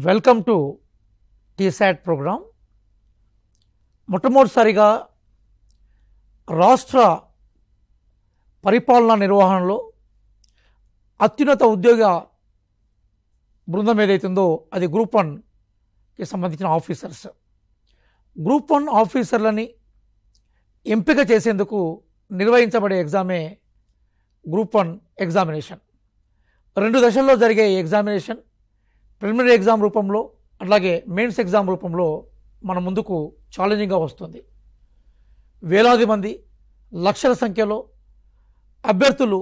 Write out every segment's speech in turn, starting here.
Welcome to T-SAT programme. మొట్టమొదటిసారిగా రాష్ట్ర పరిపాలనా నిర్వహణలో అత్యున్నత ఉద్యోగ బృందం ఏదైతుందో అది గ్రూప్ 1కి సంబంధించిన ఆఫీసర్స్. గ్రూప్ 1 ఆఫీసర్లని ఎంపిక చేసేందుకు నిర్వహించబడే ఎగ్జామే గ్రూప్ 1 ఎగ్జామినేషన్. 2 దశల్లో జరిగే ఎగ్జామినేషన్ ప్రిలిమినరీ ఎగ్జామ్ రూపంలో అట్లాగే మెయిన్స్ ఎగ్జామ్ రూపంలో మన ముందుకు ఛాలెంజింగ్గా వస్తుంది. వేలాది మంది లక్షల సంఖ్యలో అభ్యర్థులు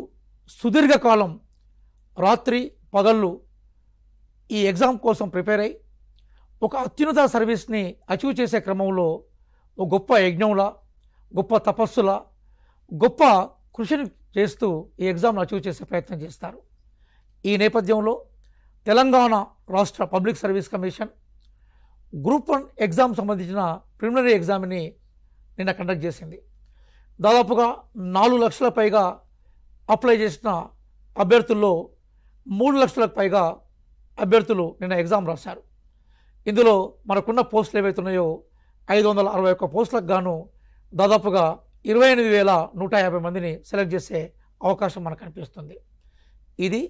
సుదీర్ఘకాలం రాత్రి పగళ్ళు ఈ ఎగ్జామ్ కోసం ప్రిపేర్ అయ్యి ఒక అత్యున్నత సర్వీస్ని అచీవ్ చేసే క్రమంలో ఒక గొప్ప యజ్ఞంలా, గొప్ప తపస్సులా, గొప్ప కృషిని చేస్తూ ఈ ఎగ్జామ్ను అచీవ్ చేసే ప్రయత్నం చేస్తారు. ఈ నేపథ్యంలో తెలంగాణ రాష్ట్ర public service commission group 1 exam సంబంధించిన ప్రిలిమినరీ ఎగ్జామ్ని నిన్న కండక్ట్ చేసింది. దాదాపుగా 4 లక్షల పైగా అప్లై చేసిన అభ్యర్థుల్లో 3 లక్షలకు పైగా అభ్యర్థులు నిన్న ఎగ్జామ్ రాశారు. ఇందులో మనకున్న పోస్టులు ఏవైతున్నాయో 561 పోస్టులకు గాను దాదాపుగా 28,150 మందిని సెలెక్ట్ చేసే అవకాశం మనకు కనిపిస్తుంది. ఇది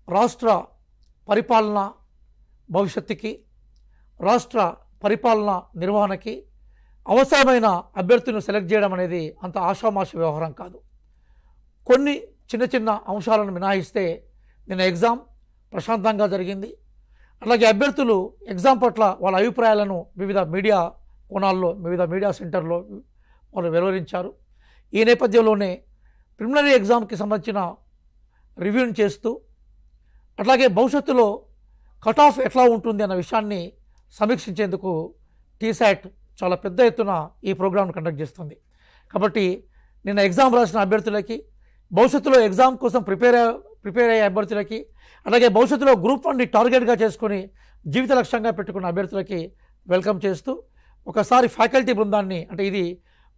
రాష్ట్ర పరిపాలన భవిష్యత్తుకి, రాష్ట్ర పరిపాలన నిర్వహణకి అవసరమైన అభ్యర్థులను సెలెక్ట్ చేయడం అనేది అంత ఆషామాషి వ్యవహారం కాదు. కొన్ని చిన్న చిన్న అంశాలను మినహాయిస్తే నిన్న ఎగ్జామ్ ప్రశాంతంగా జరిగింది. అలాగే అభ్యర్థులు ఎగ్జామ్ పట్ల వాళ్ళ అభిప్రాయాలను వివిధ మీడియా కోణాల్లో, వివిధ మీడియా సెంటర్లో వాళ్ళు వెలువరించారు. ఈ నేపథ్యంలోనే ప్రిలిమినరీ ఎగ్జామ్కి సంబంధించిన రివ్యూని చేస్తూ అట్లాగే భవిష్యత్తులో కట్ ఆఫ్ ఎట్లా ఉంటుంది అన్న విషయాన్ని సమీక్షించేందుకు టీసాట్ చాలా పెద్ద ఎత్తున ఈ ప్రోగ్రాంను కండక్ట్ చేస్తుంది. కాబట్టి నిన్న ఎగ్జామ్ రాసిన అభ్యర్థులకి, భవిష్యత్తులో ఎగ్జామ్ కోసం ప్రిపేర్ అయ్యే అభ్యర్థులకి, అలాగే భవిష్యత్తులో గ్రూప్ 1ని టార్గెట్గా చేసుకుని జీవిత లక్ష్యంగా పెట్టుకున్న అభ్యర్థులకి వెల్కమ్ చేస్తూ ఒకసారి ఫ్యాకల్టీ బృందాన్ని, అంటే ఇది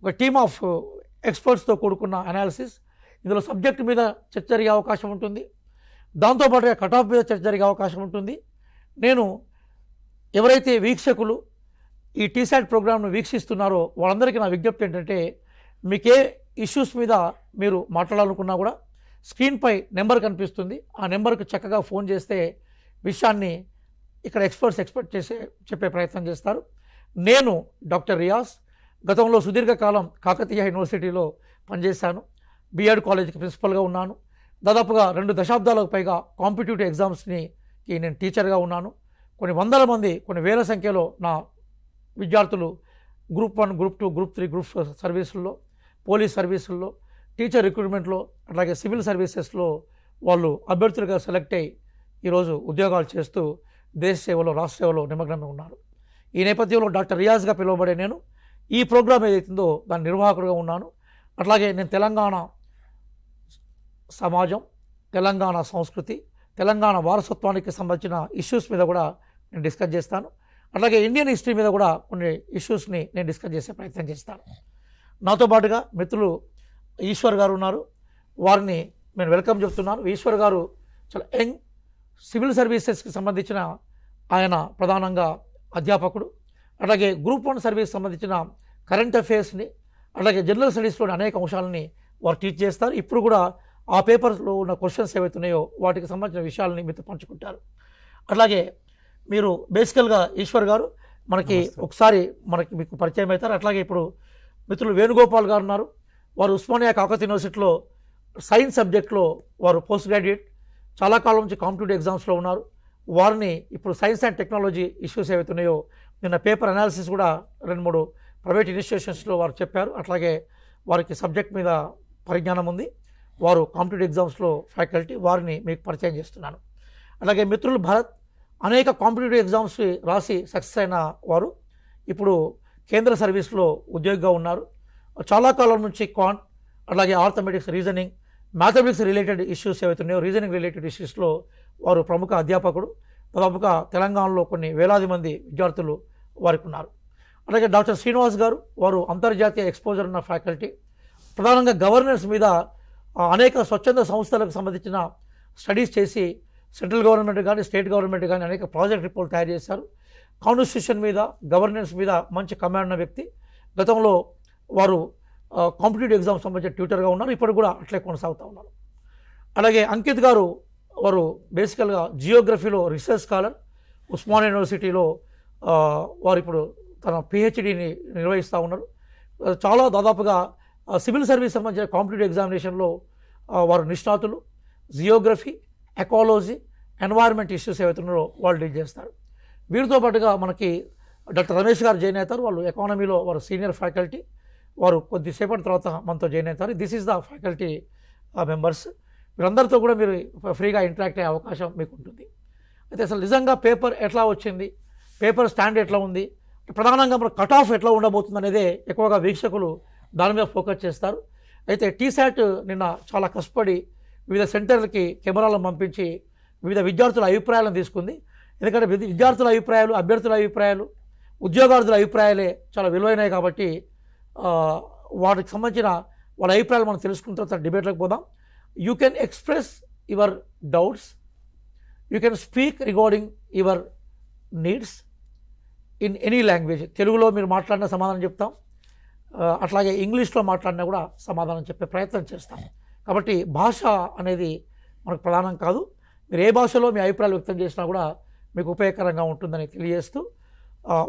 ఒక టీమ్ ఆఫ్ ఎక్స్పర్ట్స్తో కూడుకున్న అనాలిసిస్, ఇందులో సబ్జెక్ట్ మీద చర్చ జరిగే అవకాశం ఉంటుంది. దాంతోపాటుగా కట్ ఆఫ్ మీద చర్చ జరిగే అవకాశం ఉంటుంది. నేను ఎవరైతే వీక్షకులు ఈ టీసాట్ ప్రోగ్రామ్ను వీక్షిస్తున్నారో వాళ్ళందరికీ నా విజ్ఞప్తి ఏంటంటే, మీకే ఇష్యూస్ మీద మీరు మాట్లాడాలనుకున్నా కూడా స్క్రీన్పై నెంబర్ కనిపిస్తుంది. ఆ నెంబర్కి చక్కగా ఫోన్ చేస్తే విషయాన్ని ఇక్కడ ఎక్స్పర్ట్స్ చెప్పే ప్రయత్నం చేస్తారు. నేను డాక్టర్ రియాజ్, గతంలో సుదీర్ఘకాలం కాకతీయ యూనివర్సిటీలో పనిచేశాను. బిఎడ్ కాలేజీకి ప్రిన్సిపల్గా ఉన్నాను. దాదాపుగా 2 దశాబ్దాలకు పైగా కాంపిటేటివ్ ఎగ్జామ్స్కి నేను టీచర్గా ఉన్నాను. కొన్ని వందల మంది, కొన్ని వేల సంఖ్యలో నా విద్యార్థులు గ్రూప్ 1, గ్రూప్ 2, గ్రూప్ 3, గ్రూప్ 4 సర్వీసుల్లో, పోలీస్ సర్వీసుల్లో, టీచర్ రిక్రూట్మెంట్లో, అట్లాగే సివిల్ సర్వీసెస్లో వాళ్ళు అభ్యర్థులుగా సెలెక్ట్ అయ్యి ఈరోజు ఉద్యోగాలు చేస్తూ దేశ సేవలో, రాష్ట్ర సేవలో నిమగ్నమై ఉన్నారు. ఈ నేపథ్యంలో డాక్టర్ రియాజ్గా పిలువబడే నేను ఈ ప్రోగ్రాం ఏదైతుందో దాని నిర్వాహకుడుగా ఉన్నాను. అట్లాగే నేను తెలంగాణ సమాజం, తెలంగాణ సంస్కృతి, తెలంగాణ వారసత్వానికి సంబంధించిన ఇష్యూస్ మీద కూడా నేను డిస్కస్ చేస్తాను. అట్లాగే ఇండియన్ హిస్టరీ మీద కూడా కొన్ని ఇష్యూస్ని నేను డిస్కస్ చేసే ప్రయత్నం చేస్తాను. నాతో పాటుగా మిత్రులు ఈశ్వర్ గారు ఉన్నారు. వారిని నేను వెల్కమ్ చెప్తున్నాను. ఈశ్వర్ గారు చాలా యంగ్, సివిల్ సర్వీసెస్కి సంబంధించిన ఆయన ప్రధానంగా అధ్యాపకుడు. అలాగే గ్రూప్ 1 సర్వీస్ సంబంధించిన కరెంట్ అఫైర్స్ని, అలాగే జనరల్ స్టడీస్లోని అనేక అంశాలని వారు టీచ్ చేస్తారు. ఇప్పుడు కూడా ఆ పేపర్స్లో ఉన్న క్వశ్చన్స్ ఏవైతున్నాయో వాటికి సంబంధించిన విషయాలని మీతో పంచుకుంటారు. అట్లాగే మీరు బేసికల్గా ఈశ్వర్ గారు ఒకసారి మీకు పరిచయం అవుతారు. అట్లాగే ఇప్పుడు మిత్రులు వేణుగోపాల్ గారు ఉన్నారు. వారు ఉస్మానియా కాకతీయ యూనివర్సిటీలో సైన్స్ సబ్జెక్ట్లో వారు పోస్ట్ గ్రాడ్యుయేట్, చాలా కాలం నుంచి కాంపిటేటివ్ ఎగ్జామ్స్లో ఉన్నారు. వారిని ఇప్పుడు సైన్స్ అండ్ టెక్నాలజీ ఇష్యూస్ ఏవైతున్నాయో నిన్న పేపర్ అనాలిసిస్ కూడా 2-3 ప్రైవేట్ ఇన్స్టిట్యూషన్స్లో వారు చెప్పారు. అట్లాగే వారికి సబ్జెక్ట్ మీద పరిజ్ఞానం ఉంది. వారు కాంపిటేటివ్ ఎగ్జామ్స్లో ఫ్యాకల్టీ, వారిని మీకు పరిచయం చేస్తున్నాను. అలాగే మిత్రులు భరత్ అనేక కాంపిటేటివ్ ఎగ్జామ్స్ రాసి సక్సెస్ అయిన వారు ఇప్పుడు కేంద్ర సర్వీస్లో ఉద్యోగిగా ఉన్నారు. చాలా కాలం నుంచి అలాగే arithmetics, reasoning, mathematics related issues ఏవైతున్నాయో రీజనింగ్ రిలేటెడ్ ఇష్యూస్లో వారు ప్రముఖ అధ్యాపకుడు. దాదాపుగా తెలంగాణలో కొన్ని వేలాది మంది విద్యార్థులు వారికి ఉన్నారు. అలాగే డాక్టర్ శ్రీనివాస్ గారు, వారు అంతర్జాతీయ ఎక్స్పోజర్ ఉన్న ఫ్యాకల్టీ, ప్రధానంగా గవర్నెన్స్ మీద అనేక స్వచ్ఛంద సంస్థలకు సంబంధించిన స్టడీస్ చేసి సెంట్రల్ గవర్నమెంట్ కానీ స్టేట్ గవర్నమెంట్ కానీ అనేక ప్రాజెక్ట్ రిపోర్ట్ తయారు చేశారు. కాన్స్టిట్యూషన్ మీద, గవర్నెన్స్ మీద మంచి కమాండ్ ఉన్న వ్యక్తి. గతంలో వారు కాంపిటేటివ్ ఎగ్జామ్స్ సంబంధించిన ట్యూటర్గా ఉన్నారు, ఇప్పుడు కూడా అట్లే కొనసాగుతూ ఉన్నారు. అలాగే అంకిత్ గారు, వారు బేసికల్గా జియోగ్రఫీలో రీసెర్చ్ స్కాలర్, ఉస్మానియా యూనివర్సిటీలో వారు ఇప్పుడు తన పిహెచ్డిని నిర్వహిస్తూ ఉన్నారు. చాలా దాదాపుగా సివిల్ సర్వీస్ సంబంధించిన కాంపిటేటివ్ ఎగ్జామినేషన్లో వారు నిష్ణాతులు. జియోగ్రఫీ, ఎకాలజీ, ఎన్వైర్న్మెంట్ ఇష్యూస్ ఏవైతే ఉన్నారో వాళ్ళు డీల్ చేస్తారు. వీరితో పాటుగా మనకి డాక్టర్ రమేష్ గారు జాయిన్ అవుతారు. వాళ్ళు ఎకానమీలో వారు సీనియర్ ఫ్యాకల్టీ. వారు కొద్దిసేపటి తర్వాత మనతో జాయిన్ అవుతారు. This is the faculty members. వీరందరితో కూడా మీరు ఫ్రీగా ఇంటరాక్ట్ అయ్యే అవకాశం మీకు ఉంటుంది. అయితే అసలు నిజంగా పేపర్ ఎట్లా వచ్చింది, పేపర్ స్టాండ్ ఎట్లా ఉంది, ప్రధానంగా మన కట్ ఆఫ్ ఎట్లా ఉండబోతుంది అనేదే ఎక్కువగా వీక్షకులు దాని మీద ఫోకస్ చేస్తారు. అయితే టీశాట్ నిన్న చాలా కష్టపడి వివిధ సెంటర్లకి కెమెరాలను పంపించి వివిధ విద్యార్థుల అభిప్రాయాలను తీసుకుంది. ఎందుకంటే విద్యార్థుల అభిప్రాయాలు, అభ్యర్థుల అభిప్రాయాలు, ఉద్యోగార్థుల అభిప్రాయాలే చాలా విలువైనవి. కాబట్టి వాటికి సంబంధించిన వాళ్ళ అభిప్రాయాలు మనం తెలుసుకున్న తర్వాత డిబేట్లోకి పోదాం. You can express your doubts, you can speak regarding your needs in any language. తెలుగులో మీరు మాట్లాడిన సమాధానం చెప్తాం, అట్లాగే ఇంగ్లీష్లో మాట్లాడినా కూడా సమాధానం చెప్పే ప్రయత్నం చేస్తాం. కాబట్టి భాష అనేది మనకు ప్రధానం కాదు. మీరు ఏ భాషలో మీ అభిప్రాయాలు వ్యక్తం చేసినా కూడా మీకు ఉపయోగకరంగా ఉంటుందని తెలియజేస్తూ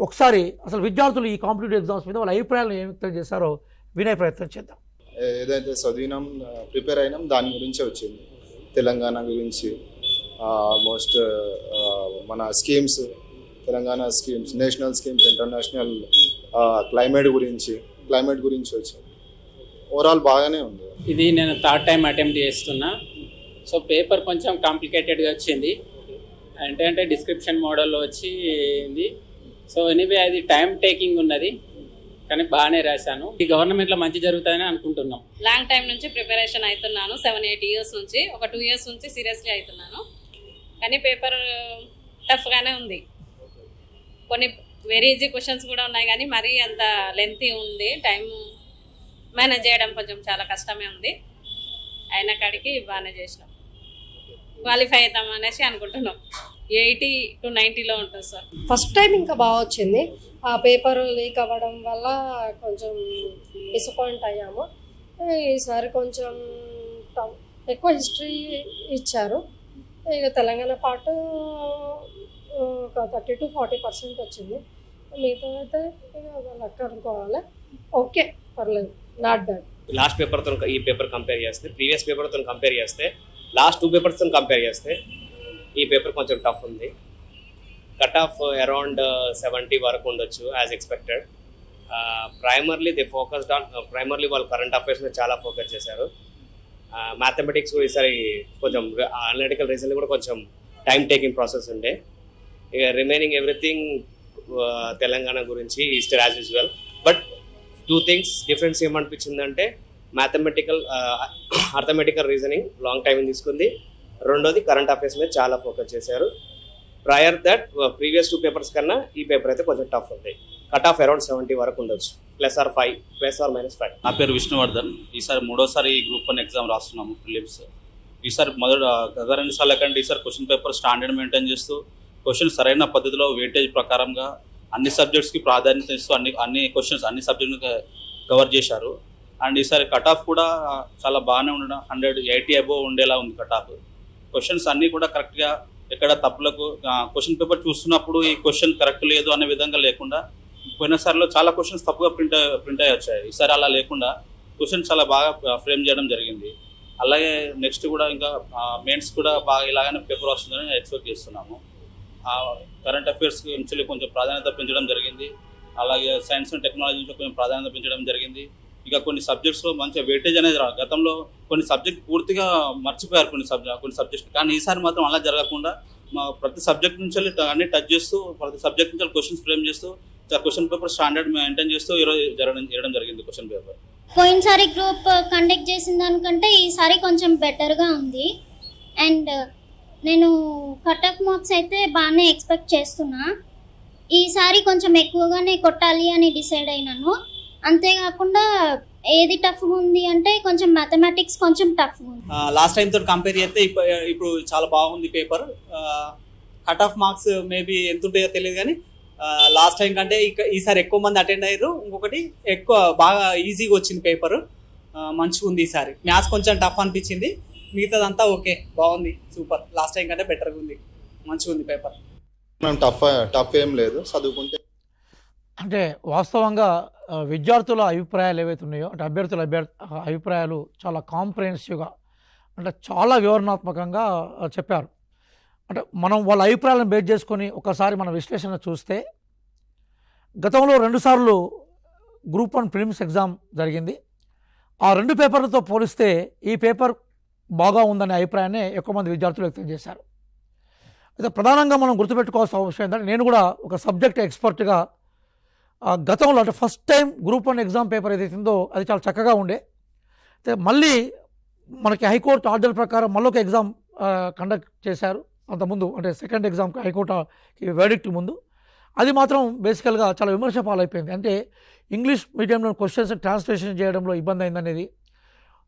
ఒకసారి అసలు విద్యార్థులు ఈ కాంపిటేటివ్ ఎగ్జామ్స్ మీద వాళ్ళ అభిప్రాయాలు ఏం వ్యక్తం చేశారో వినే ప్రయత్నం చేద్దాం. ఏదైతే చదివినాం, ప్రిపేర్ అయినాం, దాని గురించే వచ్చింది. తెలంగాణ గురించి ఆల్మోస్ట్ మన schemes, Telangana schemes, national schemes, international climate గురించి వచ్చింది. ఓవరాల్ బాగానే ఉంది. ఇది నేను థర్డ్ టైం అటెంప్ట్ చేస్తున్నా. సో పేపర్ కొంచెం కాంప్లికేటెడ్గా వచ్చింది, అంటే డిస్క్రిప్షన్ మోడల్లో వచ్చింది. సో ఎనీవే అది టైం టేకింగ్ ఉన్నది, కానీ బాగానే రాశాను. ఈ గవర్నమెంట్లో మంచి జరుగుతుందని అనుకుంటున్నాం. లాంగ్ టైం నుంచి ప్రిపరేషన్ అవుతున్నాను, 7-8 years నుంచి. ఒక 2 years నుంచి సీరియస్లీ అవుతున్నాను. కానీ పేపర్ టఫ్గానే ఉంది. కొన్ని వెరీ ఈజీ క్వశ్చన్స్ కూడా ఉన్నాయి, కానీ మరీ అంత లెంతీ ఉంది. టైం మేనేజ్ చేయడం కొంచెం చాలా కష్టమే ఉంది. అయిన కాడికి బాగానే చేసినాం, క్వాలిఫై అవుతాం అనేసి అనుకుంటున్నాం. 80 to 90లో ఉంటుంది సార్. ఫస్ట్ టైం ఇంకా బాగా వచ్చింది. ఆ పేపర్ లీక్ అవ్వడం వల్ల కొంచెం డిసప్పాయింట్ అయ్యాము. ఈసారి కొంచెం ఎక్కువ హిస్టరీ ఇచ్చారు. ఇక తెలంగాణ పార్ట్ ఒక 30 to 40% వచ్చింది. మిగతా అయితే లెక్క అనుకోవాలి. ఓకే, పర్లేదు, నాట్ బ్యాడ్. లాస్ట్ పేపర్తో ఈ పేపర్ కంపేర్ చేస్తే, ప్రీవియస్ పేపర్తో కంపేర్ చేస్తే, లాస్ట్ 2 పేపర్స్తో కంపేర్ చేస్తే ఈ పేపర్ కొంచెం టఫ్ ఉంది. కట్ ఆఫ్ అరౌండ్ 70 వరకు ఉండొచ్చు యాజ్ ఎక్స్పెక్టెడ్. ప్రైమర్లీ వాళ్ళు కరెంట్ అఫైర్స్ మీద చాలా ఫోకస్ చేశారు. మ్యాథమెటిక్స్ కూడా ఈసారి కొంచెం అనలిటికల్ రీజనింగ్ కూడా కొంచెం టైం టేకింగ్ ప్రాసెస్ ఉండే. ఇక రిమైనింగ్ ఎవ్రీథింగ్ తెలంగాణ గురించి is there as usual. But 2 things difference ఏమనిపించిందంటే, అర్థమెటికల్ రీజనింగ్ లాంగ్ టైం తీసుకుంది. రెండోది కరెంట్ అఫైర్స్ మీద చాలా ఫోకస్ చేశారు. ప్రయర్ దట్ ప్రీవియస్ 2 పేపర్స్ కన్నా ఈ పేపర్ అయితే కొంచెం టఫ్ ఉంది. కట్ ఆఫ్ అరౌండ్ 70 వరకు ఉండొచ్చు, +5 ±5. నా పేరు విష్ణువర్ధన్. ఈసారి 3వసారి గ్రూప్ 1 ఎగ్జామ్ రాస్తున్నాము, ప్రిలిమ్స్. ఈసారి గత 2 సార్ల కంటే ఈసారి క్వశ్చన్ పేపర్ స్టాండర్డ్ మెయింటైన్ చేస్తూ, క్వశ్చన్ సరైన పద్ధతిలో వెయిటేజ్ ప్రకారంగా అన్ని సబ్జెక్ట్స్కి ప్రాధాన్యత ఇస్తూ అన్ని క్వశ్చన్స్ అన్ని సబ్జెక్ట్ని కవర్ చేశారు. అండ్ ఈసారి కట్ ఆఫ్ కూడా చాలా బాగానే ఉండడం, 180 అబోవ్ ఉండేలా ఉంది కట్ ఆఫ్. క్వశ్చన్స్ అన్నీ కూడా కరెక్ట్గా, ఎక్కడ తప్పులకు క్వశ్చన్ పేపర్ చూస్తున్నప్పుడు ఈ క్వశ్చన్ కరెక్ట్ లేదు అనే విధంగా లేకుండా, పోయినసారిలో చాలా క్వశ్చన్స్ తప్పుగా ప్రింట్ అయ్యి వచ్చాయి. ఈసారి అలా లేకుండా క్వశ్చన్ చాలా బాగా ఫ్రేమ్ చేయడం జరిగింది. అలాగే నెక్స్ట్ కూడా ఇంకా మెయిన్స్ కూడా బాగా ఇలాగనే పేపర్ వస్తుందని ఎక్స్పెక్ట్ చేస్తున్నాము. కరెంట్ అఫైర్స్ నుంచి కొంచెం ప్రాధాన్యత పెంచడం జరిగింది. అలాగే సైన్స్ అండ్ టెక్నాలజీ నుంచి కొంచెం ప్రాధాన్యత పెంచడం జరిగింది. ఇక కొన్ని సబ్జెక్ట్స్లో మంచిగా వెయిటేజ్ అనేది గతంలో కొన్ని సబ్జెక్ట్ పూర్తిగా మర్చిపోయారు కొన్ని సబ్జెక్ట్. కానీ ఈసారి మాత్రం అలా జరగకుండా ప్రతి సబ్జెక్ట్ నుంచి అన్ని టచ్ చేస్తూ, ప్రతి సబ్జెక్ట్ నుంచి క్వశ్చన్స్ ఫ్రేమ్ చేస్తూ, క్వశ్చన్ పేపర్ స్టాండర్డ్ మెయింటైన్ చేస్తూ ఈరోజు జరగడం జరిగింది క్వశ్చన్ పేపర్. పోయినసారి గ్రూప్ కండక్ట్ చేసిన దానికంటే ఈసారి కొంచెం బెటర్గా ఉంది. అండ్ నేను కట్ ఆఫ్ మార్క్స్ అయితే బాగానే ఎక్స్పెక్ట్ చేస్తున్నా. ఈసారి కొంచెం ఎక్కువగానే కొట్టాలి అని డిసైడ్ అయినాను. అంతేకాకుండా ఏది టఫ్గా ఉంది అంటే కొంచెం మ్యాథమెటిక్స్ కొంచెం టఫ్గా ఉంది. లాస్ట్ టైం తోటి కంపేర్ చేస్తే ఇప్పుడు చాలా బాగుంది paper. Cut off marks maybe ఎంత ఉంటాయో తెలియదు కానీ లాస్ట్ టైం కంటే ఈసారి ఎక్కువ మంది అటెండ్ అయ్యారు. ఇంకొకటి ఎక్కువ బాగా ఈజీగా వచ్చింది పేపర్, మంచిగా ఉంది. ఈసారి మ్యాథ్స్ కొంచెం టఫ్ అనిపించింది, మిగతాదంతా ఓకే బాగుంది, సూపర్. లాస్ట్ టైం కంటే బెటర్గా ఉంది, మంచిగా ఉంది పేపర్. టఫ్ ఏం లేదు చదువుకుంటే. అంటే వాస్తవంగా విద్యార్థుల అభిప్రాయాలు ఏవైతే ఉన్నాయో అంటే అభ్యర్థుల అభిప్రాయాలు చాలా కాంప్రహెన్సివ్గా అంటే చాలా వివరణాత్మకంగా చెప్పారు. అంటే మనం వాళ్ళ అభిప్రాయాలను బేస్ చేసుకొని ఒకసారి మన విశ్లేషణ చూస్తే గతంలో 2 సార్లు గ్రూప్ 1 ప్రిలిమ్స్ ఎగ్జామ్ జరిగింది. ఆ 2 పేపర్లతో పోలిస్తే ఈ పేపర్ బాగా ఉందనే అభిప్రాయాన్ని ఎక్కువ మంది విద్యార్థులు వ్యక్తం చేశారు. అయితే ప్రధానంగా మనం గుర్తుపెట్టుకోవాల్సిన అవసరం ఏంటంటే నేను కూడా ఒక సబ్జెక్ట్ ఎక్స్పర్ట్గా గతంలో అంటే first time group 1 exam paper ఏదైతే ఉందో అది చాలా చక్కగా ఉండే. అయితే మళ్ళీ మనకి హైకోర్టు ఆర్డర్ ప్రకారం మళ్ళీ ఒక ఎగ్జామ్ కండక్ట్ చేశారు. అంతకుముందు అంటే సెకండ్ ఎగ్జామ్కి హైకోర్టుకి వెర్డిక్ట్ ముందు అది మాత్రం బేసికల్గా చాలా విమర్శ పాలైపోయింది. అంటే ఇంగ్లీష్ మీడియంలో క్వశ్చన్స్ ట్రాన్స్లేషన్ చేయడంలో ఇబ్బంది అయిందనేది,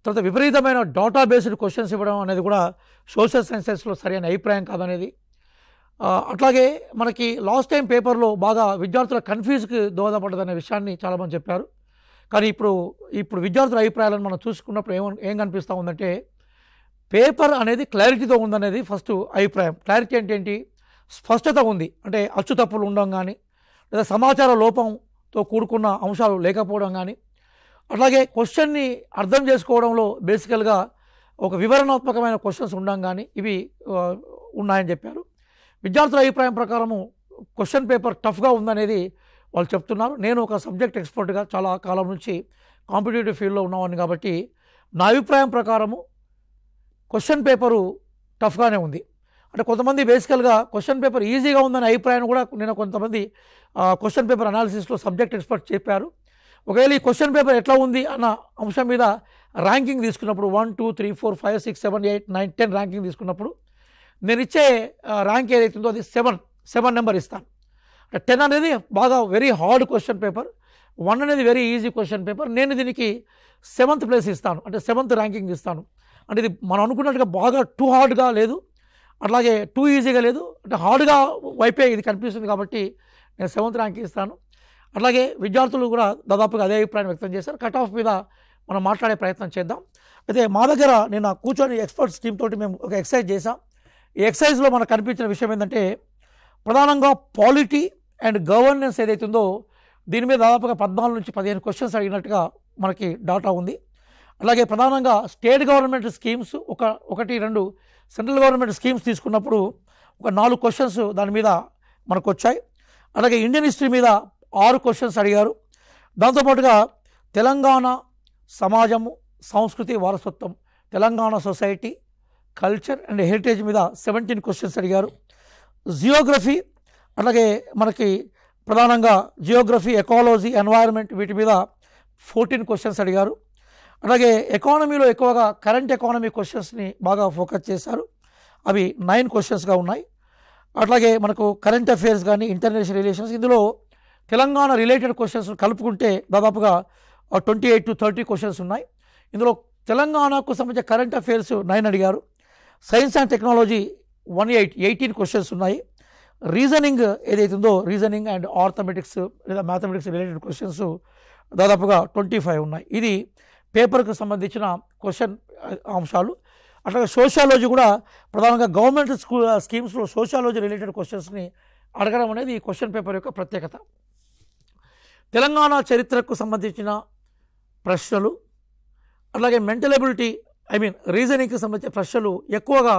తర్వాత విపరీతమైన డాటా బేస్డ్ క్వశ్చన్స్ ఇవ్వడం అనేది కూడా సోషల్ సైన్సెస్లో సరైన అభిప్రాయం కాదనేది. అట్లాగే మనకి లాస్ట్ టైం పేపర్లో బాగా విద్యార్థుల కన్ఫ్యూజ్కి దోహదపడ్డదనే విషయాన్ని చాలామంది చెప్పారు. కానీ ఇప్పుడు విద్యార్థుల అభిప్రాయాలను మనం చూసుకున్నప్పుడు ఏం కనిపిస్తూ ఉందంటే పేపర్ అనేది క్లారిటీతో ఉందనేది ఫస్ట్ అభిప్రాయం. క్లారిటీ అంటే ఏంటి? స్పష్టత ఉంది, అంటే అచ్చు తప్పులు ఉండడం కానీ లేదా సమాచార లోపంతో కూడుకున్న అంశాలు లేకపోవడం కానీ, అట్లాగే క్వశ్చన్ని అర్థం చేసుకోవడంలో బేసికల్గా ఒక వివరణాత్మకమైన క్వశ్చన్స్ ఉండడం కానీ ఇవి ఉన్నాయని చెప్పారు. విద్యార్థుల అభిప్రాయం ప్రకారము క్వశ్చన్ పేపర్ టఫ్గా ఉందనేది వాళ్ళు చెప్తున్నారు. నేను ఒక సబ్జెక్ట్ ఎక్స్పర్ట్గా చాలా కాలం నుంచి కాంపిటేటివ్ ఫీల్డ్లో ఉన్నవాడిని కాబట్టి నా అభిప్రాయం ప్రకారము క్వశ్చన్ పేపరు టఫ్గానే ఉంది. అంటే కొంతమంది బేసికల్గా క్వశ్చన్ పేపర్ ఈజీగా ఉందనే అభిప్రాయం కూడా నేను కొంతమంది క్వశ్చన్ పేపర్ అనాలిసిస్లో సబ్జెక్ట్ ఎక్స్పర్ట్ చెప్పారు. ఒకవేళ ఈ క్వశ్చన్ పేపర్ ఎట్లా ఉంది అన్న అంశం మీద ర్యాంకింగ్ తీసుకున్నప్పుడు 1 2 3 4 5 6 7 8 9 10 ర్యాంకింగ్ తీసుకున్నప్పుడు నేను ఇచ్చే ర్యాంక్ ఏదైతే ఉందో అది 7 నెంబర్ ఇస్తాను. అంటే 10 అనేది బాగా వెరీ హార్డ్ క్వశ్చన్ పేపర్, 1 అనేది వెరీ ఈజీ క్వశ్చన్ పేపర్. నేను దీనికి 7th ప్లేస్ ఇస్తాను, అంటే 7th ర్యాంకింగ్ ఇస్తాను. అంటే ఇది మనం అనుకున్నట్టుగా బాగా టూ హార్డ్గా లేదు, అట్లాగే టూ ఈజీగా లేదు, అంటే హార్డ్గా వైపే ఇది కనిపిస్తుంది కాబట్టి నేను 7th ర్యాంకింగ్ ఇస్తాను. అట్లాగే విద్యార్థులు కూడా దాదాపుగా అదే అభిప్రాయం వ్యక్తం చేశారు. కట్ ఆఫ్ మీద మనం మాట్లాడే ప్రయత్నం చేద్దాం. అయితే మా దగ్గర నేను కూర్చొని ఎక్స్పర్ట్స్ టీమ్ తోటి మేము ఒక ఎక్సర్సైజ్ చేసాం. ఈ ఎక్సర్సైజ్లో మనకు కనిపించిన విషయం ఏంటంటే ప్రధానంగా పాలిటీ అండ్ గవర్నెన్స్ ఏదైతే ఉందో దీని మీద దాదాపుగా 14 నుంచి 15 క్వశ్చన్స్ అడిగినట్టుగా మనకి డాటా ఉంది. అలాగే ప్రధానంగా state government schemes 1-2 central government schemes తీసుకున్నప్పుడు ఒక 4 క్వశ్చన్స్ దాని మీద మనకు వచ్చాయి. అలాగే ఇండియన్ హిస్టరీ మీద 6 క్వశ్చన్స్ అడిగారు. దాంతోపాటుగా తెలంగాణ సమాజము, సంస్కృతి, వారసత్వం, Telangana society, culture and heritage మీద 17 క్వశ్చన్స్ అడిగారు. జియోగ్రఫీ అలాగే మనకి ప్రధానంగా జియోగ్రఫీ, ఎకాలజీ, ఎన్వైరన్మెంట్ వీటి మీద 14 క్వశ్చన్స్ అడిగారు. అలాగే ఎకానమీలో ఎక్కువగా కరెంట్ ఎకానమీ క్వశ్చన్స్ని బాగా ఫోకస్ చేశారు, అవి 9 క్వశ్చన్స్గా ఉన్నాయి. అట్లాగే మనకు కరెంట్ అఫైర్స్ కానీ ఇంటర్నేషనల్ రిలేషన్స్, ఇందులో తెలంగాణ రిలేటెడ్ క్వశ్చన్స్ కలుపుకుంటే దాదాపుగా 28 to 30 క్వశ్చన్స్ ఉన్నాయి. ఇందులో తెలంగాణకు సంబంధించిన కరెంట్ అఫైర్స్ 9 అడిగారు. సైన్స్ అండ్ టెక్నాలజీ 18 క్వశ్చన్స్ ఉన్నాయి. రీజనింగ్ ఏదైతే ఉందో రీజనింగ్ అండ్ ఆర్థమెటిక్స్ లేదా మ్యాథమెటిక్స్ రిలేటెడ్ క్వశ్చన్స్ దాదాపుగా 25 ఉన్నాయి. ఇది పేపర్కు సంబంధించిన క్వశ్చన్ అంశాలు. అట్లాగే సోషాలజీ కూడా ప్రధానంగా గవర్నమెంట్ స్కీమ్స్లో సోషాలజీ రిలేటెడ్ క్వశ్చన్స్ని అడగడం అనేది ఈ క్వశ్చన్ పేపర్ యొక్క ప్రత్యేకత. తెలంగాణ చరిత్రకు సంబంధించిన ప్రశ్నలు, అలాగే మెంటల్ ఎబిలిటీ రీజనింగ్కి సంబంధించిన ప్రశ్నలు ఎక్కువగా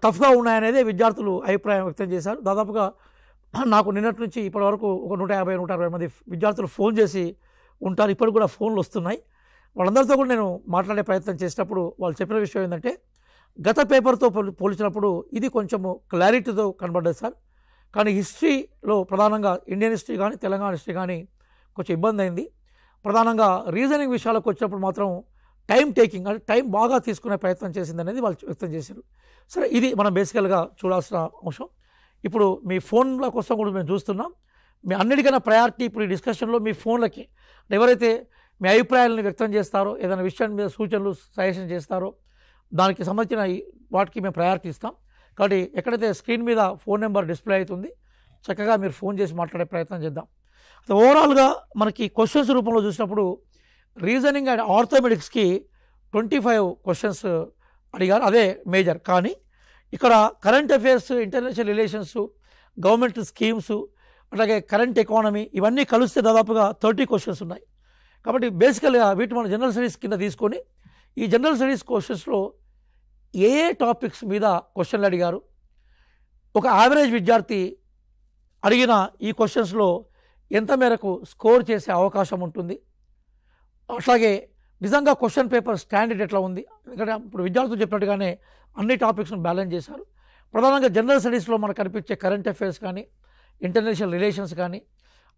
టఫ్గా ఉన్నాయనేది విద్యార్థులు అభిప్రాయం వ్యక్తం చేశారు. దాదాపుగా నాకు నిన్నటి నుంచి ఇప్పటి వరకు ఒక 150-160 మంది విద్యార్థులు ఫోన్ చేసి ఉంటారు. ఇప్పటికి కూడా ఫోన్లు వస్తున్నాయి. వాళ్ళందరితో కూడా నేను మాట్లాడే ప్రయత్నం చేసినప్పుడు వాళ్ళు చెప్పిన విషయం ఏంటంటే గత పేపర్తో పోల్చినప్పుడు ఇది కొంచెము క్లారిటీతో కనబడ్డది సార్, కానీ హిస్టరీలో ప్రధానంగా ఇండియన్ హిస్టరీ కానీ తెలంగాణ హిస్టరీ కానీ కొంచెం ఇబ్బంది అయింది. ప్రధానంగా రీజనింగ్ విషయాలకు వచ్చినప్పుడు మాత్రం టైం టేకింగ్ అంటే టైం బాగా తీసుకునే ప్రయత్నం చేసింది అనేది వాళ్ళు వ్యక్తం చేశారు. సరే, ఇది మనం బేసికల్గా చూడాల్సిన అంశం. ఇప్పుడు మీ ఫోన్ల కోసం కూడా మేము చూస్తున్నాం. మీ అన్నిటికన్నా ప్రయారిటీ ఇప్పుడు ఈ డిస్కషన్లో మీ ఫోన్లకి ఎవరైతే మీ అభిప్రాయాలను వ్యక్తం చేస్తారో, ఏదైనా విషయం మీద సూచనలు సజెషన్ చేస్తారో దానికి సంబంధించిన వాటికి మేము ప్రయారిటీ ఇస్తాం. కాబట్టి ఎక్కడైతే స్క్రీన్ మీద ఫోన్ నెంబర్ డిస్ప్లే అవుతుంది, చక్కగా మీరు ఫోన్ చేసి మాట్లాడే ప్రయత్నం చేద్దాం. ఓవరాల్గా మనకి క్వశ్చన్స్ రూపంలో చూసినప్పుడు రీజనింగ్ అండ్ ఆర్థమెటిక్స్కి 25 క్వశ్చన్స్ అడిగారు, అదే మేజర్. కానీ ఇక్కడ current affairs, international relations, government schemes, అలాగే కరెంట్ ఎకానమీ ఇవన్నీ కలిస్తే దాదాపుగా 30 క్వశ్చన్స్ ఉన్నాయి. కాబట్టి బేసికల్గా వీటి మన జనరల్ స్టడీస్ కింద తీసుకొని ఈ జనరల్ స్టడీస్ క్వశ్చన్స్లో ఏ టాపిక్స్ మీద క్వశ్చన్లు అడిగారు, ఒక యావరేజ్ విద్యార్థి అడిగిన ఈ క్వశ్చన్స్లో ఎంత మేరకు స్కోర్ చేసే అవకాశం ఉంటుంది, అట్లాగే నిజంగా క్వశ్చన్ పేపర్ స్టాండర్డ్ ఎట్లా ఉంది. ఎందుకంటే ఇప్పుడు విద్యార్థులు చెప్పినట్టుగానే అన్ని టాపిక్స్ను బ్యాలెన్స్ చేశారు. ప్రధానంగా జనరల్ స్టడీస్లో మనకు కనిపించే కరెంట్ అఫైర్స్ కానీ, ఇంటర్నేషనల్ రిలేషన్స్ కానీ,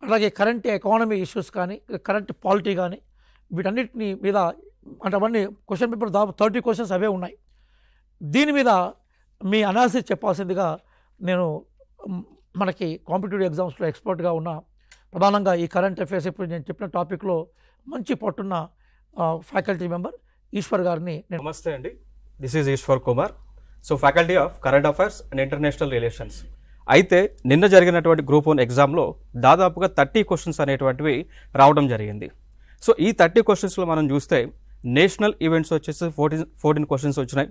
అలాగే కరెంట్ ఎకానమీ ఇష్యూస్ కానీ, కరెంట్ పాలిటీ కానీ, వీటన్నిటిని మీద అంటే అవన్నీ క్వశ్చన్ పేపర్ దాదాపు 30 క్వశ్చన్స్ అవే ఉన్నాయి. దీని మీద మీ అనాలిసిస్ చెప్పాల్సిందిగా నేను మనకి కాంపిటేటివ్ ఎగ్జామ్స్లో ఎక్స్పర్ట్గా ఉన్న ప్రధానంగా ఈ కరెంట్ అఫైర్స్ ఇప్పుడు నేను చెప్పిన టాపిక్లో మంచి పట్టున్న ఫ్యాకల్టీ మెంబర్ ఈశ్వర్ గారిని నేను. నమస్తే అండి, this is Eshwar Kumar. So faculty of current affairs and international relations. అయితే నిన్న జరిగినటువంటి గ్రూప్ 1 ఎగ్జామ్లో దాదాపుగా 30 క్వశ్చన్స్ అనేటువంటివి రావడం జరిగింది. సో ఈ 30 క్వశ్చన్స్లో మనం చూస్తే నేషనల్ ఈవెంట్స్ వచ్చేసి 14 క్వశ్చన్స్ వచ్చినాయి,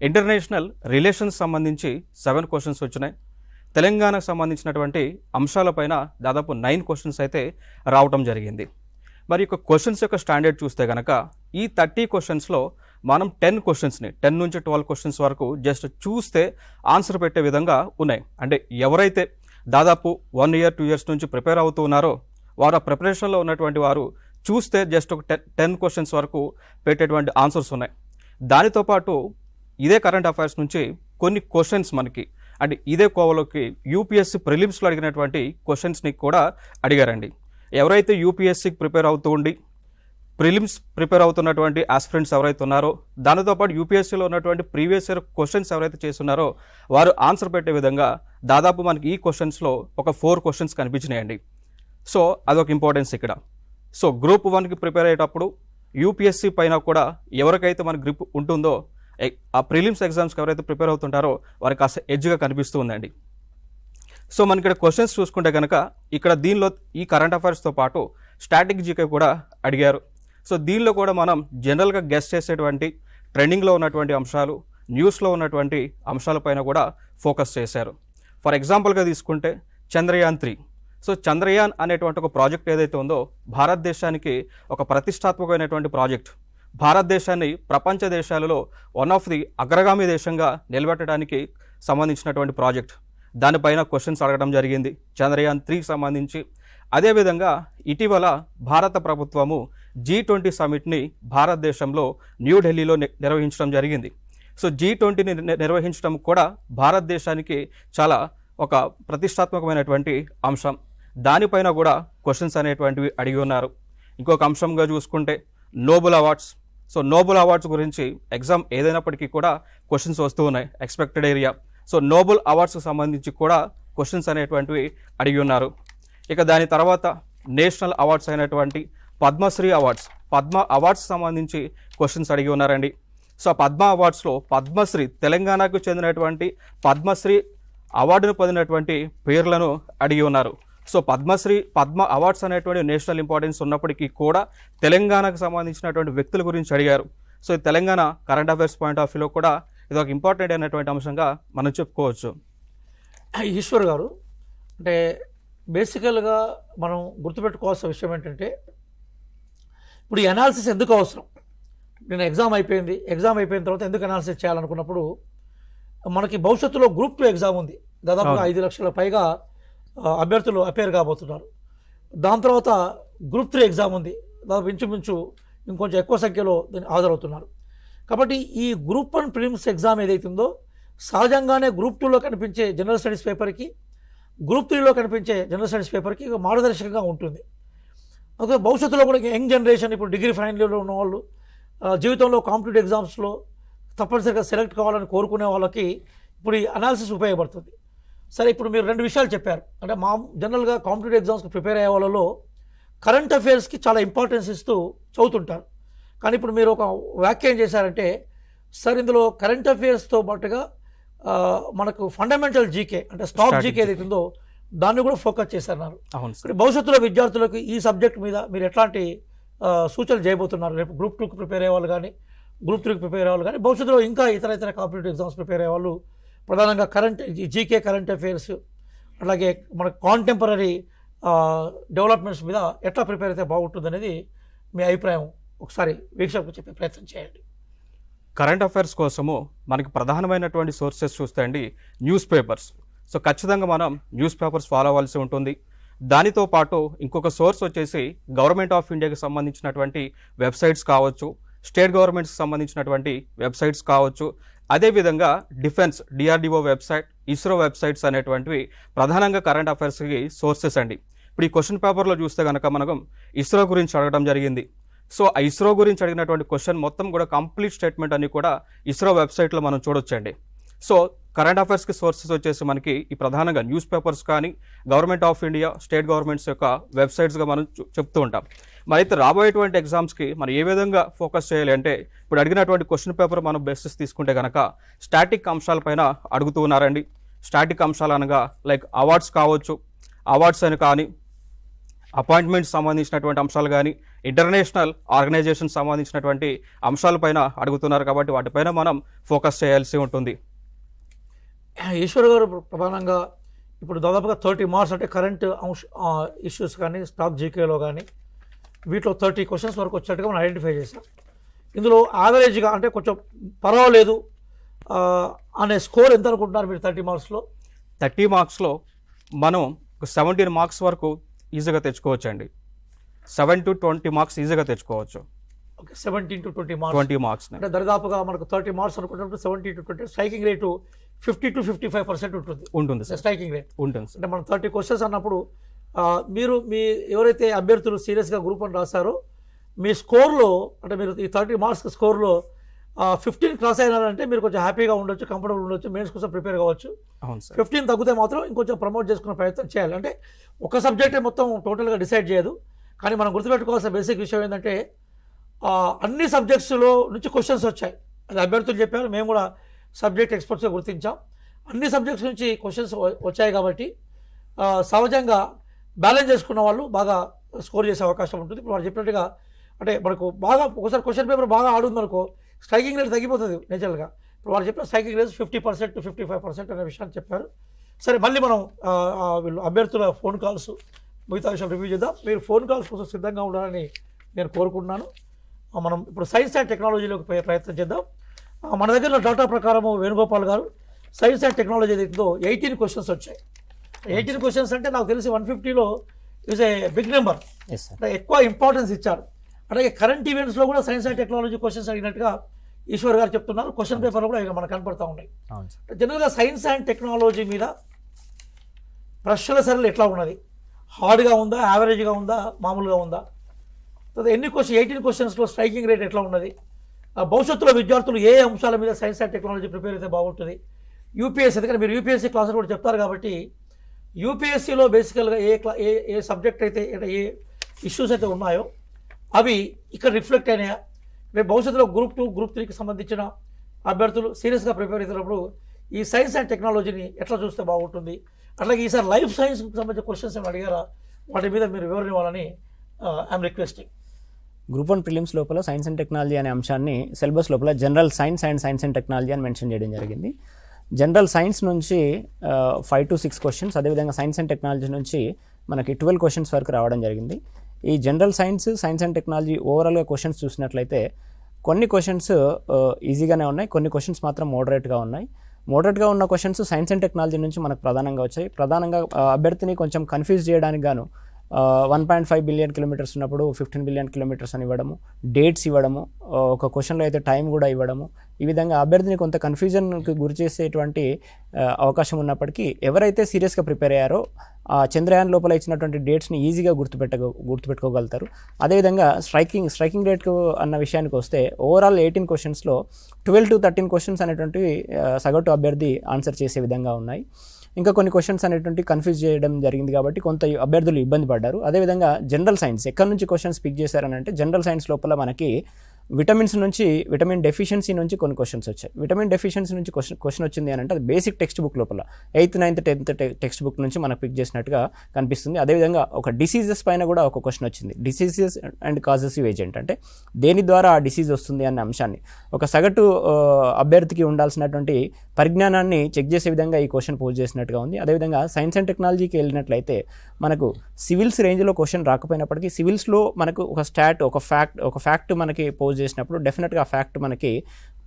ఇంటర్నేషనల్ రిలేషన్స్ సంబంధించి 7 క్వశ్చన్స్ వచ్చినాయి, తెలంగాణకు సంబంధించినటువంటి అంశాలపైన దాదాపు 9 క్వశ్చన్స్ అయితే రావడం జరిగింది. మరి యొక్క క్వశ్చన్స్ యొక్క స్టాండర్డ్ చూస్తే కనుక ఈ 30 క్వశ్చన్స్లో మనం 10 క్వశ్చన్స్ని 10 నుంచి 12 క్వశ్చన్స్ వరకు జస్ట్ చూస్తే ఆన్సర్ పెట్టే విధంగా ఉన్నాయి. అంటే ఎవరైతే దాదాపు 1 year 2 years నుంచి ప్రిపేర్ అవుతూ ఉన్నారో వారు ఆ ప్రిపరేషన్లో ఉన్నటువంటి వారు చూస్తే జస్ట్ ఒక 10 క్వశ్చన్స్ వరకు పెట్టేటువంటి ఆన్సర్స్ ఉన్నాయి. దానితో పాటు ఇదే కరెంట్ అఫైర్స్ నుంచి కొన్ని క్వశ్చన్స్ మనకి అంటే ఇదే కోవలోకి యూపీఎస్సీ ప్రిలిమ్స్లో అడిగినటువంటి క్వశ్చన్స్ని కూడా అడిగారండి. ఎవరైతే యూపీఎస్సీకి ప్రిపేర్ అవుతూ ఉండి ప్రిలిమ్స్ ప్రిపేర్ అవుతున్నటువంటి ఆస్పిరెంట్స్ ఎవరైతే ఉన్నారో దానితో పాటు యూపీఎస్సీలో ఉన్నటువంటి ప్రీవియస్ ఇయర్ క్వశ్చన్స్ ఎవరైతే చేస్తున్నారో వారు ఆన్సర్ పెట్టే విధంగా దాదాపు మనకి ఈ క్వశ్చన్స్లో ఒక 4 క్వశ్చన్స్ కనిపించినాయండి. సో అదొక ఇంపార్టెన్స్ ఇక్కడ. సో గ్రూప్ 1కి ప్రిపేర్ అయ్యేటప్పుడు యూపీఎస్సీ పైన కూడా ఎవరికైతే మన గ్రిప్ ఉంటుందో ఆ ప్రిలిమ్స్ ఎగ్జామ్స్కి ఎవరైతే ప్రిపేర్ అవుతుంటారో వారికి కాస్త ఎడ్జ్గా కనిపిస్తూ ఉందండి. సో మనకి ఇక్కడ క్వశ్చన్స్ చూసుకుంటే కనుక ఇక్కడ దీనిలో ఈ కరెంట్ అఫైర్స్తో పాటు స్టాటిక్ జీకే కూడా అడిగారు. సో దీనిలో కూడా మనం జనరల్గా గెస్ట్ చేసేటువంటి ట్రెండింగ్లో ఉన్నటువంటి అంశాలు, న్యూస్లో ఉన్నటువంటి అంశాలపైన కూడా ఫోకస్ చేశారు. ఫర్ ఎగ్జాంపుల్గా తీసుకుంటే చంద్రయాన్ 3. సో చంద్రయాన్ అనేటువంటి ఒక ప్రాజెక్ట్ ఏదైతే ఉందో భారతదేశానికి ఒక ప్రతిష్టాత్మకమైనటువంటి ప్రాజెక్ట్. భారతదేశాన్ని ప్రపంచ దేశాలలో వన్ ఆఫ్ ది అగ్రగామి దేశంగా నిలబెట్టడానికి సంబంధించినటువంటి ప్రాజెక్ట్. దానిపైన క్వశ్చన్స్ అడగడం జరిగింది చంద్రయాన్ 3కి సంబంధించి. అదేవిధంగా ఇటీవల భారత ప్రభుత్వము G20 సమిట్ని భారతదేశంలో న్యూఢిల్లీలో నిర్వహించడం జరిగింది. సో G20ని నిర్వహించడం కూడా భారతదేశానికి చాలా ఒక ప్రతిష్టాత్మకమైనటువంటి అంశం. దానిపైన కూడా క్వశ్చన్స్ అనేటువంటివి అడిగి ఉన్నారు. ఇంకొక అంశంగా చూసుకుంటే Nobel awards. So Nobel awards గురించి ఎగ్జామ్ ఏదైనప్పటికీ కూడా క్వశ్చన్స్ వస్తూ ఉన్నాయి, ఎక్స్పెక్టెడ్ ఏరియా. సో నోబెల్ అవార్డ్స్కి సంబంధించి కూడా క్వశ్చన్స్ అనేటువంటివి అడిగి ఉన్నారు. ఇక దాని తర్వాత నేషనల్ అవార్డ్స్ అయినటువంటి పద్మశ్రీ అవార్డ్స్, పద్మ అవార్డ్స్ సంబంధించి క్వశ్చన్స్ అడిగి ఉన్నారండి. సో పద్మ అవార్డ్స్లో పద్మశ్రీ తెలంగాణకు చెందినటువంటి పద్మశ్రీ అవార్డును పొందినటువంటి పేర్లను అడిగి ఉన్నారు. సో పద్మ అవార్డ్స్ అనేటువంటి నేషనల్ ఇంపార్టెన్స్ ఉన్నప్పటికీ కూడా తెలంగాణకు సంబంధించినటువంటి వ్యక్తుల గురించి అడిగారు. So Telangana current affairs point of వ్యూలో కూడా ఇది ఒక ఇంపార్టెంట్ అయినటువంటి అంశంగా మనం చెప్పుకోవచ్చు. ఈశ్వర్ గారు, అంటే బేసికల్గా మనం గుర్తుపెట్టుకోవాల్సిన విషయం ఏంటంటే ఇప్పుడు ఈ అనాలిసిస్ ఎందుకు అవసరం? నేను ఎగ్జామ్ అయిపోయిన తర్వాత ఎందుకు అనాలిసిస్ చేయాలనుకున్నప్పుడు మనకి భవిష్యత్తులో గ్రూప్ 2 ఎగ్జామ్ ఉంది. దాదాపుగా 5 లక్షల పైగా అభ్యర్థులు అపేర్ కాబోతున్నారు. దాని తర్వాత గ్రూప్ 3 ఎగ్జామ్ ఉంది. దాదాపు ఇంచుమించు ఇంకొంచెం ఎక్కువ సంఖ్యలో హాజరవుతున్నారు. కాబట్టి ఈ గ్రూప్ 1 ప్రిలిమ్స్ ఎగ్జామ్ ఏదైతుందో సహజంగానే గ్రూప్ 2లో కనిపించే జనరల్ స్టడీస్ పేపర్కి, గ్రూప్ 3లో కనిపించే జనరల్ స్టడీస్ పేపర్కి మార్గదర్శకంగా ఉంటుంది. ఓకే, భవిష్యత్తులో కూడా యంగ్ జనరేషన్, ఇప్పుడు డిగ్రీ ఫైనల్ ఇయర్లో ఉన్న వాళ్ళు, జీవితంలో కాంపిటేటివ్ ఎగ్జామ్స్లో తప్పనిసరిగా సెలెక్ట్ కావాలని కోరుకునే వాళ్ళకి ఇప్పుడు ఈ అనాలిసిస్ ఉపయోగపడుతుంది. సరే, ఇప్పుడు మీరు 2 విషయాలు చెప్పారు. అంటే జనరల్గా కాంపిటేటివ్ ఎగ్జామ్స్కి ప్రిపేర్ అయ్యే వాళ్ళలో కరెంట్ అఫైర్స్కి చాలా ఇంపార్టెన్స్ ఇస్తూ చదువుతుంటారు. కానీ ఇప్పుడు మీరు ఒక వ్యాఖ్య ఏం చేశారంటే, సార్ ఇందులో కరెంట్ అఫైర్స్తో పాటుగా మనకు ఫండమెంటల్ జీకే అంటే స్టాక్ జీకే ఏదైతే ఉందో దాన్ని కూడా ఫోకస్ చేశారన్నారు. భవిష్యత్తులో విద్యార్థులకు ఈ సబ్జెక్ట్ మీద మీరు ఎట్లాంటి సూచనలు చేయబోతున్నారు? రేపు గ్రూప్ 2కి ప్రిపేర్ అయ్యే వాళ్ళు కానీ, గ్రూప్ 3కి ప్రిపేర్ అయ్యే వాళ్ళు కానీ, భవిష్యత్తులో ఇంకా ఇతర కాంపిటేటివ్ ఎగ్జామ్స్ ప్రిపేర్ అయ్యే వాళ్ళు ప్రధానంగా జీకే కరెంట్ అఫైర్స్ అలాగే మన కాంటెంపరీ డెవలప్మెంట్స్ మీద ఎట్లా ప్రిపేర్ అయితే బాగుంటుంది అనేది మీ అభిప్రాయం ఒకసారి వీక్షకులకు చెప్పే ప్రయత్నం చేయండి. కరెంట్ అఫైర్స్ కోసము మనకి ప్రధానమైనటువంటి సోర్సెస్ చూస్తే అండి న్యూస్ పేపర్స్. సో ఖచ్చితంగా మనం న్యూస్ పేపర్స్ ఫాలో అవ్వాల్సి ఉంటుంది. దానితో పాటు ఇంకొక సోర్స్ వచ్చేసి గవర్నమెంట్ ఆఫ్ ఇండియాకి సంబంధించినటువంటి వెబ్సైట్స్ కావచ్చు, స్టేట్ గవర్నమెంట్స్కి సంబంధించినటువంటి వెబ్సైట్స్ కావచ్చు, అదేవిధంగా defence DRDO website, ISRO websites అనేటువంటివి ప్రధానంగా కరెంట్ అఫైర్స్కి సోర్సెస్ అండి. ఇప్పుడు ఈ క్వశ్చన్ పేపర్లో చూస్తే కనుక మనం ఇస్రో గురించి అడగడం జరిగింది. సో ఆ ఇస్రో గురించి అడిగినటువంటి క్వశ్చన్ మొత్తం కూడా కంప్లీట్ స్టేట్మెంట్ అని కూడా ఇస్రో వెబ్సైట్లో మనం చూడొచ్చండి. సో కరెంట్ అఫైర్స్కి సోర్సెస్ వచ్చేసి మనకి ఈ ప్రధానంగా న్యూస్ పేపర్స్ కానీ government of India, state governments యొక్క వెబ్సైట్స్గా మనం చెప్తూ ఉంటాం. మరి అయితే రాబోయేటువంటి ఎగ్జామ్స్కి మనం ఏ విధంగా ఫోకస్ చేయాలి అంటే, ఇప్పుడు అడిగినటువంటి క్వశ్చన్ పేపర్ మనం బేసిస్ తీసుకుంటే కనుక స్టాటిక్ అంశాలపైన అడుగుతూ ఉన్నారండి. స్టాటిక్ అంశాలు అనగా లైక్ అవార్డ్స్ కావచ్చు, అవార్డ్స్ అని కానీ, అపాయింట్మెంట్స్ సంబంధించినటువంటి అంశాలు కానీ, ఇంటర్నేషనల్ ఆర్గనైజేషన్ సంబంధించినటువంటి అంశాలపైన అడుగుతున్నారు. కాబట్టి వాటిపైన మనం ఫోకస్ చేయాల్సి ఉంటుంది. ఈశ్వర్ గారు ప్రధానంగా ఇప్పుడు దాదాపుగా 30 మార్క్స్ అంటే కరెంట్ ఇష్యూస్ కానీ, స్టాక్ జీకేలో కానీ వీటిలో 30 క్వశ్చన్స్ వరకు వచ్చేట్టుగా మనం ఐడెంటిఫై చేసాం. ఇందులో యావరేజ్గా అంటే కొంచెం పర్వాలేదు అనే స్కోర్ ఎంత అనుకుంటున్నారు మీరు 30 మార్క్స్లో? 30 మార్క్స్లో మనం 17 మార్క్స్ వరకు ఈజీగా తెచ్చుకోవచ్చు అండి. 7 to 20 మార్క్స్ ఈజీగా తెచ్చుకోవచ్చు. ఓకే, 17 to 20 మార్క్స్ అంటే దరిదాపుగా మనకు 30 మార్క్స్ అనుకున్నప్పుడు 70 to 20 స్ట్రైకింగ్ రేటు 50 to 55% ఉంటుంది స్ట్రైకింగ్ రేట్ ఉంటుంది. అంటే మనం 30 క్వశ్చన్స్ అన్నప్పుడు మీరు ఎవరైతే అభ్యర్థులు సీరియస్గా గ్రూప్ 1 రాస్తారో మీ స్కోర్లో అంటే మీరు ఈ 30 మార్క్స్ స్కోర్లో 15 క్రాస్ అయినారంటే మీరు కొంచెం హ్యాపీగా ఉండొచ్చు, కంఫర్టబుల్ ఉండొచ్చు, మెయిన్స్ కోసం ప్రిపేర్ కావచ్చు. 15 తగ్గితే మాత్రం ఇంకొంచెం ప్రమోట్ చేసుకునే ప్రయత్నం చేయాలి. అంటే ఒక సబ్జెక్టే మొత్తం టోటల్గా డిసైడ్ చేయదు. కానీ మనం గుర్తుపెట్టుకోవాల్సిన బేసిక్ విషయం ఏంటంటే అన్ని సబ్జెక్ట్స్లో నుంచి క్వశ్చన్స్ వచ్చాయి. అది అభ్యర్థులు చెప్పారు, మేము కూడా సబ్జెక్ట్ ఎక్స్పర్ట్స్గా గుర్తించాం. అన్ని సబ్జెక్ట్స్ నుంచి క్వశ్చన్స్ వచ్చాయి కాబట్టి సహజంగా బ్యాలెన్స్ చేసుకున్న వాళ్ళు బాగా స్కోర్ చేసే అవకాశం ఉంటుంది. ఇప్పుడు వాళ్ళు చెప్పినట్టుగా అంటే మనకు బాగా ఒకసారి క్వశ్చన్ పేపర్ బాగా ఆడుందనుకో స్ట్రైకింగ్ రేట్ తగ్గిపోతుంది నేచురల్గా. ఇప్పుడు వాళ్ళు చెప్పిన స్ట్రైకింగ్ రేట్ 50% to 55% అనే విషయాన్ని చెప్పారు. సరే, మళ్ళీ మనం వీళ్ళు అభ్యర్థుల ఫోన్ కాల్స్ మిగతా విషయాలు రివ్యూ చేద్దాం. మీరు ఫోన్ కాల్స్ కోసం సిద్ధంగా ఉండాలని నేను కోరుకుంటున్నాను. మనం ఇప్పుడు సైన్స్ అండ్ టెక్నాలజీలోకి పోయే ప్రయత్నం చేద్దాం. మన దగ్గర డేటా ప్రకారం వేణుగోపాల్ గారు సైన్స్ అండ్ టెక్నాలజీ ఏదైతుందో 18 క్వశ్చన్స్ వచ్చాయి. 18 క్వశ్చన్స్ అంటే నాకు తెలిసి 150లో ఈజ్ ఏ బిగ్ నెంబర్. ఎక్కువ ఇంపార్టెన్స్ ఇచ్చారు. అలాగే కరెంట్ ఈవెంట్స్లో కూడా సైన్స్ అండ్ టెక్నాలజీ క్వశ్చన్స్ అడిగినట్టుగా ఈశ్వర్ గారు చెప్తున్నారు. క్వశ్చన్ పేపర్లో కూడా ఇక మనకు కనపడతా ఉన్నాయి. జనరల్గా సైన్స్ అండ్ టెక్నాలజీ మీద ప్రశ్నల సరళి ఎట్లా ఉన్నది? హార్డ్గా ఉందా, యావరేజ్గా ఉందా, మామూలుగా ఉందా? ఎన్ని క్వశ్చన్ 18 క్వశ్చన్స్లో స్ట్రైకింగ్ రేట్ ఎట్లా ఉన్నది? భవిష్యత్తులో విద్యార్థులు ఏ అంశాల మీద సైన్స్ అండ్ టెక్నాలజీ ప్రిపేర్ అయితే బాగుంటుంది? యూపీఎస్సీ, ఎందుకంటే మీరు యూపీఎస్సీ క్లాసులు కూడా చెప్తారు కాబట్టి యూపీఎస్సీలో బేసికల్గా ఏ సబ్జెక్ట్ అయితే ఏ ఇష్యూస్ అయితే ఉన్నాయో అవి ఇక్కడ రిఫ్లెక్ట్ అయినాయా? రేపు భవిష్యత్తులో గ్రూప్ 2, గ్రూప్ 3కి సంబంధించిన అభ్యర్థులు సీరియస్గా ప్రిపేర్ అవుతున్నప్పుడు ఈ సైన్స్ అండ్ టెక్నాలజీని ఎట్లా చూస్తే బాగుంటుంది? అట్లాగే ఈసారి లైఫ్ సైన్స్కి సంబంధించిన క్వశ్చన్స్ ఏమైనా అడిగారా? వాటి మీద మీరు వివరణ ఇవ్వాలని ఐఎమ్ రిక్వెస్టింగ్. గ్రూప్ 1 ప్రిలిమ్స్ లోపల సైన్స్ అండ్ టెక్నాలజీ అనే అంశాన్ని సిలబస్ లోపల general science and science and technology అని మెన్షన్ చేయడం జరిగింది. జనరల్ సైన్స్ నుంచి 5 to 6 క్వశ్చన్స్, అదేవిధంగా సైన్స్ అండ్ టెక్నాలజీ నుంచి మనకి 12 క్వశ్చన్స్ వరకు రావడం జరిగింది. ఈ జనరల్ సైన్స్ అండ్ టెక్నాలజీ ఓవరాల్గా క్వశ్చన్స్ చూసినట్లయితే కొన్ని క్వశ్చన్స్ ఈజీగానే ఉన్నాయి, కొన్ని క్వశ్చన్స్ మాత్రం మోడరేట్గా ఉన్నాయి. మోడరేట్గా ఉన్న క్వశ్చన్స్ సైన్స్ అండ్ టెక్నాలజీ నుంచి మనకు ప్రధానంగా వచ్చాయి. ప్రధానంగా అభ్యర్థిని కొంచెం కన్ఫ్యూజ్ చేయడానికి గాను 1.5 బిలియన్ కిలోమీటర్స్ ఉన్నప్పుడు 15 బిలియన్ కిలోమీటర్స్ అని ఇవ్వడము, డేట్స్ ఇవ్వడము, ఒక క్వశ్చన్లో అయితే టైం కూడా ఇవ్వడము, ఈ విధంగా అభ్యర్థిని కొంత కన్ఫ్యూజన్కి గురి చేసేటువంటి అవకాశం ఉన్నప్పటికీ ఎవరైతే సీరియస్గా ప్రిపేర్ అయ్యారో ఆ చంద్రయాన్ లోపల ఇచ్చినటువంటి డేట్స్ని ఈజీగా గుర్తుపెట్టుకోగలుగుతారు. అదేవిధంగా స్ట్రైకింగ్ రేట్కు అన్న విషయానికి వస్తే ఓవరాల్ 18 క్వశ్చన్స్లో 12 to 13 క్వశ్చన్స్ అనేటువంటివి సగటు అభ్యర్థి ఆన్సర్ చేసే విధంగా ఉన్నాయి. ఇంకా కొన్ని క్వశ్చన్స్ అనేటువంటి కన్ఫ్యూజ్ చేయడం జరిగింది కాబట్టి కొంత అభ్యర్థులు ఇబ్బంది పడ్డారు. అదేవిధంగా జనరల్ సైన్స్ ఎక్కడి నుంచి క్వశ్చన్స్ పిక్ చేశారని అంటే జనరల్ సైన్స్ లోపల మనకి విటమిన్ డెఫిషియన్సీ నుంచి కొన్ని క్వశ్చన్స్ వచ్చాయి. విటమిన్ డెఫిషియన్సీ నుంచి క్వశ్చన్ వచ్చింది అని అంటే అది బేసిక్ టెక్స్ట్ బుక్ లోపల 8th, 9th, 10th text book నుంచి మనకు పిక్ చేసినట్టుగా కనిపిస్తుంది. అదేవిధంగా ఒక డిసీజెస్ పైన కూడా ఒక క్వశ్చన్ వచ్చింది. డిసీజెస్ అండ్ కాజెసివ్ ఏజెంట్ అంటే దేని ద్వారా ఆ డిసీజ్ వస్తుంది అన్న అంశాన్ని ఒక సగటు అభ్యర్థికి ఉండాల్సినటువంటి పరిజ్ఞానాన్ని చెక్ చేసే విధంగా ఈ క్వశ్చన్ పోజ్ చేసినట్టుగా ఉంది. అదేవిధంగా సైన్స్ అండ్ టెక్నాలజీకి వెళ్ళినట్లయితే మనకు సివిల్స్ రేంజ్లో క్వశ్చన్ రాకపోయినప్పటికీ సివిల్స్లో మనకు ఒక ఫ్యాక్ట్ మనకి పోజ్ చేసినప్పుడు డెఫినెట్గా ఆ ఫ్యాక్ట్ మనకి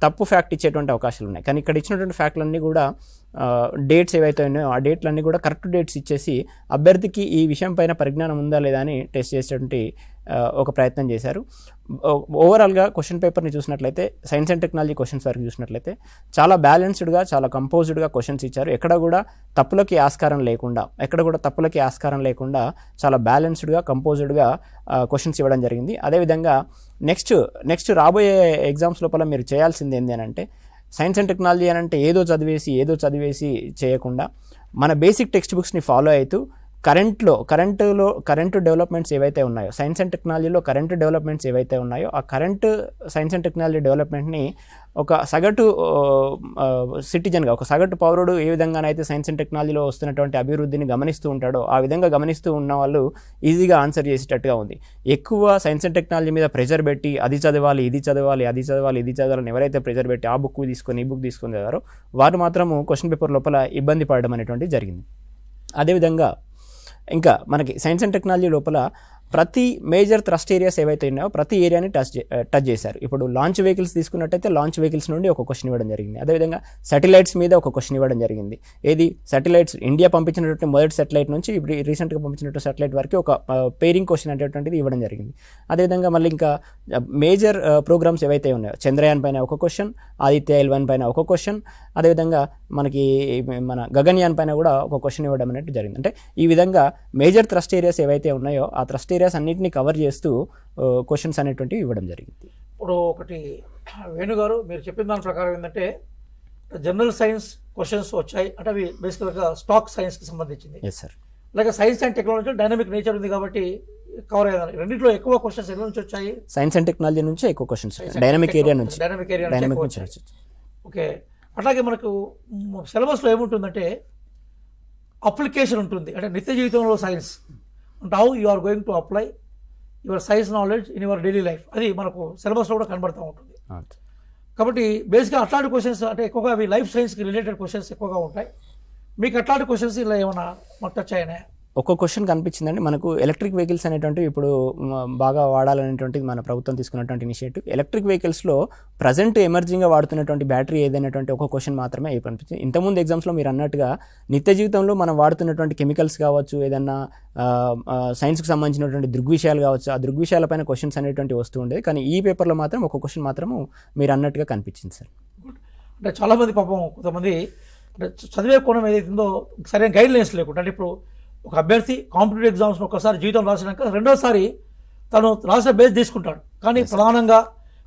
తప్పు ఫ్యాక్ట్ ఇచ్చేటువంటి అవకాశాలు ఉన్నాయి. కానీ ఇక్కడ ఇచ్చినటువంటి ఫ్యాక్ట్లన్నీ కూడా డేట్స్ ఏవైతే ఉన్నాయో ఆ డేట్లన్నీ కూడా కరెక్ట్ డేట్స్ ఇచ్చేసి అభ్యర్థికి ఈ విషయం పైన పరిజ్ఞానం ఉందా లేదా అని టెస్ట్ చేసేటువంటి ఒక ప్రయత్నం చేశారు. ఓవరాల్గా క్వశ్చన్ పేపర్ని చూసినట్లయితే సైన్స్ అండ్ టెక్నాలజీ క్వశ్చన్స్ వరకు చూసినట్లయితే చాలా బ్యాలెన్స్డ్గా చాలా కంపోజ్డ్గా క్వశ్చన్స్ ఇచ్చారు. ఎక్కడ కూడా తప్పులకి ఆస్కారం లేకుండా చాలా బ్యాలెన్స్డ్గా కంపోజ్డ్గా క్వశ్చన్స్ ఇవ్వడం జరిగింది. అదేవిధంగా నెక్స్ట్ రాబోయే ఎగ్జామ్స్ లోపల మీరు చేయాల్సింది ఏంటి అని అంటే సైన్స్ అండ్ టెక్నాలజీ అని అంటే ఏదో చదివేసి చేయకుండా మన బేసిక్ టెక్స్ట్ బుక్స్ని ఫాలో అవుతూ కరెంట్ డెవలప్మెంట్స్ ఏవైతే ఉన్నాయో సైన్స్ అండ్ టెక్నాలజీలో కరెంట్ డెవలప్మెంట్స్ ఏవైతే ఉన్నాయో ఆ కరెంట్ సైన్స్ అండ్ టెక్నాలజీ డెవలప్మెంట్ని ఒక సగటు సిటిజన్గా ఒక సగటు పౌరుడు ఏ విధంగానైతే సైన్స్ అండ్ టెక్నాలజీలో వస్తున్నటువంటి అభివృద్ధిని గమనిస్తూ ఉంటాడో ఆ విధంగా గమనిస్తూ ఉన్న వాళ్ళు ఈజీగా ఆన్సర్ చేసేటట్టుగా ఉంది. ఎక్కువ సైన్స్ అండ్ టెక్నాలజీ మీద ప్రెజర్ పెట్టి అది చదవాలి ఇది చదవాలని ఎవరైతే ప్రెజర్ పెట్టి ఆ బుక్ తీసుకొని ఈ బుక్ తీసుకొని చదివారో వారు మాత్రము క్వశ్చన్ పేపర్ లోపల ఇబ్బంది పడడం అనేటువంటి జరిగింది. అదేవిధంగా ఇంకా మనకి సైన్స్ అండ్ టెక్నాలజీ లోపల ప్రతి మేజర్ థ్రస్ట్ ఏరియాస్ ఏవైతే ఉన్నాయో ప్రతి ఏరియాని టచ్ చేశారు. ఇప్పుడు లాంచ్ వెహికల్స్ తీసుకున్నట్టయితే లాంచ్ వెహికల్స్ నుండి ఒక క్వశ్చన్ ఇవ్వడం జరిగింది. అదేవిధంగా శాటిలైట్స్ మీద ఒక క్వశ్చన్ ఇవ్వడం జరిగింది. శాటిలైట్స్ ఇండియా పంపించినటువంటి మొదటి శాటిలైట్ నుంచి ఇప్పుడు రీసెంట్గా పంపించినటువంటి శాటిలైట్ వరకు ఒక పేరింగ్ క్వశ్చన్ అనేటువంటిది ఇవ్వడం జరిగింది. అదేవిధంగా మళ్ళీ ఇంకా మేజర్ ప్రోగ్రామ్స్ ఏవైతే ఉన్నాయో చంద్రయాన్ పైన ఒక క్వశ్చన్, ఆదిత్య L1 పైన ఒక క్వశ్చన్, అదేవిధంగా మన గగన్యాన్ పైన కూడా ఒక క్వశ్చన్ ఇవ్వడం అనేది జరిగింది. అంటే ఈ విధంగా మేజర్ థ్రస్ట్ ఏరియాస్ ఏవైతే ఉన్నాయో ఆ థ్రస్ట్ ఏరియాస్ అన్నింటినీ కవర్ చేస్తూ క్వశ్చన్స్ అనేటువంటివి ఇవ్వడం జరిగింది. ఇప్పుడు ఒకటి వేణుగారు మీరు చెప్పిన దాని ప్రకారం ఏంటంటే జనరల్ సైన్స్ క్వశ్చన్స్ వచ్చాయి అంటే అవి బేసిక్గా స్టాక్ సైన్స్కి సంబంధించింది. Yes sir. అలాగే science and technology dynamic nature ఉంది కాబట్టి కవర్ అయ్యారు. రెండింటిలో ఎక్కువ క్వశ్చన్స్ ఎక్కడ నుంచి వచ్చాయి? సైన్స్ అండ్ టెక్నాలజీ నుంచి ఎక్కువ క్వశ్చన్స్, డైనమిక్ ఏరియా నుంచి. ఓకే. అట్లాగే మనకు సిలబస్లో ఏముంటుందంటే అప్లికేషన్ ఉంటుంది, అంటే నిత్య జీవితంలో సైన్స్ అంటే how you are going to apply your science knowledge in your daily life, అది మనకు సిలబస్లో కూడా కనబడుతూ ఉంటుంది. కాబట్టి బేసిక్గా అట్లాంటి క్వశ్చన్స్ అంటే ఎక్కువగా అవి లైఫ్ సైన్స్కి రిలేటెడ్ క్వశ్చన్స్ ఎక్కువగా ఉంటాయి. మీకు అట్లాంటి క్వశ్చన్స్ ఇలా ఏమైనా మాకు టచ్ అయినాయా? ఒక్కో క్వశ్చన్ కనిపించిందండి. మనకు ఎలక్ట్రిక్ వెహికల్స్ అనేటువంటివి ఇప్పుడు బాగా వాడాలనేటువంటిది మన ప్రభుత్వం తీసుకున్నటువంటి ఇనిషియేటివ్. ఎలక్ట్రిక్ వెహికల్స్లో ప్రజెంట్ ఎమర్జింగ్గా వాడుతున్నటువంటి బ్యాటరీ ఏదైనటువంటి ఒక క్వశ్చన్ మాత్రమే కనిపించింది. ఇంతకుముందు ఎగ్జామ్స్లో మీరు అన్నట్టుగా నిత్య జీవితంలో మనం వాడుతున్నటువంటి కెమికల్స్ కావచ్చు, ఏదన్నా సైన్స్కి సంబంధించినటువంటి దృగ్విషయాలు కావచ్చు, ఆ దృగ్విషయాలపైన క్వశ్చన్స్ అనేటువంటి వస్తూ ఉండేది. కానీ ఈ పేపర్లో మాత్రం ఒక క్వశ్చన్ మాత్రము మీరు అన్నట్టుగా కనిపించింది సార్. అంటే చాలామంది పాపం కొంతమంది చదివే కోణం ఏదైతుందో సరైన గైడ్ లైన్స్ లేకుండా, అంటే ఇప్పుడు ఒక అభ్యర్థి కాంపిటేటివ్ ఎగ్జామ్స్ ఒకసారి జీవితం రాసినాక రెండోసారి తను రాసిన బేస్ తీసుకుంటాడు. కానీ ప్రధానంగా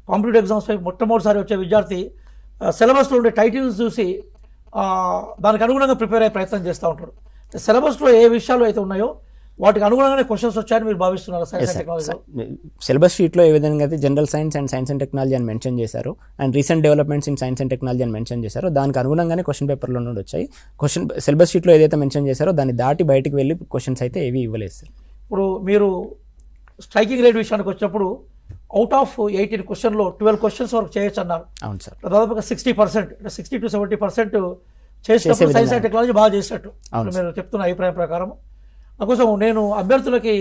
కాంపిటేటివ్ ఎగ్జామ్స్ పై మొట్టమొదటిసారి వచ్చే విద్యార్థి సిలబస్లో ఉండే టైటిల్స్ చూసి దానికి అనుగుణంగా ప్రిపేర్ అయ్యే ప్రయత్నం చేస్తూ ఉంటారు. సిలబస్లో ఏ విషయాలు అయితే ఉన్నాయో వాటికి అనుగుణంగానే క్వశ్చన్స్ వచ్చాయని మీరు భావిస్తున్నారు సైన్స్ అండ్ టెక్నాలజీలో? సిలబస్ షీట్లో ఏ విధంగా అయితే general science and science and technology అని మెన్షన్ చేశారు and recent developments in science and technology అని మెన్షన్ చేశారో దానికి అనుగుణంగానే క్వశ్చన్ పేపర్లో నుండి వచ్చాయి. సిలబస్ షీట్లో ఏదైతే మెన్షన్ చేశారో దాన్ని దాటి బయటికి వెళ్ళి క్వశ్చన్స్ అయితే ఏవి ఇవ్వలేదు సార్. ఇప్పుడు మీరు స్ట్రైకింగ్ రేట్ విషయానికి వచ్చినప్పుడు అవుట్ ఆఫ్ 18 క్వశ్చన్లో 12 క్వశ్చన్స్ వరకు చేయొచ్చు అన్నారు. అవును సార్. దాదాపుగా 60% అంటే 60 to 70% చేసినప్పుడు సైన్స్ అండ్ టెక్నాలజీ బాగా చేసినట్టు మీరు చెప్తున్న అభిప్రాయం ప్రకారం. అందుకోసం నేను అభ్యర్థులకి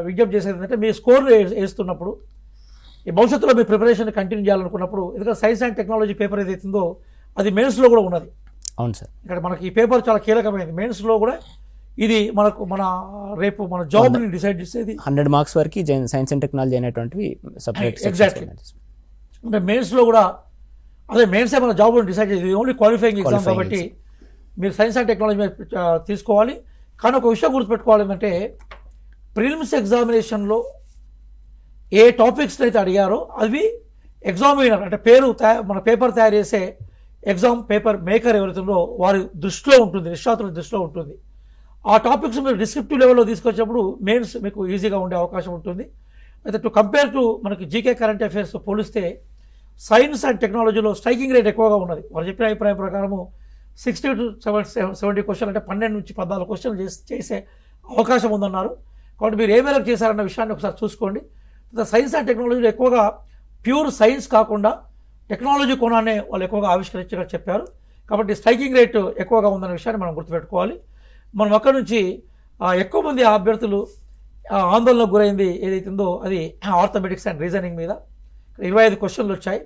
విజ్ఞప్తి చేసేది ఏంటంటే మీ స్కోర్లు వేస్తున్నప్పుడు ఈ భవిష్యత్తులో మీ ప్రిపరేషన్ కంటిన్యూ చేయాలనుకున్నప్పుడు, ఎందుకంటే సైన్స్ అండ్ టెక్నాలజీ పేపర్ ఏదైతుందో అది మెయిన్స్లో కూడా ఉన్నది. అవును సార్. ఇక్కడ మనకి ఈ పేపర్ చాలా కీలకమైనది. మెయిన్స్లో కూడా ఇది మన రేపు మన జాబ్ని డిసైడ్ చేసేది. 100 మార్క్స్ వరకు సైన్స్ అండ్ టెక్నాలజీ అనేటువంటివి సపరేట్. ఎగ్జాక్ట్లీ. అంటే మెయిన్స్లో కూడా అదే మెయిన్సే మన జాబ్ని డిసైడ్ చేసేది. ఓన్లీ క్వాలిఫైయింగ్ ఎగ్జామ్ కాబట్టి మీరు సైన్స్ అండ్ టెక్నాలజీ మీద తీసుకోవాలి. కానీ ఒక విషయం గుర్తుపెట్టుకోవాలి ఏంటంటే ప్రిలిమ్స్ ఎగ్జామినేషన్లో ఏ టాపిక్స్ని అయితే అడిగారో అవి ఎగ్జామినర్ అంటే మన పేపర్ తయారు చేసే ఎగ్జామ్ పేపర్ మేకర్ ఎవరైతుందో వారి దృష్టిలో ఉంటుంది, నిష్ణాతుల దృష్టిలో ఉంటుంది. ఆ టాపిక్స్ మీరు డిస్క్రిప్టివ్ లెవెల్లో తీసుకొచ్చినప్పుడు మెయిన్స్ మీకు ఈజీగా ఉండే అవకాశం ఉంటుంది. అయితే టు కంపేర్ టు మనకి జీకే కరెంట్ అఫైర్స్ పోలిస్తే సైన్స్ అండ్ టెక్నాలజీలో స్ట్రైకింగ్ రేట్ ఎక్కువగా ఉన్నది. వారు చెప్పిన అభిప్రాయం ప్రకారము 60 to 70 క్వశ్చన్లు, అంటే 12 నుంచి 14 క్వశ్చన్లు చేసే అవకాశం ఉందన్నారు. కాబట్టి మీరు ఏ మేరకు చేశారన్న విషయాన్ని ఒకసారి చూసుకోండి. సైన్స్ అండ్ టెక్నాలజీలో ఎక్కువగా ప్యూర్ సైన్స్ కాకుండా టెక్నాలజీ కోణాన్ని వాళ్ళు ఎక్కువగా ఆవిష్కరించినట్టు చెప్పారు. కాబట్టి స్ట్రైకింగ్ రేటు ఎక్కువగా ఉందన్న విషయాన్ని మనం గుర్తుపెట్టుకోవాలి. మనం అక్కడి నుంచి ఎక్కువ మంది అభ్యర్థులు ఆందోళనకు గురైంది ఏదైతుందో అది ఆర్థమెటిక్స్ అండ్ రీజనింగ్ మీద 25 క్వశ్చన్లు వచ్చాయి.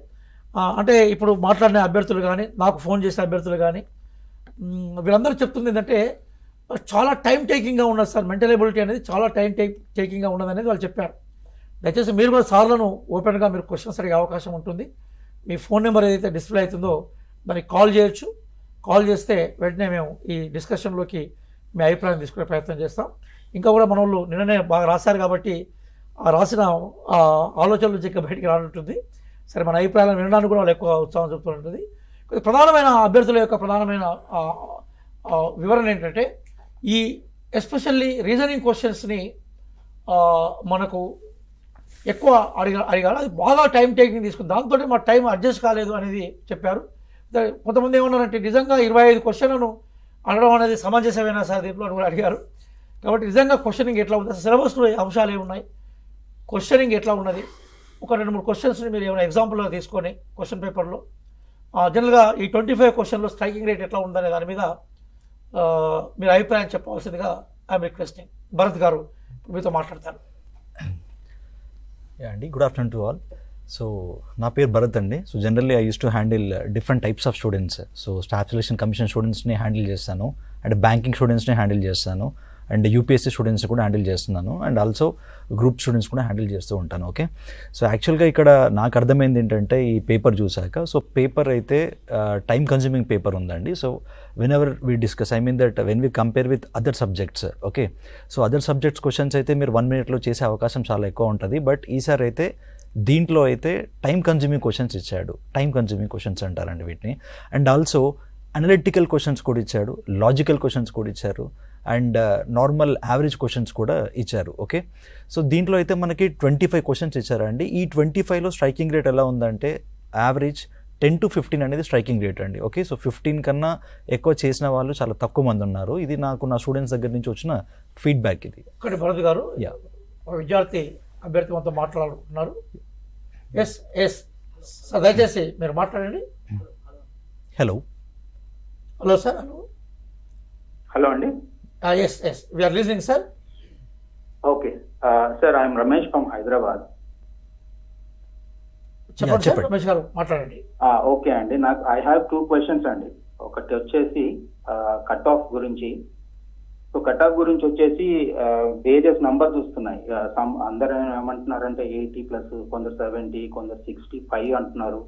అంటే ఇప్పుడు మాట్లాడిన అభ్యర్థులు కానీ, నాకు ఫోన్ చేసిన అభ్యర్థులు కానీ, వీళ్ళందరూ చెప్తుంది ఏంటంటే చాలా టైం టేకింగ్గా ఉన్నది సార్, మెంటల్ ఎబిలిటీ అనేది చాలా టైం టేకింగ్గా ఉన్నది అనేది వాళ్ళు చెప్పారు. దయచేసి మీరు కూడా సార్లను ఓపెన్గా మీరు క్వశ్చన్స్ అడిగే అవకాశం ఉంటుంది. మీ ఫోన్ నెంబర్ ఏదైతే డిస్ప్లే అవుతుందో దానికి కాల్ చేయొచ్చు. కాల్ చేస్తే వెంటనే మేము ఈ డిస్కషన్లోకి మీ అభిప్రాయం తీసుకునే ప్రయత్నం చేస్తాం. ఇంకా కూడా మన వాళ్ళు నిన్ననే బాగా రాశారు కాబట్టి ఆ రాసిన ఆలోచనలు ఇంకా బయటికి రానుంటుంది. సరే, మన అభిప్రాయాలను వినడానికి కూడా వాళ్ళు ఎక్కువ ఉత్సాహం చెప్తుంటుంది. ప్రధానమైన అభ్యర్థుల యొక్క ప్రధానమైన వివరణ ఏంటంటే ఈ ఎస్పెషల్లీ రీజనింగ్ క్వశ్చన్స్ని మనకు ఎక్కువ అడిగారు. అది బాగా టైం టేకింగ్ తీసుకుంది, దాంతో మా టైం అడ్జస్ట్ కాలేదు అనేది చెప్పారు. కొంతమంది ఏమన్నారంటే నిజంగా 25 క్వశ్చన్లను అడగడం అనేది సమంజసమేనా సార్ దీంట్లో అని కూడా అడిగారు. కాబట్టి నిజంగా క్వశ్చనింగ్ ఎట్లా ఉంది, సిలబస్లో అంశాలు ఏమున్నాయి, క్వశ్చనింగ్ ఎట్లా ఉన్నది, ఒక 2-3 క్వశ్చన్స్ని మీరు ఏమైనా ఎగ్జాంపుల్గా తీసుకొని క్వశ్చన్ పేపర్లో జనరల్గా ఈ 25 క్వశ్చన్లో స్ట్రైకింగ్ రేట్ ఎట్లా ఉందనే దాని మీద మీరు అభిప్రాయం చెప్పవలసిందిగా ఐఎమ్ రిక్వెస్టింగ్. భరత్ గారు మీతో మాట్లాడతారు. అండి, good afternoon to all. So నా పేరు భరత్ అండి. So generally I use to handle different types of students. So staff selection commission స్టూడెంట్స్ని హ్యాండిల్ చేస్తాను, అండ్ బ్యాంకింగ్ స్టూడెంట్స్ని హ్యాండిల్ చేస్తాను, అండ్ యూపీఎస్సీ స్టూడెంట్స్ కూడా హ్యాండిల్ చేస్తున్నాను, అండ్ ఆల్సో గ్రూప్ స్టూడెంట్స్ కూడా హ్యాండిల్ చేస్తూ ఉంటాను. ఓకే, సో యాక్చువల్గా ఇక్కడ నాకు అర్థమైంది ఏంటంటే ఈ పేపర్ చూసాక, సో పేపర్ అయితే టైం కన్జ్యూమింగ్ పేపర్ ఉందండి. So when ever we discuss, I mean that when we compare with other subjects, okay, so other subjects questions అయితే మీరు 1 minute చేసే అవకాశం చాలా ఎక్కువ ఉంటుంది. బట్ ఈసారి అయితే దీంట్లో అయితే టైం కన్జ్యూమింగ్ క్వశ్చన్స్ ఇచ్చాడు. టైం కన్జ్యూమింగ్ క్వశ్చన్స్ అంటారండి వీటిని. అండ్ ఆల్సో అనలిటికల్ క్వశ్చన్స్ కూడా ఇచ్చాడు, లాజికల్ క్వశ్చన్స్ కూడా ఇచ్చారు, అండ్ నార్మల్ యావరేజ్ క్వశ్చన్స్ కూడా ఇచ్చారు. ఓకే, సో దీంట్లో అయితే మనకి 25 క్వశ్చన్స్ ఇచ్చారండి. ఈ 25లో స్ట్రైకింగ్ రేట్ ఎలా ఉందంటే యావరేజ్ 10 to 15 అనేది స్ట్రైకింగ్ రేట్ అండి. ఓకే, సో 15 కన్నా ఎక్కువ చేసిన వాళ్ళు చాలా తక్కువ మంది ఉన్నారు. ఇది నాకు నా స్టూడెంట్స్ దగ్గర నుంచి వచ్చిన ఫీడ్బ్యాక్. ఇది ఒకటి భరత్ గారు, విద్యార్థి అభ్యర్థి మనతో మాట్లాడుతున్నారు. ఎస్ ఎస్ సార్, దయచేసి మీరు మాట్లాడండి. Hello hello sir. Hello hello అండి. Yes yes we are listening sir. Okay sir, I'm Ramesh from Hyderabad. చెప్పండి సార్, రమేష్ గారు మాట్లాడండి. ఓకే అండి, నాకు ఐ హ్యావ్ 2 questions అండి. ఒకటి వచ్చేసి కట్ ఆఫ్ గురించి. సో కట్ ఆఫ్ గురించి వచ్చేసి వేరియస్ నంబర్స్ వస్తున్నాయి. అందరూ ఏమంటున్నారంటే 80+, కొందరు 70, కొందరు 65 అంటున్నారు.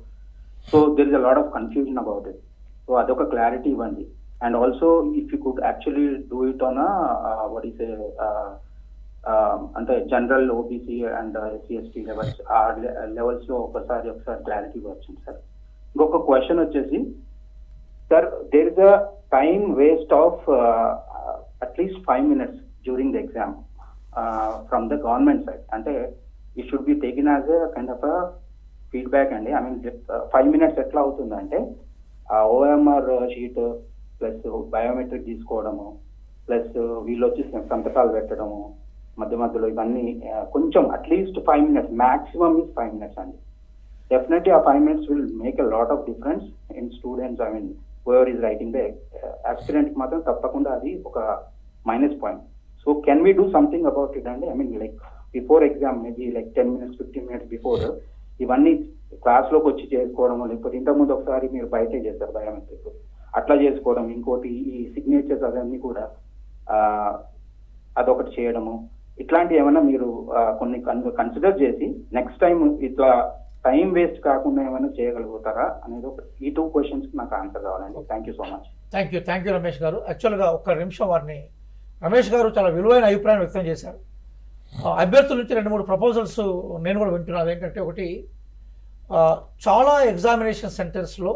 So there is a lot of confusion about it. So అదొక క్లారిటీ ఇవ్వండి. And also if you could actually do it on what is అంటే general, OBC and SC levels, ఆ లెవెల్స్ లో ఒకసారి క్లారిటీ వచ్చింది సార్. ఇంకొక క్వశ్చన్ వచ్చేసి sir, there is a time waste of at least 5 minutes during the exam from the government side. అంటే it should be taken as a kind of feedback అండి. I mean 5 minutes ఎట్లా అవుతుందంటే OMR sheet plus biometric తీసుకోవడము, plus వీళ్ళు వచ్చి సంతకాలు పెట్టడము మధ్య మధ్యలో, ఇవన్నీ కొంచెం at least 5 minutes, maximum is 5 minutes అండి. డెఫినెట్లీ ఆ 5 minutes will make a lot of difference in students. I mean whoever is writing the aspirant మాత్రం తప్పకుండా అది ఒక minus point. So can we do something about it అండి? I mean like before exam maybe like 10 minutes 15 minutes before ఇవన్నీ క్లాస్లోకి వచ్చి చేసుకోవడము, లేకపోతే ఇంతకుముందు ఒకసారి మీరు బయటే చేస్తారు బయోమెట్రిక్, అట్లా చేసుకోవడం. ఇంకోటి ఈ సిగ్నేచర్స్ అవన్నీ కూడా అదొకటి చేయడము, ఇట్లాంటి ఏమైనా మీరు కొన్ని కన్సిడర్ చేసి నెక్స్ట్ టైం ఇట్లా టైం వేస్ట్ కాకుండా ఏమైనా చేయగలుగుతారా అనేది ఈ 2 questions నాకు ఆన్సర్ కావాలండి. Thank you so much. Thank you Ramesh గారు. యాక్చువల్గా ఒక్క నిమిషం వారిని, రమేష్ గారు చాలా విలువైన అభిప్రాయం వ్యక్తం చేశారు. అభ్యర్థుల నుంచి 2-3 ప్రపోజల్స్ నేను కూడా వింటున్నాను. ఏంటంటే ఒకటి, చాలా ఎగ్జామినేషన్ సెంటర్స్లో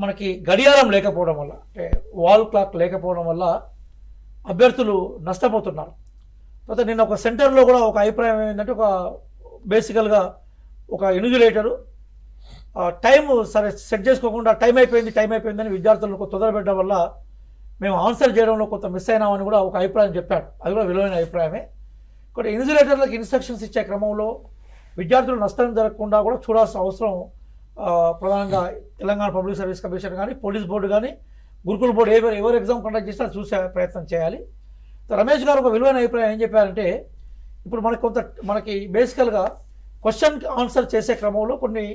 మనకి గడియారం లేకపోవడం వల్ల, అంటే వాల్ క్లాక్ లేకపోవడం వల్ల అభ్యర్థులు నష్టపోతున్నారు. తర్వాత నిన్న ఒక సెంటర్లో కూడా ఒక అభిప్రాయం ఏంటంటే, ఒక బేసికల్గా ఒక ఇన్విజిలేటరు టైం సరే సెట్ చేసుకోకుండా టైం అయిపోయిందని విద్యార్థులను తొందరపెట్టడం వల్ల మేము ఆన్సర్ చేయడంలో కొంత మిస్ అయినామని కూడా ఒక అభిప్రాయం చెప్పాడు. అది కూడా విలువైన అభిప్రాయమే. కొన్ని ఇన్విజిలేటర్లకు ఇన్స్ట్రక్షన్స్ ఇచ్చే క్రమంలో విద్యార్థులు నష్టం జరగకుండా కూడా చూడాల్సిన అవసరం ప్రధానంగా తెలంగాణ పబ్లిక్ సర్వీస్ కమిషన్ కానీ, పోలీస్ బోర్డు కానీ, గురుకుల బోర్డు ఎవరు ఎగ్జామ్ కండక్ట్ చేసినా చూసే ప్రయత్నం చేయాలి. రమేష్ గారు ఒక విలువైన అభిప్రాయం ఏం చెప్పారంటే, ఇప్పుడు మనకి బేసికల్గా క్వశ్చన్ ఆన్సర్ చేసే క్రమంలో కొన్ని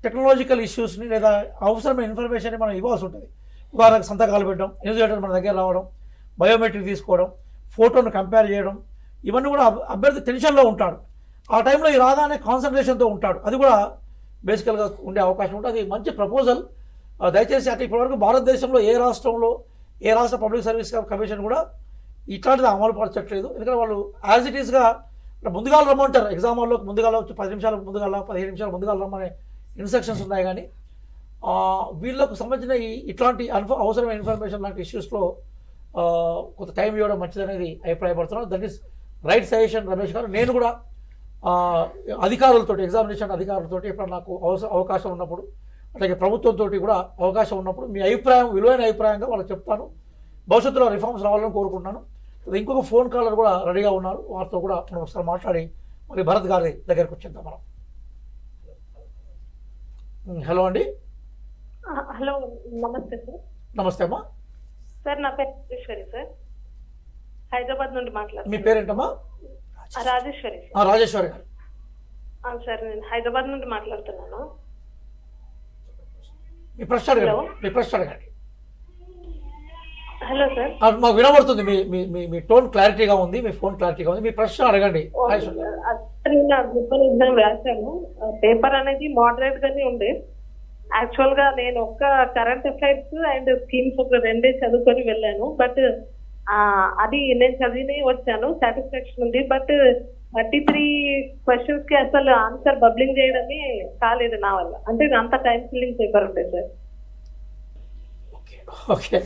టెక్నాలజికల్ ఇష్యూస్ని లేదా అవసరమైన ఇన్ఫర్మేషన్ని మనం ఇవ్వాల్సి ఉంటుంది. ఉదాహరణకు సంతకాలు పెట్టడం, ఇన్విజిలేటర్ మన దగ్గర రావడం, బయోమెట్రిక్ తీసుకోవడం, ఫోటోను కంపేర్ చేయడం, ఇవన్నీ కూడా అభ్యర్థి టెన్షన్లో ఉంటాడు. ఆ టైంలో ఈ రాగానే కాన్సన్ట్రేషన్తో ఉంటాడు. అది కూడా బేసికల్గా ఉండే అవకాశం ఉంటుంది. అది మంచి ప్రపోజల్. దయచేసి అంటే ఇప్పటివరకు భారతదేశంలో ఏ రాష్ట్ర పబ్లిక్ సర్వీస్ కమిషన్ కూడా ఇట్లాంటిది అమలు పరచట్లేదు. ఎందుకంటే వాళ్ళు యాజ్ ఇట్ ఈస్గా ముందుగా రమ్మంటారు, ఎగ్జామ్ హాల్లోకి ముందుగా వచ్చి 10 నిమిషాలకు ముందుగా 15 నిమిషాలు ముందుగా రమ్మనే ఇన్స్ట్రక్షన్స్ ఉన్నాయి. కానీ వీళ్ళకు సంబంధించిన ఇట్లాంటి అవసరమైన ఇన్ఫర్మేషన్ లాంటి ఇష్యూస్లో కొంత టైం ఇవ్వడం మంచిదనేది అభిప్రాయపడుతున్నాను. That is right suggestion Ramesh garu. నేను కూడా అధికారులతో, ఎగ్జామినేషన్ అధికారులతో ఎప్పుడు నాకు అవకాశం ఉన్నప్పుడు, అలాగే ప్రభుత్వంతో కూడా అవకాశం ఉన్నప్పుడు మీ అభిప్రాయం విలువైన అభిప్రాయంగా వాళ్ళకి చెప్తాను. భవిష్యత్తులో రిఫార్మ్స్ రావాలని కోరుకుంటున్నాను. ఇంకొక ఫోన్ కాలర్ కూడా రెడీగా ఉన్నారు, వారితో కూడా మనం ఒకసారి మాట్లాడి మరి భరత్ గారి దగ్గరకు వచ్చేద్దాం మనం. హలో అండి. హలో, నమస్తే సార్. నమస్తే అమ్మా. సార్ నా పేరు రాజేశ్వరి సార్, హైదరాబాద్ నుండి మాట్లాడుతున్నాను. మీ పేరేంటమ్మా? రాజేశ్వరి. రాజేశ్వరి గారు. సార్ నేను హైదరాబాద్ నుండి మాట్లాడుతున్నాను. మీ ప్రశ్న అడగండి. Hello sir. మాకు వినబడుతుంది, మీ టోన్ క్లారిటీగా ఉంది, మీ ఫోన్ క్లారిటీగా ఉంది. మీ ప్రశ్న అడగండి. ఎగ్జామ్ రాశాను. పేపర్ అనేది మోడరేట్ గానే ఉంది. యాక్చువల్ గా నేను ఒక్క కరెంట్ అఫైర్స్ అండ్ స్కీమ్స్ ఒక 2 చదువుకొని వెళ్ళాను. బట్ అది నేను చదివి వచ్చాను, సాటిస్ఫాక్షన్ ఉంది. బట్ 33 క్వశ్చన్స్ కి అసలు ఆన్సర్ బబ్లింగ్ చేయడమే కాలేదు నా వల్ల. అంటే అంత టైం ఫిల్లింగ్ పేపర్ ఉంటుంది సార్. ఓకే,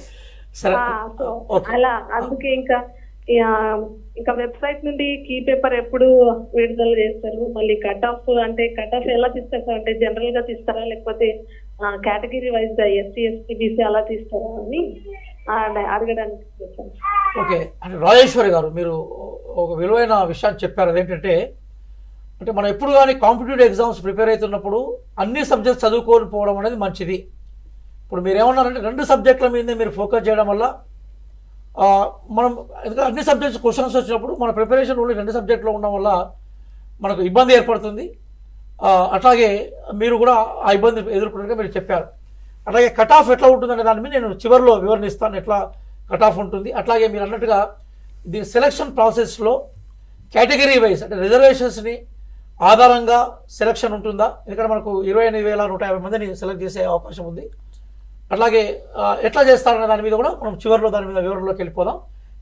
అలా అందుకే ఇంకా వెబ్సైట్ నుండి కీ పేపర్ ఎప్పుడు విడుదల చేస్తారు? మళ్ళీ కట్ ఆఫ్ ఎలా తీస్తారు సార్? అంటే జనరల్ గా తీస్తారా, లేకపోతే కేటగిరీ వైజ్ గా ఎస్సీ ఎస్టీ బీసీ అలా తీస్తారా అని అడగడానికి. ఓకే, అంటే రాజేశ్వరి గారు మీరు ఒక విలువైన విషయాన్ని చెప్పారు. అదేంటంటే, అంటే మనం ఎప్పుడు కానీ కాంపిటేటివ్ ఎగ్జామ్స్ ప్రిపేర్ అవుతున్నప్పుడు అన్ని సబ్జెక్ట్స్ చదువుకొని పోవడం అనేది మంచిది. ఇప్పుడు మీరు ఏమన్నారంటే 2 సబ్జెక్టుల మీదే మీరు ఫోకస్ చేయడం వల్ల మనం అన్ని సబ్జెక్ట్స్ క్వశ్చన్స్ వచ్చినప్పుడు మన ప్రిపరేషన్ ఓన్లీ 2 సబ్జెక్టులో ఉండడం వల్ల మనకు ఇబ్బంది ఏర్పడుతుంది. అట్లాగే మీరు కూడా ఆ ఇబ్బంది ఎదుర్కొన్నట్టుగా మీరు చెప్పారు. అట్లాగే కట్ ఆఫ్ ఎట్లా ఉంటుందనే దాని మీద నేను చివరిలో వివరణిస్తాను, ఎట్లా కట్ ఆఫ్ ఉంటుంది. అట్లాగే మీరు అన్నట్టుగా దీని సెలక్షన్ ప్రాసెస్లో కేటగిరీ వైజ్ అంటే రిజర్వేషన్స్ని ఆధారంగా సెలక్షన్ ఉంటుందా? ఎందుకంటే మనకు 28,150 మందిని సెలెక్ట్ చేసే అవకాశం ఉంది. అట్లాగే ఎట్లా చేస్తారనే దాని మీద కూడా మనం చివరిలో దాని మీద వివరణలోకి వెళ్ళిపోదాం.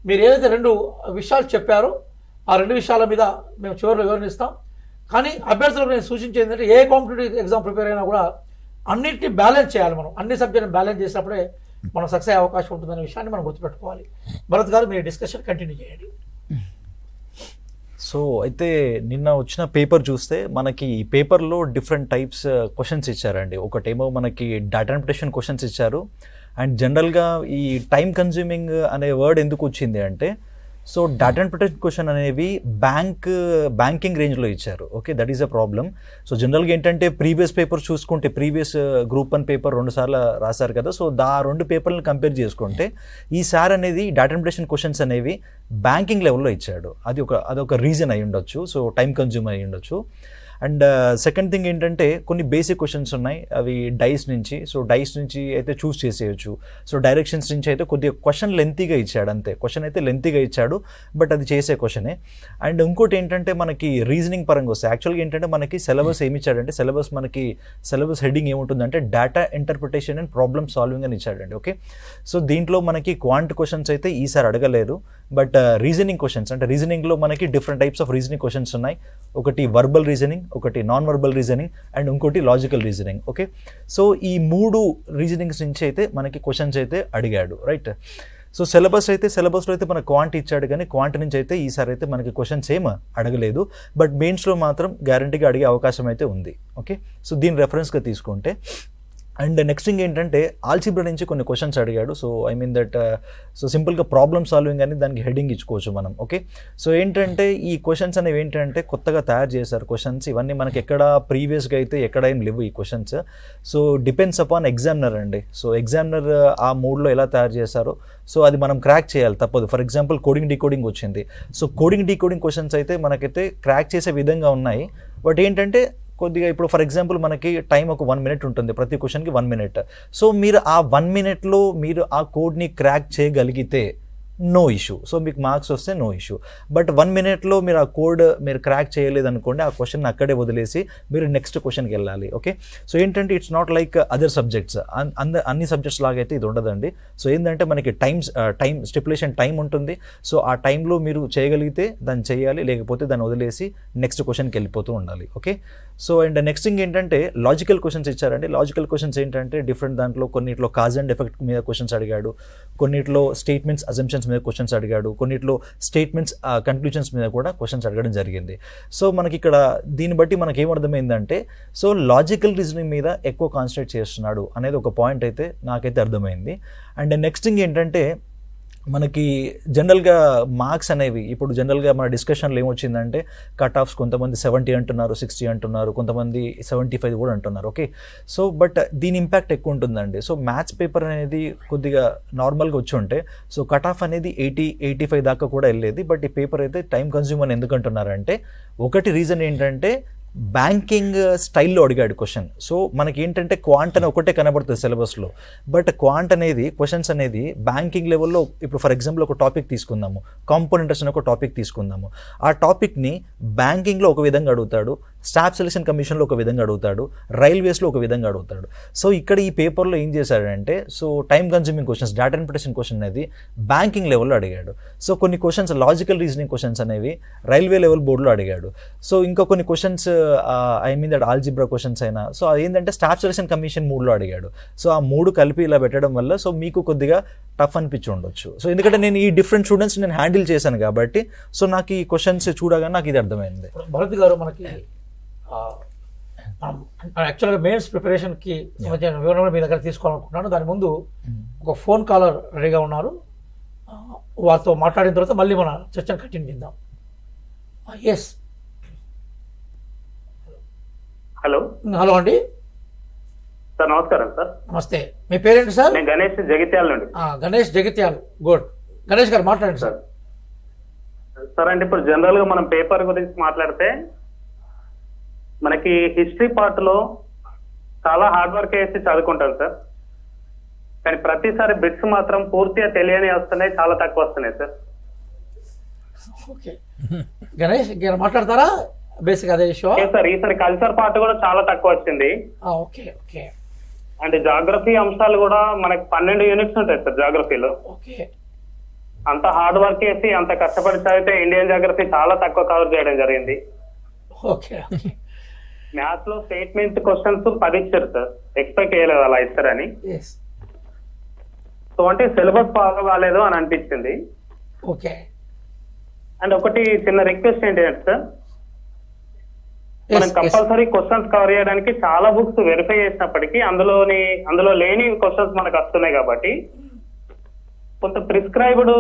మీరు ఏదైతే 2 విషయాలు చెప్పారో ఆ 2 విషయాల మీద మేము చివరిలో వివరణిస్తాం. కానీ అభ్యర్థులకు నేను సూచించేది ఏంటంటే, ఏ కాంపిటేటివ్ ఎగ్జామ్ ప్రిపేర్ అయినా కూడా అన్నింటినీ బ్యాలెన్స్ చేయాలి. మనం అన్ని సబ్జెక్ట్ని బ్యాలెన్స్ చేసినప్పుడే మనం సక్సెస్ అయ్యే అవకాశం ఉంటుందనే విషయాన్ని మనం గుర్తుపెట్టుకోవాలి. భరత్ గారు మీరు డిస్కషన్ కంటిన్యూ చేయండి. సో అయితే నిన్న వచ్చిన పేపర్ చూస్తే మనకి ఈ పేపర్లో డిఫరెంట్ టైప్స్ క్వశ్చన్స్ ఇచ్చారండి. ఒకటేమో మనకి డేటా ఇంటర్ప్రిటేషన్ క్వశ్చన్స్ ఇచ్చారు. అండ్ జనరల్గా ఈ టైం కన్జ్యూమింగ్ అనే వర్డ్ ఎందుకు వచ్చింది అంటే, సో డేటా ఇంటర్ప్రిటేషన్ క్వశ్చన్ అనేవి బ్యాంకింగ్ రేంజ్లో ఇచ్చారు. Okay, that is a problem. So జనరల్గా ఏంటంటే ప్రీవియస్ పేపర్ చూసుకుంటే ప్రీవియస్ గ్రూప్ 1 పేపర్ 2 సార్లు రాశారు కదా. సో 2 పేపర్లను కంపేర్ చేసుకుంటే ఈసారి అనేది డేటా ఇంటర్ప్రిటేషన్ క్వశ్చన్స్ అనేవి బ్యాంకింగ్ లెవెల్లో ఇచ్చాడు. అదొక రీజన్ అయి ఉండొచ్చు. సో టైం కన్జ్యూమ్ అయి ఉండొచ్చు. అండ్ సెకండ్ థింగ్ ఏంటంటే, కొన్ని బేసిక్ క్వశ్చన్స్ ఉన్నాయి, అవి డైస్ నుంచి. సో డైస్ నుంచి అయితే చూస్ చేసేయచ్చు. సో డైరెక్షన్స్ నుంచి అయితే కొద్దిగా క్వశ్చన్ లెంతీగా ఇచ్చాడు, అంతే. క్వశ్చన్ అయితే లెంతీగా ఇచ్చాడు, బట్ అది చేసే క్వశ్చనే. అండ్ ఇంకోటి ఏంటంటే, మనకి రీజనింగ్ పరంగా వస్తే యాక్చువల్గా ఏంటంటే మనకి సిలబస్ ఏమి ఇచ్చాడంటే, సిలబస్ హెడ్డింగ్ ఏముంటుందంటే data interpretation and problem solving అని ఇచ్చాడండి. ఓకే, సో దీంట్లో మనకి క్వాంట్ క్వశ్చన్స్ అయితే ఈసారి అడగలేదు, బట్ రీజనింగ్ క్వశ్చన్స్ అంటే రీజనింగ్లో మనకి different types of reasoning questions ఉన్నాయి. ఒకటి వర్బల్ రీజనింగ్, ఒకటి నాన్ వర్బల్ రీజనింగ్ అండ్ ఇంకోటి లాజికల్ రీజనింగ్. ఓకే, సో ఈ 3 రీజనింగ్స్ నుంచి అయితే మనకి క్వశ్చన్స్ అయితే అడిగాడు, రైట్. సో సిలబస్లో అయితే మన క్వాంట్ ఇచ్చాడు, కానీ క్వాంట్ నుంచి అయితే ఈసారి అయితే మనకి క్వశ్చన్స్ ఏం అడగలేదు. బట్ మెయిన్స్లో మాత్రం గ్యారంటీగా అడిగే అవకాశం అయితే ఉంది. ఓకే, సో దీని రెఫరెన్స్గా తీసుకుంటే అండ్ నెక్స్ట్ థింగ్ ఏంటంటే ఆల్జీబ్రా నుంచి కొన్ని క్వశ్చన్స్ అడిగాడు. So I mean that so సింపుల్గా ప్రాబ్లమ్ సాల్వింగ్ అని దానికి హెడ్డింగ్ ఇచ్చుకోవచ్చు మనం. ఓకే, సో ఏంటంటే ఈ క్వశ్చన్స్ అనేవి ఏంటంటే కొత్తగా తయారు చేశారు క్వశ్చన్స్. ఇవన్నీ మనకి ఎక్కడ ప్రీవియస్గా అయితే ఎక్కడ ఏం లేవు ఈ questions. So depends upon examiner అండి. సో ఎగ్జామినర్ ఆ మూడ్లో ఎలా తయారు చేశారో సో అది మనం క్రాక్ చేయాలి, తప్పదు. ఫర్ ఎగ్జాంపుల్ కోడింగ్ డీకోడింగ్ వచ్చింది. సో కోడింగ్ డీకోడింగ్ క్వశ్చన్స్ అయితే మనకైతే క్రాక్ చేసే విధంగా ఉన్నాయి. బట్ ఏంటంటే కొద్దిగా ఇప్పుడు ఫర్ ఎగ్జాంపుల్ మనకి టైం ఒక 1 minute ఉంటుంది, ప్రతి క్వశ్చన్కి 1 minute. సో మీరు ఆ 1 minuteలో మీరు ఆ కోడ్ని క్రాక్ చేయగలిగితే నో ఇష్యూ, సో మీకు మార్క్స్ వస్తే నో ఇష్యూ. బట్ 1 minuteలో మీరు ఆ కోడ్ మీరు క్రాక్ చేయలేదు అనుకోండి, ఆ క్వశ్చన్ అక్కడే వదిలేసి మీరు నెక్స్ట్ క్వశ్చన్కి వెళ్ళాలి. ఓకే, సో ఏంటంటే it's not like other subjects, అన్ని సబ్జెక్ట్స్ లాగా అయితే ఇది ఉండదండి. సో ఏంటంటే మనకి టైం స్టిపులేషన్ టైం ఉంటుంది. సో ఆ టైంలో మీరు చేయగలిగితే దాన్ని చేయాలి, లేకపోతే దాన్ని వదిలేసి నెక్స్ట్ క్వశ్చన్కి వెళ్ళిపోతూ ఉండాలి. Okay, so and next thing ఏంటంటే లాజికల్ క్వశ్చన్స్ ఇచ్చారండి. లాజికల్ క్వశ్చన్స్ ఏంటంటే డిఫరెంట్ దాంట్లో కొన్నిట్లో కాజ్ అండ్ ఎఫెక్ట్ మీద క్వశ్చన్స్ అడిగాడు, కొన్నిట్లో స్టేట్మెంట్స్ అజంప్షన్స్ మీద క్వశ్చన్స్ అడిగాడు, కొన్నిట్లో స్టేట్మెంట్స్ కంక్లూజన్స్ మీద కూడా క్వశ్చన్స్ అడగడం జరిగింది. సో మనకి ఇక్కడ దీన్ని బట్టి మనకి ఏమర్థమైందంటే సో లాజికల్ రీజనింగ్ మీద ఎక్కువ కాన్సన్ట్రేట్ చేస్తున్నాడు అనేది ఒక పాయింట్ అయితే నాకైతే అర్థమైంది. అండ్ నెక్స్ట్ థింగ్ ఏంటంటే మనకి జనరల్గా మార్క్స్ అనేవి ఇప్పుడు జనరల్గా మన డిస్కషన్లో ఏమొచ్చిందంటే కట్ ఆఫ్స్ కొంతమంది 70 అంటున్నారు, 60 అంటున్నారు, కొంతమంది 75 కూడా అంటున్నారు. ఓకే, సో బట్ దీని ఇంపాక్ట్ ఎక్కువ ఉంటుందండి. సో మ్యాథ్స్ పేపర్ అనేది కొద్దిగా నార్మల్గా వచ్చి ఉంటే సో కట్ ఆఫ్ అనేది 80-85 దాకా కూడా వెళ్ళేది. బట్ ఈ పేపర్ అయితే టైం కన్జ్యూమ్ అని ఎందుకు అంటున్నారంటే ఒకటి రీజన్ ఏంటంటే బ్యాంకింగ్ స్టైల్లో అడిగాడు క్వశ్చన్. సో మనకి ఏంటంటే క్వాంట్ అని ఒకటే కనబడుతుంది సిలబస్లో, బట్ క్వాంట్ అనేది క్వశ్చన్స్ అనేది బ్యాంకింగ్ లెవెల్లో ఇప్పుడు ఫర్ ఎగ్జాంపుల్ ఒక టాపిక్ తీసుకుందాము, కాంపౌండ్ ఇంట్రెస్ట్ అని ఒక టాపిక్ తీసుకుందాము. ఆ టాపిక్ని బ్యాంకింగ్లో ఒక విధంగా అడుగుతాడు, స్టాఫ్ సెలక్షన్ కమిషన్లో ఒక విధంగా అడుగుతాడు, రైల్వేస్లో ఒక విధంగా అడుగుతాడు. సో ఇక్కడ ఈ పేపర్లో ఏం చేశాడంటే so time consuming questions, data interpretation question అనేది బ్యాంకింగ్ లెవెల్లో అడిగాడు. సో కొన్ని క్వశ్చన్స్ లాజికల్ రీజనింగ్ క్వశ్చన్స్ అనేవి రైల్వే లెవెల్ బోర్డులో అడిగాడు. సో ఇంకా కొన్ని questions I mean that algebra questions అయినా సో అదేంటంటే స్టాఫ్ సెలక్షన్ కమిషన్ మూడ్లో అడిగాడు. సో ఆ 3 కలిపి ఇలా పెట్టడం వల్ల సో మీకు కొద్దిగా టఫ్ అనిపించి ఉండొచ్చు. సో ఎందుకంటే నేను ఈ డిఫరెంట్ స్టూడెంట్స్ నేను హ్యాండిల్ చేశాను కాబట్టి సో నాకు ఈ క్వశ్చన్స్ చూడగానే నాకు ఇది అర్థమైంది. భరత్ గారు, మనకి యాక్చువల్గా మెయిన్స్ ప్రిపరేషన్కి సంబంధించిన వివరణ మీ దగ్గర తీసుకోవాలనుకుంటున్నాను. దాని ముందు ఒక ఫోన్ కాలర్ రెడీగా ఉన్నారు, వారితో మాట్లాడిన తర్వాత మళ్ళీ మన చర్చను కంటిన్యూ చేద్దాం. Yes, hello. హలో అండి సార్, నమస్కారం సార్. నమస్తే, మీ పేరేంటి సార్? నేను గణేష్ జగిత్యాల నుండి. గణేష్ జగిత్యాల, గుడ్. గణేష్ గారు మాట్లాడండి సార్. సార్ అంటే ఇప్పుడు జనరల్ గా మనం పేపర్ గురించి మాట్లాడితే మనకి హిస్టరీ పార్ట్ లో చాలా హార్డ్ వర్క్ వేసి చదువుకుంటాం సార్, కానీ ప్రతిసారి బిట్స్ మాత్రం పూర్తిగా తెలియని వస్తున్నాయి, చాలా తక్కువ వస్తున్నాయి సార్. ఓకే గణేష్ గారు మాట్లాడతారా? బేసిక్ అదే ఇష్యూ సార్. ఈసారి కల్చర్ పార్ట్ కూడా చాలా తక్కువ వచ్చింది. Okay okay. అంటే జాగ్రఫీ అంశాలు కూడా మనకి 12 యూనిట్స్ ఉంటాయి సార్ జాగ్రఫీలో. ఓకే, అంత హార్డ్ వర్క్ చేసి అంత కష్టపడి చదివితే ఇండియన్ జాగ్రఫీ చాలా తక్కువ కవర్ చేయడం జరిగింది. ఓకే. మ్యాథ్స్ లో స్టేట్మెంట్ క్వశ్చన్స్ 10 ఇచ్చారు సార్, ఎక్స్పెక్ట్ చేయలేదు అలా ఇస్తారని. సో అంటే సిలబస్ బాగా కాలేదు అని అనిపించింది. ఓకే. అండ్ ఒకటి చిన్న రిక్వెస్ట్ ఏంటంటే సార్, మనం కంపల్సరీ క్వశ్చన్స్ కవర్ చేయడానికి చాలా బుక్స్ వెరిఫై చేసినప్పటికీ అందులో లేని క్వశ్చన్స్ మనకు వస్తున్నాయి కాబట్టి కొంత ప్రిస్క్రైబ్డ్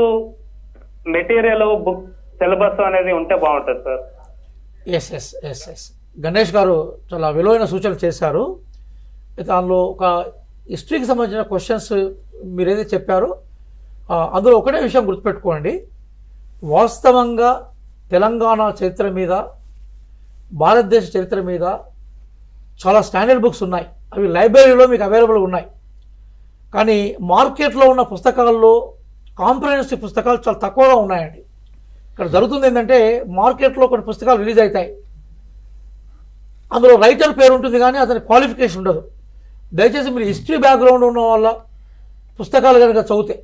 మెటీరియల్ బుక్ సిలబస్ అనేది ఉంటే బాగుంటుంది sir. Yes yes yes yes Ganesh గారు చాలా విలువైన సూచనలు చేశారు. దానిలో ఒక హిస్టరీకి సంబంధించిన క్వశ్చన్స్ మీరు ఏదైతే చెప్పారో అందులో ఒకటే విషయం గుర్తుపెట్టుకోండి, వాస్తవంగా తెలంగాణ చరిత్ర మీద, భారతదేశ చరిత్ర మీద చాలా స్టాండర్డ్ బుక్స్ ఉన్నాయి, అవి లైబ్రరీలో మీకు అవైలబుల్ ఉన్నాయి. కానీ మార్కెట్లో ఉన్న పుస్తకాల్లో కాంప్రహెన్సివ్ పుస్తకాలు చాలా తక్కువగా ఉన్నాయండి. ఇక్కడ జరుగుతుంది ఏంటంటే మార్కెట్లో కొన్ని పుస్తకాలు రిలీజ్ అవుతాయి, అందులో రైటర్ పేరు ఉంటుంది కానీ అతని క్వాలిఫికేషన్ ఉండదు. దయచేసి మీరు హిస్టరీ బ్యాక్గ్రౌండ్ ఉన్న వాళ్ళ పుస్తకాలు కనుక చదివితే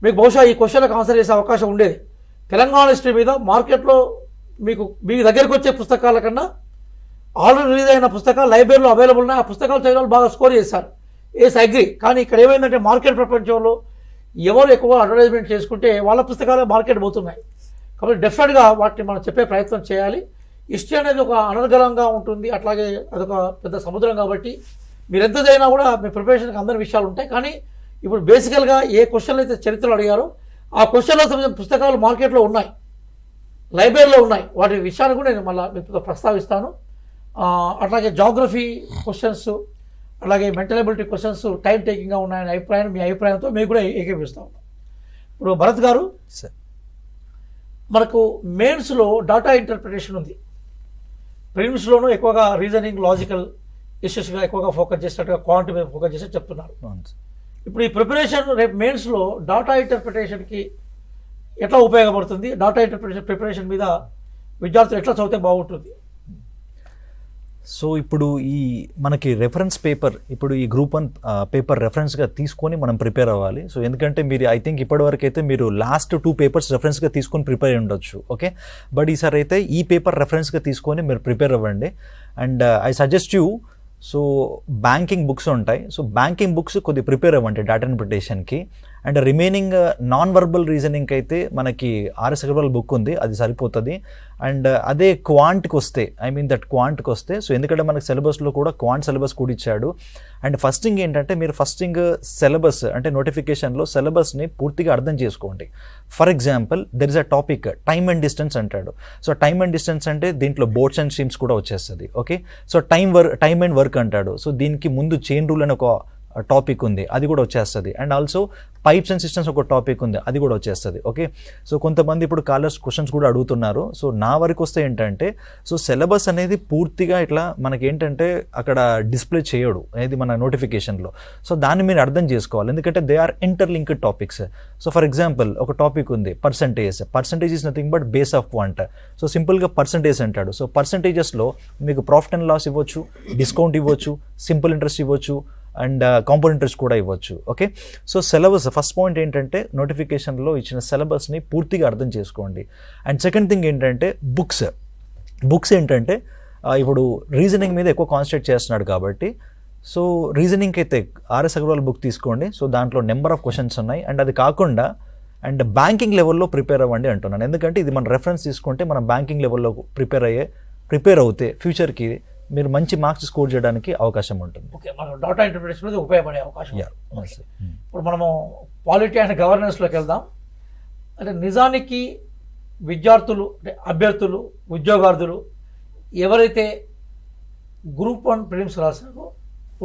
మీకు బహుశా ఈ క్వశ్చన్లకు ఆన్సర్ చేసే అవకాశం ఉండేది. తెలంగాణ హిస్టరీ మీద మార్కెట్లో మీ దగ్గరికి వచ్చే పుస్తకాల కన్నా ఆల్రెడీ రిలీజ్ అయిన పుస్తకాలు లైబ్రరీలో అవైలబుల్ ఉన్నాయి. ఆ పుస్తకాలు చదివిన వాళ్ళు బాగా స్కోర్ చేశారు. అగ్రి. కానీ ఇక్కడ ఏమైందంటే మార్కెట్ ప్రపంచంలో ఎవరు ఎక్కువ అడ్వర్టైజ్మెంట్ చేసుకుంటే వాళ్ళ పుస్తకాలు మార్కెట్ పోతున్నాయి. కాబట్టి డెఫినెట్గా వాటిని మనం చెప్పే ప్రయత్నం చేయాలి. హిస్టరీ అనేది ఒక అనర్గళంగా ఉంటుంది, అట్లాగే అదొక పెద్ద సముద్రం. కాబట్టి మీరు ఎంత చదివినా కూడా మీ ప్రిపరేషన్కి అందరి విషయాలు ఉంటాయి. కానీ ఇప్పుడు బేసికల్గా ఏ క్వశ్చన్లు అయితే చరిత్రలో అడిగారో ఆ క్వశ్చన్లో సంబంధించిన పుస్తకాలు మార్కెట్లో ఉన్నాయి, లైబ్రరీలో ఉన్నాయి. వాటి విషయాన్ని కూడా నేను మళ్ళీ మీతో ప్రస్తావిస్తాను. అట్లాగే జాగ్రఫీ క్వశ్చన్స్, అలాగే మెంటల్ ఎబిలిటీ క్వశ్చన్స్ టైం టేకింగ్గా ఉన్నాయని అభిప్రాయం, మీ అభిప్రాయంతో మీకు కూడా ఏకీపిస్తా ఉన్నాం. ఇప్పుడు భరత్ గారు, మనకు మెయిన్స్లో డాటా ఇంటర్ప్రిటేషన్ ఉంది, ప్రిలిమ్స్లోనూ ఎక్కువగా రీజనింగ్ లాజికల్ ఇష్యూస్గా ఎక్కువగా ఫోకస్ చేసినట్టుగా క్వాంట్ మీద ఫోకస్ చేసి చెప్తున్నారు. ఇప్పుడు ఈ ప్రిపరేషన్ రేపు మెయిన్స్లో డాటా ఇంటర్ప్రిటేషన్కి ఎట్లా ఉపయోగపడుతుంది, డాటా ఇంటర్ప్రిటేషన్ ప్రిపరేషన్ మీద విద్యార్థులు ఎట్లా చదివితే బాగుంటుంది? సో ఇప్పుడు ఈ మనకి రెఫరెన్స్ పేపర్, ఇప్పుడు ఈ గ్రూప్ 1 పేపర్ రెఫరెన్స్గా తీసుకొని మనం ప్రిపేర్ అవ్వాలి. సో ఎందుకంటే మీరు ఐ థింక్ ఇప్పటివరకు అయితే మీరు లాస్ట్ 2 పేపర్స్ రెఫరెన్స్గా తీసుకొని ప్రిపేర్ అయ్యి ఉండొచ్చు. ఓకే, బట్ ఈసారి అయితే ఈ పేపర్ రెఫరెన్స్గా తీసుకొని మీరు ప్రిపేర్ అవ్వండి. And I suggest you, so banking books ఉంటాయి, సో బ్యాంకింగ్ బుక్స్ కొద్దిగా ప్రిపేర్ అవ్వండి డాటా ఇంటర్ప్రిటేషన్కి. అండ్ రిమైనింగ్ నాన్ వర్బల్ రీజనింగ్కి అయితే మనకి ఆర్ఎస్ అగర్వాల్ బుక్ ఉంది, అది సరిపోతుంది. అండ్ అదే క్వాంట్కి వస్తే, క్వాంట్కి వస్తే, సో ఎందుకంటే మనకి సిలబస్లో కూడా క్వాంట్ సిలబస్ కూడా ఇచ్చాడు. అండ్ ఫస్ట్ థింగ్ ఏంటంటే మీరు ఫస్ట్ థింగ్ సిలబస్ అంటే నోటిఫికేషన్లో సిలబస్ని పూర్తిగా అర్థం చేసుకోండి. For example there is a topic time and distance అంటాడు. సో టైమ్ అండ్ డిస్టెన్స్ అంటే దీంట్లో బోర్డ్స్ అండ్ స్ట్రీమ్స్ కూడా వచ్చేస్తుంది. Okay, so time and work అంటాడు. సో దీనికి ముందు చైన్ రూల్ అని ఒక టాపిక్ ఉంది, అది కూడా వచ్చేస్తుంది. And also pipes and systems ఒక టాపిక్ ఉంది, అది కూడా వచ్చేస్తుంది. ఓకే, సో కొంతమంది ఇప్పుడు కాలర్స్ క్వశ్చన్స్ కూడా అడుగుతున్నారు. సో నా వరకు వస్తే ఏంటంటే, సో సిలబస్ అనేది పూర్తిగా ఇట్లా మనకి ఏంటంటే అక్కడ డిస్ప్లే చేయడు అనేది మన నోటిఫికేషన్లో. సో దాన్ని మీరు అర్థం చేసుకోవాలి, ఎందుకంటే they are interlinked topics. So for example ఒక టాపిక్ ఉంది percentage is nothing but base of quant. So సింపుల్గా పర్సంటేజ్ అంటాడు. సో పర్సంటేజెస్లో మీకు ప్రాఫిట్ అండ్ లాస్ ఇవ్వచ్చు, డిస్కౌంట్ ఇవ్వచ్చు, సింపుల్ ఇంట్రెస్ట్ ఇవ్వచ్చు, అండ్ కాంపౌండ్ ఇంట్రెస్ట్ కూడా ఇవ్వచ్చు. Okay, so syllabus first point ఏంటంటే నోటిఫికేషన్లో ఇచ్చిన సిలబస్ని పూర్తిగా అర్థం చేసుకోండి. అండ్ సెకండ్ థింగ్ ఏంటంటే బుక్స్ ఏంటంటే ఇప్పుడు రీజనింగ్ మీద ఎక్కువ కాన్సన్ట్రేట్ చేస్తున్నాడు కాబట్టి, సో రీజనింగ్కి అయితే ఆర్ఎస్ అగర్వాల్ బుక్ తీసుకోండి. సో దాంట్లో నెంబర్ ఆఫ్ క్వశ్చన్స్ ఉన్నాయి. అండ్ అది కాకుండా అండ్ బ్యాంకింగ్ లెవెల్లో ప్రిపేర్ అవ్వండి అంటున్నాను, ఎందుకంటే ఇది మన రెఫరెన్స్ తీసుకుంటే మనం బ్యాంకింగ్ లెవెల్లో ప్రిపేర్ అవుతే ఫ్యూచర్కి మీరు మంచి మార్క్స్ స్కోర్ చేయడానికి అవకాశం ఉంటుంది. ఓకే, మనం డాటా ఇంటర్ప్రిటేషన్ మీద ఉపయోగపడే అవకాశం. ఇప్పుడు మనము పాలిటీ అండ్ గవర్నెన్స్లోకి వెళ్దాం. అంటే నిజానికి విద్యార్థులు, అంటే అభ్యర్థులు, ఉద్యోగార్థులు ఎవరైతే గ్రూప్ 1 ప్రిలిమ్స్ రాశారో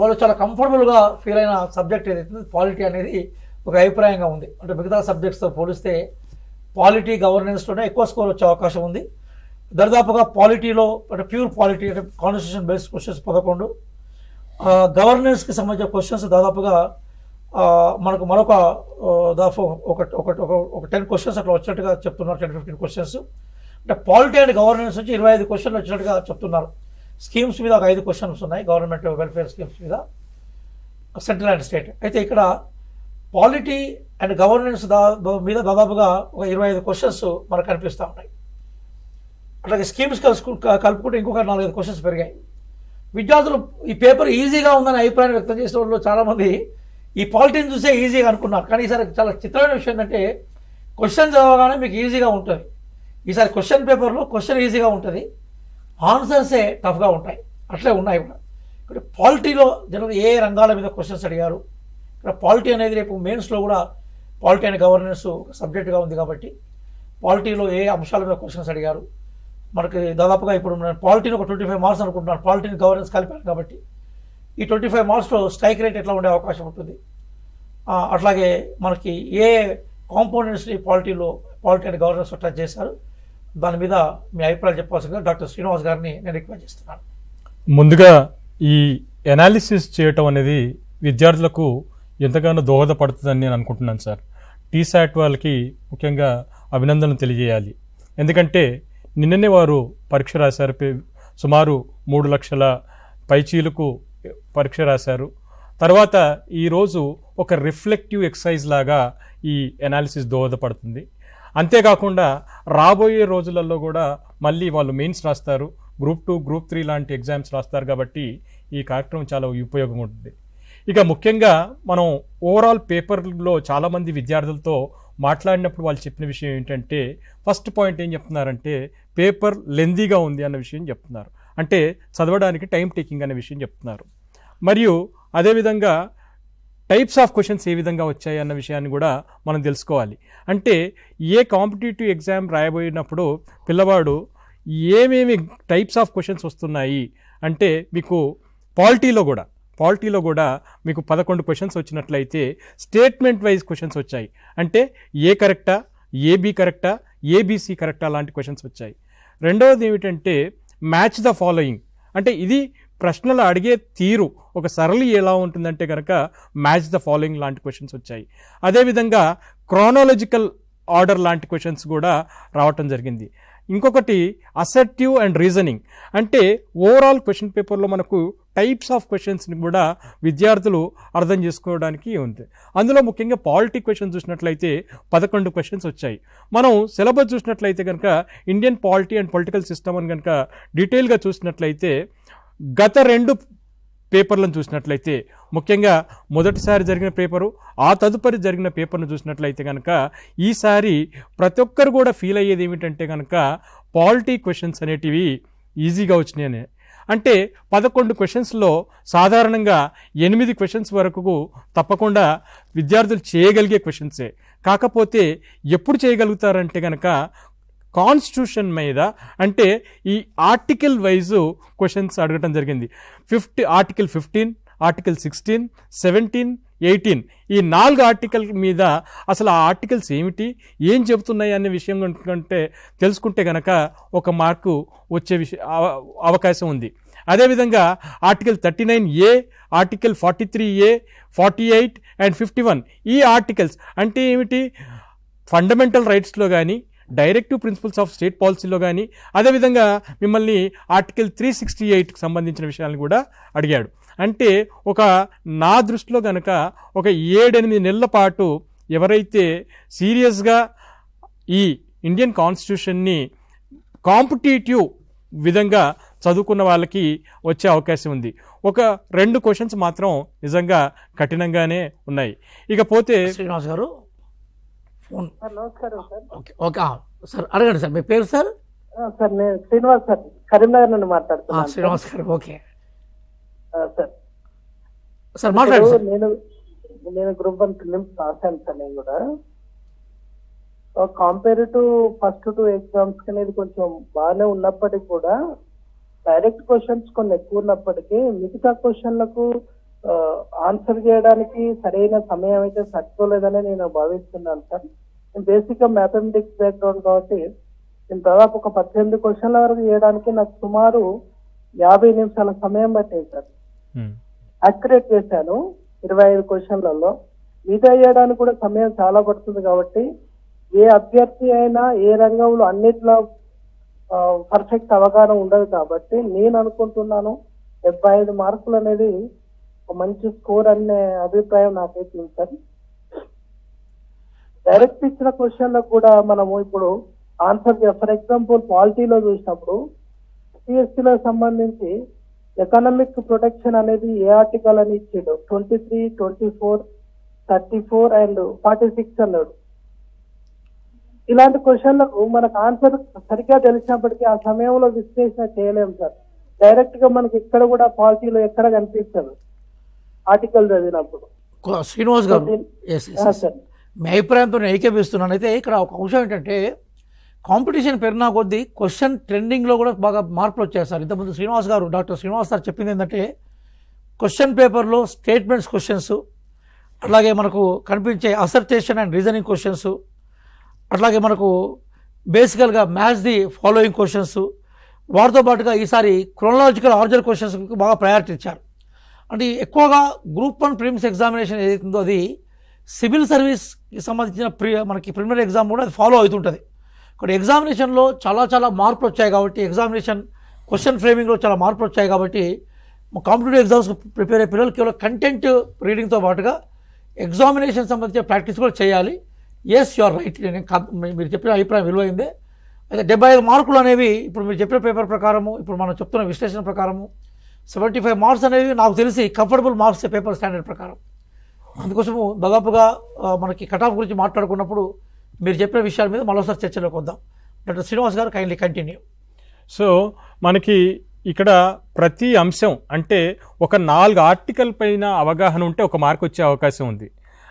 వాళ్ళు చాలా కంఫర్టబుల్గా ఫీల్ అయిన సబ్జెక్ట్ ఏదైతే పాలిటీ అనేది ఒక అభిప్రాయంగా ఉంది. అంటే మిగతా సబ్జెక్ట్స్తో పోలిస్తే పాలిటీ గవర్నెన్స్లోనే ఎక్కువ స్కోర్ వచ్చే అవకాశం ఉంది. దాదాపుగా పాలిటీలో అంటే ప్యూర్ పాలిటీ అంటే కాన్స్టిట్యూషన్ బేస్డ్ క్వశ్చన్స్ 11, గవర్నెన్స్కి సంబంధించిన క్వశ్చన్స్ దాదాపుగా మనకు మరొక దాదాపు ఒక 10 క్వశ్చన్స్ అట్లా వచ్చినట్టుగా చెప్తున్నారు, 10-15 క్వశ్చన్స్. అంటే పాలిటీ అండ్ గవర్నెన్స్ నుంచి 25 క్వశ్చన్లు వచ్చినట్టుగా చెప్తున్నారు. స్కీమ్స్ మీద ఒక 5 క్వశ్చన్స్ ఉన్నాయి, గవర్నమెంట్ వెల్ఫేర్ స్కీమ్స్ మీద, సెంట్రల్ అండ్ స్టేట్. అయితే ఇక్కడ పాలిటీ అండ్ గవర్నెన్స్ మీద దాదాపుగా ఒక 25 క్వశ్చన్స్ మనకు కనిపిస్తూ ఉన్నాయి. అట్లాగే స్కీమ్స్ కలుపుకుంటే ఇంకొక 4-5 క్వశ్చన్స్ పెరిగాయి. విద్యార్థులు ఈ పేపర్ ఈజీగా ఉందని అభిప్రాయం వ్యక్తం చేసిన వాళ్ళు చాలామంది ఈ పాలిటీని చూసే ఈజీగా అనుకున్నారు. కానీ ఈసారి చాలా చిత్రమైన విషయం ఏంటంటే క్వశ్చన్ చదవగానే మీకు ఈజీగా ఉంటుంది. ఈసారి క్వశ్చన్ పేపర్లో క్వశ్చన్ ఈజీగా ఉంటుంది, ఆన్సర్సే టఫ్గా ఉంటాయి. అట్లే ఉన్నాయి కూడా. ఇక్కడ పాలిటీలో జనరల్ ఏ రంగాల మీద క్వశ్చన్స్ అడిగారు, ఇక్కడ పాలిటీ అనేది రేపు మెయిన్స్లో కూడా పాలిటీ అండ్ గవర్నెన్స్ ఒక సబ్జెక్టుగా ఉంది కాబట్టి పాలిటీలో ఏ అంశాల మీద క్వశ్చన్స్ అడిగారు మనకి దాదాపుగా ఇప్పుడు నేను పాలిటీని ఒక 25 మార్క్స్ అనుకుంటున్నాను, పాలిటీని గవర్నెన్స్ కలిపాను కాబట్టి ఈ 25 మార్క్స్లో స్ట్రైక్ రేట్ ఎట్లా ఉండే అవకాశం ఉంటుంది. అట్లాగే మనకి ఏ కాంపోనెంట్స్ని పాలిటీ అండ్ గవర్నెన్స్ టచ్ చేశారు, దాని మీద మీ అభిప్రాయాలు చెప్పాల్సిందిగా డాక్టర్ శ్రీనివాస్ గారిని నేను రిక్వెస్ట్ చేస్తున్నాను. ముందుగా ఈ అనాలిసిస్ చేయటం అనేది విద్యార్థులకు ఎంతగానో దోహదపడుతుందని నేను అనుకుంటున్నాను సార్. టీశాట్ వాళ్ళకి ముఖ్యంగా అభినందనలు తెలియజేయాలి. ఎందుకంటే నిన్ననే వారు పరీక్ష రాశారు, సుమారు 3 లక్షల పైచీలకు పరీక్ష రాశారు. తర్వాత ఈరోజు ఒక రిఫ్లెక్టివ్ ఎక్సర్సైజ్ లాగా ఈ అనాలిసిస్ దోహదపడుతుంది. అంతేకాకుండా రాబోయే రోజులలో కూడా మళ్ళీ వాళ్ళు మెయిన్స్ రాస్తారు, గ్రూప్ 2 గ్రూప్ 3 లాంటి ఎగ్జామ్స్ రాస్తారు కాబట్టి ఈ కార్యక్రమం చాలా ఉపయోగం ఉంటుంది. ఇక ముఖ్యంగా మనం ఓవరాల్ పేపర్లో చాలామంది విద్యార్థులతో మాట్లాడినప్పుడు వాళ్ళు చెప్పిన విషయం ఏంటంటే ఫస్ట్ పాయింట్ ఏం చెప్తున్నారంటే పేపర్ లెందీగా ఉంది అన్న విషయం చెప్తున్నారు. అంటే చదవడానికి టైం టేకింగ్ అనే విషయం చెప్తున్నారు. మరియు అదేవిధంగా టైప్స్ ఆఫ్ క్వశ్చన్స్ ఏ విధంగా వచ్చాయి అన్న విషయాన్ని కూడా మనం తెలుసుకోవాలి. అంటే ఏ కాంపిటేటివ్ ఎగ్జామ్ రాయబోయినప్పుడు పిల్లవాడు ఏమేమి టైప్స్ ఆఫ్ క్వశ్చన్స్ వస్తున్నాయి అంటే మీకు పాలిటీలో కూడా మీకు 11 క్వశ్చన్స్ వచ్చినట్లయితే స్టేట్మెంట్ వైజ్ క్వశ్చన్స్ వచ్చాయి. అంటే ఏ కరెక్టా, ఏబి కరెక్టా, ఏబిసి కరెక్టా లాంటి క్వశ్చన్స్ వచ్చాయి. రెండవది ఏమిటంటే మ్యాచ్ ద ఫాలోయింగ్, అంటే ఇది ప్రశ్నలు అడిగే తీరు ఒక సరళి ఎలా ఉంటుందంటే కనుక మ్యాచ్ ద ఫాలోయింగ్ లాంటి క్వశ్చన్స్ వచ్చాయి. అదేవిధంగా క్రానాలజికల్ ఆర్డర్ లాంటి క్వశ్చన్స్ కూడా రావటం జరిగింది. ఇంకొకటి అసర్టివ్ అండ్ రీజనింగ్, అంటే ఓవరాల్ క్వశ్చన్ పేపర్లో మనకు టైప్స్ ఆఫ్ క్వశ్చన్స్ని కూడా విద్యార్థులు అర్థం చేసుకోవడానికి ఉంది. అందులో ముఖ్యంగా పాలిటీ క్వశ్చన్స్ చూసినట్లయితే 11 క్వశ్చన్స్ వచ్చాయి. మనం సిలబస్ చూసినట్లయితే కనుక Indian polity and political system అని కనుక డీటెయిల్గా చూసినట్లయితే గత 2 పేపర్లను చూసినట్లయితే ముఖ్యంగా మొదటిసారి జరిగిన పేపరు ఆ తదుపరి జరిగిన పేపర్ను చూసినట్లయితే కనుక ఈసారి ప్రతి ఒక్కరు కూడా ఫీల్ అయ్యేది ఏమిటంటే కనుక పాలిటీ క్వశ్చన్స్ అనేటివి ఈజీగా వచ్చినాయని. అంటే 11 క్వశ్చన్స్లో సాధారణంగా 8 క్వశ్చన్స్ వరకు తప్పకుండా విద్యార్థులు చేయగలిగే క్వశ్చన్సే. కాకపోతే ఎప్పుడు చేయగలుగుతారంటే కనుక కాన్స్టిట్యూషన్ మీద, అంటే ఈ ఆర్టికల్ వైజు క్వశ్చన్స్ అడగటం జరిగింది. ఆర్టికల్ 15, ఆర్టికల్ 16, 17, 18 ఈ 4 ఆర్టికల్ మీద అసలు ఆ ఆర్టికల్స్ ఏమిటి, ఏం చెబుతున్నాయి అనే విషయం కంటే తెలుసుకుంటే కనుక 1 మార్కు వచ్చే అవకాశం ఉంది. అదేవిధంగా article 39A, article 43A, 48 and 51 ఈ ఆర్టికల్స్ అంటే ఏమిటి, ఫండమెంటల్ రైట్స్లో కానీ డైరెక్టివ్ ప్రిన్సిపల్స్ ఆఫ్ స్టేట్ పాలసీలో కానీ అదేవిధంగా మిమ్మల్ని ఆర్టికల్ 368కి సంబంధించిన విషయాలను కూడా అడిగాడు. అంటే నా దృష్టిలో కనుక 7-8 నెలల పాటు ఎవరైతే సీరియస్గా ఈ ఇండియన్ కాన్స్టిట్యూషన్ని కాంపిటేటివ్ విధంగా చదువుకున్న వాళ్ళకి వచ్చే అవకాశం ఉంది. 2 క్వశ్చన్స్ మాత్రం నిజంగా కఠినంగానే ఉన్నాయి. ఇకపోతే శ్రీనివాస్ గారు ఫోన్. నమస్కారం సార్. ఓకే సార్, అడగండి సార్. మీ పేరు సార్? సార్ నేను శ్రీనివాస్ సార్, కరీంనగర్ నుండి మాట్లాడుతున్నాను. శ్రీనివాస్ గారు, ఓకే సార్. సార్ మాట్లాడండి. నేను గ్రూప్ 1 ప్రిలిమ్స్ రాశాను సార్. నేను కూడా కంపేర్ టు ఫస్ట్ 2 ఎగ్జామ్స్ అనేది కొంచెం బాగానే ఉన్నప్పటికీ కూడా డైరెక్ట్ క్వశ్చన్స్ కొన్ని ఎక్కువ ఉన్నప్పటికీ మిగతా క్వశ్చన్లకు ఆన్సర్ చేయడానికి సరైన సమయం అయితే సరిపోలేదని నేను భావిస్తున్నాను సార్. నేను బేసిక్ గా మ్యాథమెటిక్స్ బ్యాక్గ్రౌండ్ కాబట్టి నేను దాదాపు 18 క్వశ్చన్ల వరకు చేయడానికి నాకు సుమారు 50 నిమిషాల సమయం పట్టింది సార్. అక్యురేట్ చేశాను 25 క్వశ్చన్లలో. మిగతా చేయడానికి కూడా సమయం చాలా పడుతుంది కాబట్టి ఏ అభ్యర్థి అయినా ఏ రంగంలో అన్నిట్లో పర్ఫెక్ట్ అవగాహన ఉండదు కాబట్టి నేను అనుకుంటున్నాను 75 మార్కులు అనేది ఒక మంచి స్కోర్ అనే అభిప్రాయం నాకైతే ఉంది సార్. డైరెక్ట్ ఇచ్చిన క్వశ్చన్లకు కూడా మనము ఇప్పుడు ఆన్సర్, ఫర్ ఎగ్జాంపుల్ పాలిటీలో చూసినప్పుడు సిఎస్టీలో సంబంధించి ఎకనామిక్ ప్రొటెక్షన్ అనేది ఏ ఆర్టికల్ అని ఇచ్చాడు, 23, 24, 34 అండ్ 46 అన్నాడు. ఇలాంటి క్వశ్చన్లకు మనకు ఆన్సర్ సరిగ్గా తెలిసినప్పటికీ ఆ సమయంలో విశ్లేషణ చేయలేము సార్. డైరెక్ట్ గా మనకి ఇక్కడ కూడా పాలిటీలో ఎక్కడ కనిపిస్తుంది ఆర్టికల్ చదివినప్పుడు. శ్రీనివాస్ గారు, మీ అభిప్రాయంతో నేను ఏకీభవిస్తున్నాను. అయితే ఇక్కడ ఒక అంశం ఏంటంటే కాంపిటీషన్ పెరిగినా కొద్దీ క్వశ్చన్ ట్రెండింగ్లో కూడా బాగా మార్పులు వచ్చాయి సార్. ఇంతకుముందు శ్రీనివాస్ గారు, డాక్టర్ శ్రీనివాస్ గారు చెప్పింది ఏంటంటే క్వశ్చన్ పేపర్లో స్టేట్మెంట్స్ క్వశ్చన్స్, అట్లాగే మనకు కనిపించే అసర్టేషన్ అండ్ రీజనింగ్ క్వశ్చన్స్, అట్లాగే మనకు బేసికల్గా మ్యాచ్ ది ఫాలోయింగ్ క్వశ్చన్స్, వాటితో పాటుగా ఈసారి క్రోనలాజికల్ ఆర్డర్ క్వశ్చన్స్కి బాగా ప్రయారిటీ ఇచ్చారు. అంటే ఎక్కువగా గ్రూప్ 1 ప్రిలిమ్స్ ఎగ్జామినేషన్ ఏదైతుందో అది సివిల్ సర్వీస్కి సంబంధించిన మనకి ప్రిలిమినరీ ఎగ్జామ్ కూడా అది ఫాలో అవుతుంటుంది. ఇక్కడ ఎగ్జామినేషన్లో చాలా మార్పులు వచ్చాయి కాబట్టి, ఎగ్జామినేషన్ క్వశ్చన్ ఫ్రేమింగ్లో చాలా మార్పులు వచ్చాయి కాబట్టి కాంపిటేటివ్ ఎగ్జామ్స్ ప్రిపేర్ అయ్యే పిల్లలు కేవలం కంటెంట్ రీడింగ్తో పాటుగా ఎగ్జామినేషన్ సంబంధించిన ప్రాక్టీస్ కూడా చేయాలి. Yes, you are right. మీరు చెప్పిన అభిప్రాయం విలువైందే. అయితే 75 మార్కులు అనేవి ఇప్పుడు మీరు చెప్పిన పేపర్ ప్రకారము, ఇప్పుడు మనం చెప్తున్న విశ్లేషణ ప్రకారము 75 మార్క్స్ అనేవి నాకు తెలిసి కంఫర్టబుల్ మార్క్స్ పేపర్ స్టాండర్డ్ ప్రకారం. అందుకోసము దాదాపుగా మనకి కట్ ఆఫ్ గురించి మాట్లాడుకున్నప్పుడు మీరు చెప్పిన విషయాల మీద మరోసారి చర్చలోకి వద్దాం. డాక్టర్ శ్రీనివాస్ గారు కైండ్లీ కంటిన్యూ. సో మనకి ఇక్కడ ప్రతి అంశం అంటే ఒక 4 ఆర్టికల్ పైన అవగాహన ఉంటే ఒక మార్క్ వచ్చే అవకాశం ఉంది.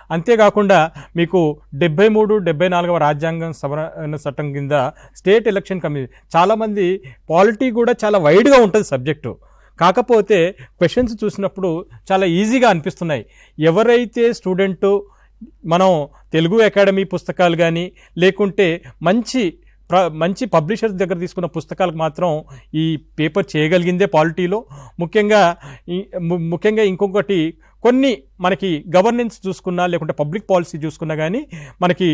అంతేకాకుండా మీకు 73, 74వ రాజ్యాంగం సవరణ చట్టం కింద స్టేట్ ఎలక్షన్ కమిషన్, చాలామంది పాలిటీ కూడా చాలా వైడ్గా ఉంటుంది సబ్జెక్టు. కాకపోతే క్వశ్చన్స్ చూసినప్పుడు చాలా ఈజీగా అనిపిస్తున్నాయి. ఎవరైతే స్టూడెంటు మనం తెలుగు అకాడమీ పుస్తకాలు కానీ లేకుంటే మంచి పబ్లిషర్స్ దగ్గర తీసుకున్న పుస్తకాలకు మాత్రం ఈ పేపర్ చేయగలిగిందే పాలిటీలో. ముఖ్యంగా ఇంకొకటి, కొన్ని మనకి గవర్నెన్స్ చూసుకున్నా లేకుంటే పబ్లిక్ పాలసీ చూసుకున్నా కానీ మనకి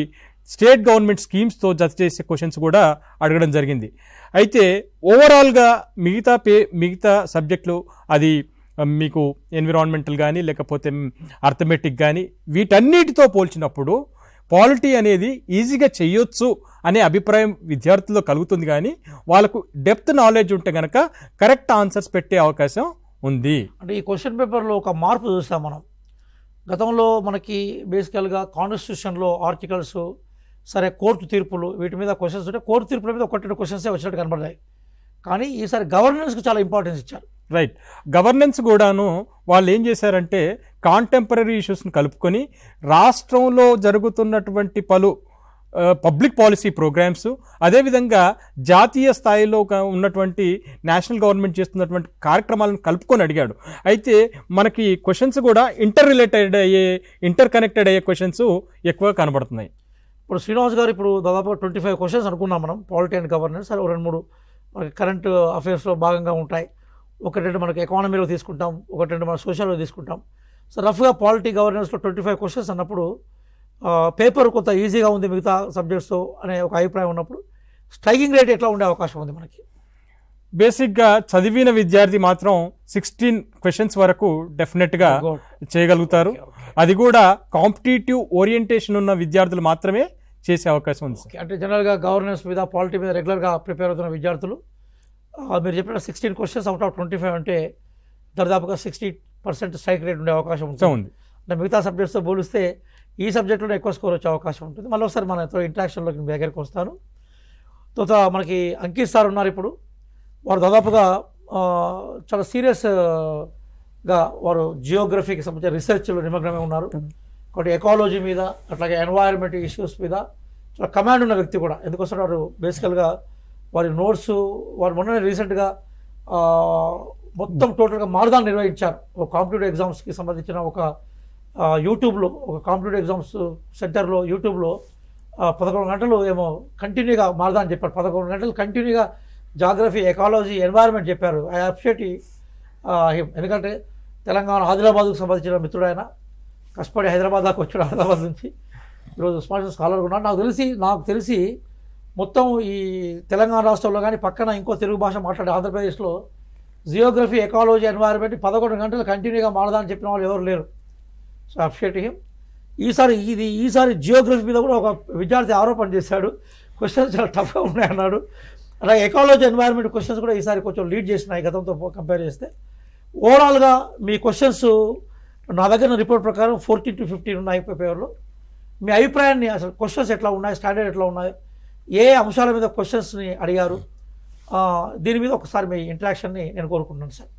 స్టేట్ గవర్నమెంట్ స్కీమ్స్తో జత చేసే క్వశ్చన్స్ కూడా అడగడం జరిగింది. అయితే ఓవరాల్గా మిగతా సబ్జెక్టులు, అది మీకు ఎన్విరాన్మెంటల్ కానీ లేకపోతే అర్థమెటిక్ కానీ, వీటన్నిటితో పోల్చినప్పుడు పాలిటీ అనేది ఈజీగా చేయొచ్చు అనే అభిప్రాయం విద్యార్థుల్లో కలుగుతుంది. కానీ వాళ్ళకు డెప్త్ నాలెడ్జ్ ఉంటే కనుక కరెక్ట్ ఆన్సర్స్ పెట్టే అవకాశం ఉంది. అంటే ఈ క్వశ్చన్ పేపర్లో ఒక మార్పు చూస్తాం మనం. గతంలో మనకి బేసికల్గా కాన్స్టిట్యూషన్లో ఆర్టికల్స్, సరే కోర్టు తీర్పులు, వీటి మీద క్వశ్చన్స్ ఉంటే కోర్టు తీర్పుల మీద 1-2 క్వశ్చన్సే వచ్చినట్టు కనబడ్డాయి. కానీ ఈసారి గవర్నెన్స్కి చాలా ఇంపార్టెన్స్ ఇచ్చారు. రైట్. గవర్నెన్స్ కూడాను వాళ్ళు ఏం చేశారంటే కాంటెంపరీ ఇష్యూస్ని కలుపుకొని రాష్ట్రంలో జరుగుతున్నటువంటి పలు పబ్లిక్ పాలసీ ప్రోగ్రామ్స్, అదేవిధంగా జాతీయ స్థాయిలో ఉన్నటువంటి నేషనల్ గవర్నమెంట్ చేస్తున్నటువంటి కార్యక్రమాలను కలుపుకొని అడిగాడు. అయితే మనకి క్వశ్చన్స్ కూడా ఇంటర్ కనెక్టెడ్ అయ్యే క్వశ్చన్స్ ఎక్కువ కనబడుతున్నాయి. ఇప్పుడు శ్రీనివాస్ గారు ఇప్పుడు దాదాపు 25 క్వశ్చన్స్ అనుకున్నాం మనం పాలిటీ అండ్ గవర్నెన్స్. సరే 2-3 మనకి కరెంట్ అఫైర్స్లో భాగంగా ఉంటాయి, 1-2 మనకి ఎకానమీలో తీసుకుంటాం, 1-2 మన సోషల్లో తీసుకుంటాం. సో రఫ్గా పాలిటీ గవర్నెన్స్లో 25 క్వశ్చన్స్ అన్నప్పుడు పేపర్ కొంత ఈజీగా ఉంది మిగతా సబ్జెక్ట్స్తో అనే ఒక అభిప్రాయం ఉన్నప్పుడు స్ట్రైకింగ్ రేట్ ఎట్లా ఉండే అవకాశం ఉంది మనకి? బేసిక్గా చదివిన విద్యార్థి మాత్రం 16 క్వశ్చన్స్ వరకు డెఫినెట్గా చేయగలుగుతారు. అది కూడా కాంపిటేటివ్ ఓరియంటేషన్ ఉన్న విద్యార్థులు మాత్రమే చేసే అవకాశం ఉంది. అంటే జనరల్గా గవర్నెన్స్ మీద, పాలిటీ మీద రెగ్యులర్గా ప్రిపేర్ అవుతున్న విద్యార్థులు మీరు చెప్పిన 16 క్వశ్చన్స్ అవుట్ ఆఫ్ 25 అంటే దాదాపుగా 60% స్ట్రైక్ రేట్ ఉండే అవకాశం ఉంటుంది. అంటే మిగతా సబ్జెక్ట్స్తో పోలిస్తే ఈ సబ్జెక్టులో ఎక్కువ స్కోర్ వచ్చే అవకాశం ఉంటుంది. మళ్ళీ ఒకసారి మనతో ఇంటరాక్షన్లోకి దగ్గరికి వస్తాను. తర్వాత మనకి అంకిత్ సార్ ఉన్నారు. ఇప్పుడు వారు దాదాపుగా చాలా సీరియస్గా వారు జియోగ్రఫీకి సంబంధించిన రీసెర్చ్లో నిమగ్నమై ఉన్నారు. ఒకటి ఎకాలజీ మీద, అట్లాగే ఎన్వైరన్మెంట్ ఇష్యూస్ మీద చాలా కమాండ్ ఉన్న వ్యక్తి కూడా. ఎందుకోసం వారు బేసికల్గా వారి నోట్స్, వారు మొన్ననే రీసెంట్గా మొత్తం టోటల్గా మారుదాన్ని నిర్వహించారు. ఒక కాంపిటేటివ్ ఎగ్జామ్స్కి సంబంధించిన ఒక యూట్యూబ్లో, ఒక కాంపిటేటివ్ ఎగ్జామ్స్ సెంటర్లో యూట్యూబ్లో 11 గంటలు ఏమో కంటిన్యూగా మారుదాన్ని చెప్పారు. 11 గంటలు కంటిన్యూగా జాగ్రఫీ, ఎకాలజీ, ఎన్వైరన్మెంట్ చెప్పారు. I appreciate him. ఎందుకంటే తెలంగాణ ఆదిలాబాద్కు సంబంధించిన మిత్రుడు ఆయన, కష్టపడి హైదరాబాద్ దాకా వచ్చాడు. హైదరాబాద్ నుంచి ఈరోజు స్పాన్సర్ స్కాలర్ ఉన్నాడు. నాకు తెలిసి మొత్తం ఈ తెలంగాణ రాష్ట్రంలో కానీ పక్కన ఇంకో తెలుగు భాష మాట్లాడే ఆంధ్రప్రదేశ్లో జియోగ్రఫీ, ఎకాలజీ, ఎన్వైరన్మెంట్ 11 గంటలు కంటిన్యూగా మారదాన్ని చెప్పిన వాళ్ళు ఎవరు లేరు. So appreciate him. ఈసారి జియోగ్రఫీ మీద కూడా ఒక విద్యార్థి ఆరోపణ చేశాడు, క్వశ్చన్స్ చాలా టఫ్గా ఉన్నాయన్నాడు. అలాగే ఎకాలజీ, ఎన్వైరన్మెంట్ క్వశ్చన్స్ కూడా ఈసారి కొంచెం లీడ్ చేసినాయి గతంతో కంపేర్ చేస్తే. ఓవరాల్గా మీ క్వశ్చన్స్ నా దగ్గర రిపోర్ట్ ప్రకారం 14 to 15 ఉన్నాయి పేపర్లో. మీ అభిప్రాయాన్ని, అసలు క్వశ్చన్స్ ఎట్లా ఉన్నాయి, స్టాండర్డ్ ఎట్లా ఉన్నాయి, ఏ అంశాల మీద క్వశ్చన్స్ని అడిగారు, దీని మీద ఒకసారి మీ ఇంటరాక్షన్ని నేను కోరుకుంటున్నాను సార్.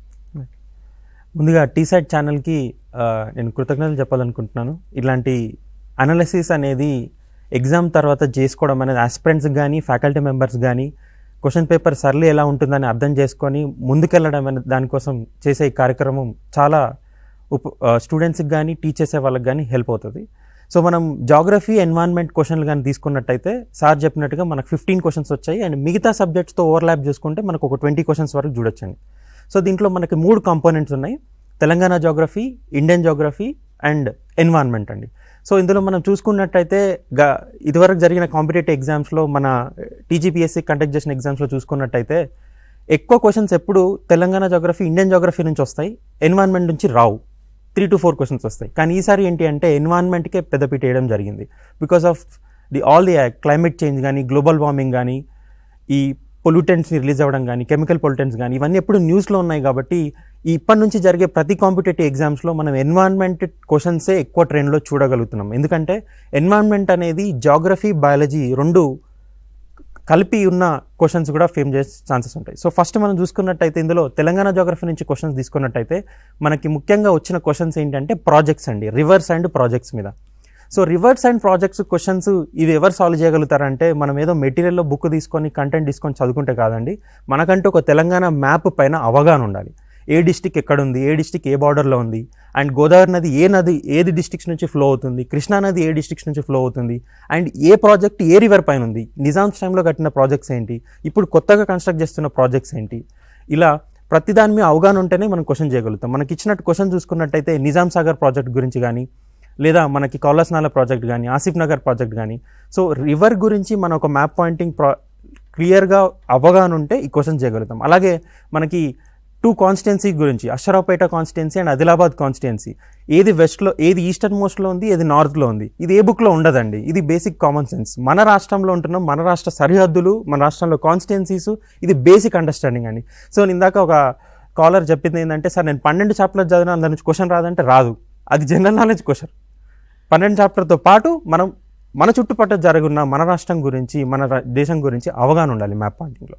ముందుగా టీసైట్ ఛానల్కి నేను కృతజ్ఞతలు చెప్పాలనుకుంటున్నాను. ఇలాంటి అనాలిసిస్ అనేది ఎగ్జామ్ తర్వాత చేసుకోవడం అనేది ఆస్పిరెంట్స్కి కానీ ఫ్యాకల్టీ మెంబర్స్ కానీ క్వశ్చన్ పేపర్ సర్లీ ఎలా ఉంటుందని అర్థం చేసుకొని ముందుకెళ్ళడం అనే దానికోసం చేసే ఈ కార్యక్రమం చాలా స్టూడెంట్స్కి కానీ టీచ్ చేసే వాళ్ళకి కానీ హెల్ప్ అవుతుంది. సో మనం జాగ్రఫీ, ఎన్వైరన్మెంట్ క్వశ్చన్లు కానీ తీసుకున్నట్టయితే సార్ చెప్పినట్టుగా మనకు 15 క్వశ్చన్స్ వచ్చాయి. అండ్ మిగతా సబ్జెక్ట్స్తో ఓవర్లాప్ చేసుకుంటే మనకు ఒక 20 క్వశ్చన్స్ వరకు చూడొచ్చండి. సో దీంట్లో మనకి 3 కాంపోనెంట్స్ ఉన్నాయి: Telangana geography, Indian geography and environment అండి. సో ఇందులో మనం చూసుకున్నట్టయితే ఇదివరకు జరిగిన కాంపిటేటివ్ ఎగ్జామ్స్లో, మన టీజీపీఎస్సీ కండక్ట్ చేసిన ఎగ్జామ్స్లో చూసుకున్నట్టయితే ఎక్కువ క్వశ్చన్స్ ఎప్పుడు తెలంగాణ జాగ్రఫీ, ఇండియన్ జాగ్రఫీ నుంచి వస్తాయి, ఎన్వైరన్మెంట్ నుంచి రావు. 3 to 4 క్వశ్చన్స్ వస్తాయి. కానీ ఈసారి ఏంటి అంటే ఎన్వైరన్మెంట్కే పెద్దపీట వేయడం జరిగింది. Because of all the climate change కానీ, గ్లోబల్ వార్మింగ్ కానీ, ఈ పొల్యూటెంట్స్ని రిలీజ్ అవ్వడం కానీ కెమికల్ పొల్యూటెంట్స్ కానీ ఇవన్నీ ఎప్పుడు న్యూస్లో ఉన్నాయి కాబట్టి ఇప్పటి నుంచి జరిగే ప్రతి కాంపిటేటివ్ ఎగ్జామ్స్లో మనం ఎన్వైరన్మెంట్ క్వశ్చన్సే ఎక్కువ ట్రెండ్లో చూడగలుగుతున్నాం. ఎందుకంటే ఎన్వైరన్మెంట్ అనేది జాగ్రఫీ బయాలజీ రెండు కలిపి ఉన్న క్వశ్చన్స్ కూడా ఫేమ్ చేసే ఛాన్సెస్ ఉంటాయి. సో ఫస్ట్ మనం చూసుకున్నట్టయితే ఇందులో తెలంగాణ జాగ్రఫీ నుంచి క్వశ్చన్స్ తీసుకున్నట్టయితే మనకి ముఖ్యంగా వచ్చిన క్వశ్చన్స్ ఏంటంటే ప్రాజెక్ట్స్ అండి, రివర్స్ అండ్ ప్రాజెక్ట్స్ మీద. So reverse and projects questions ఇవి ఎవరు సాల్వ్ చేయగలుగుతారంటే మనం ఏదో మెటీరియల్లో బుక్ తీసుకొని కంటెంట్ తీసుకొని చదువుకుంటే కాదండి, మనకంటూ ఒక తెలంగాణ మ్యాప్ పైన అవగాహన ఉండాలి. ఏ డిస్టిక్ ఎక్కడుంది, ఏ డిస్టిక్ ఏ బార్డర్లో ఉంది, అండ్ గోదావరి నది ఏది డిస్టిక్స్ నుంచి ఫ్లో అవుతుంది, కృష్ణా నది ఏ డిస్టిక్స్ నుంచి ఫ్లో అవుతుంది, and A project A river పైన ఉంది, నిజామ్స్ టైంలో కట్టిన ప్రాజెక్ట్స్ ఏంటి, ఇప్పుడు కొత్తగా కన్స్ట్రక్ట్ చేస్తున్న ప్రాజెక్ట్స్ ఏంటి, ఇలా ప్రతి దాని మీద అవగాహన ఉంటేనే మనం క్వశ్చన్ చేయగలుగుతాం. మనకి ఇచ్చినట్టు క్వశ్చన్ చూసుకున్నట్టయితే నిజాం సాగర్ ప్రాజెక్ట్ గురించి కానీ, లేదా మనకి కౌలాస్నాల ప్రాజెక్ట్ కానీ, ఆసిఫ్ నగర్ ప్రాజెక్ట్ కానీ, సో రివర్ గురించి మన ఒక మ్యాప్ పాయింటింగ్ క్లియర్గా అవగాహన ఉంటే ఈ క్వశ్చన్ చేయగలుగుతాం. అలాగే మనకి 2 కాన్స్టిట్యున్సీ గురించి, Aswaraopeta constituency and Adilabad constituencies, ఏది వెస్ట్లో, ఏది ఈస్టర్న్ మోస్ట్లో ఉంది, ఏది నార్త్లో ఉంది, ఇది ఏ బుక్లో ఉండదండి. ఇది బేసిక్ కామన్ సెన్స్. మన రాష్ట్రంలో ఉంటున్నాం, మన రాష్ట్ర సరిహద్దులు, మన రాష్ట్రంలో కాన్స్టిట్యున్సీస్, ఇది బేసిక్ అండర్స్టాండింగ్ అండి. సో ఇందాక ఒక కాలర్ చెప్పింది ఏంటంటే, సార్ నేను 12 చాప్టర్లు చదివినా దాని నుంచి క్వశ్చన్ రాదంటే రాదు, అది జనరల్ నాలెడ్జ్ క్వశ్చన్. 12 చాప్టర్తో పాటు మనం మన చుట్టుపక్కల జరుగున్న మన రాష్ట్రం గురించి, మన దేశం గురించి అవగాహన ఉండాలి మ్యాప్ పాయింటింగ్లో.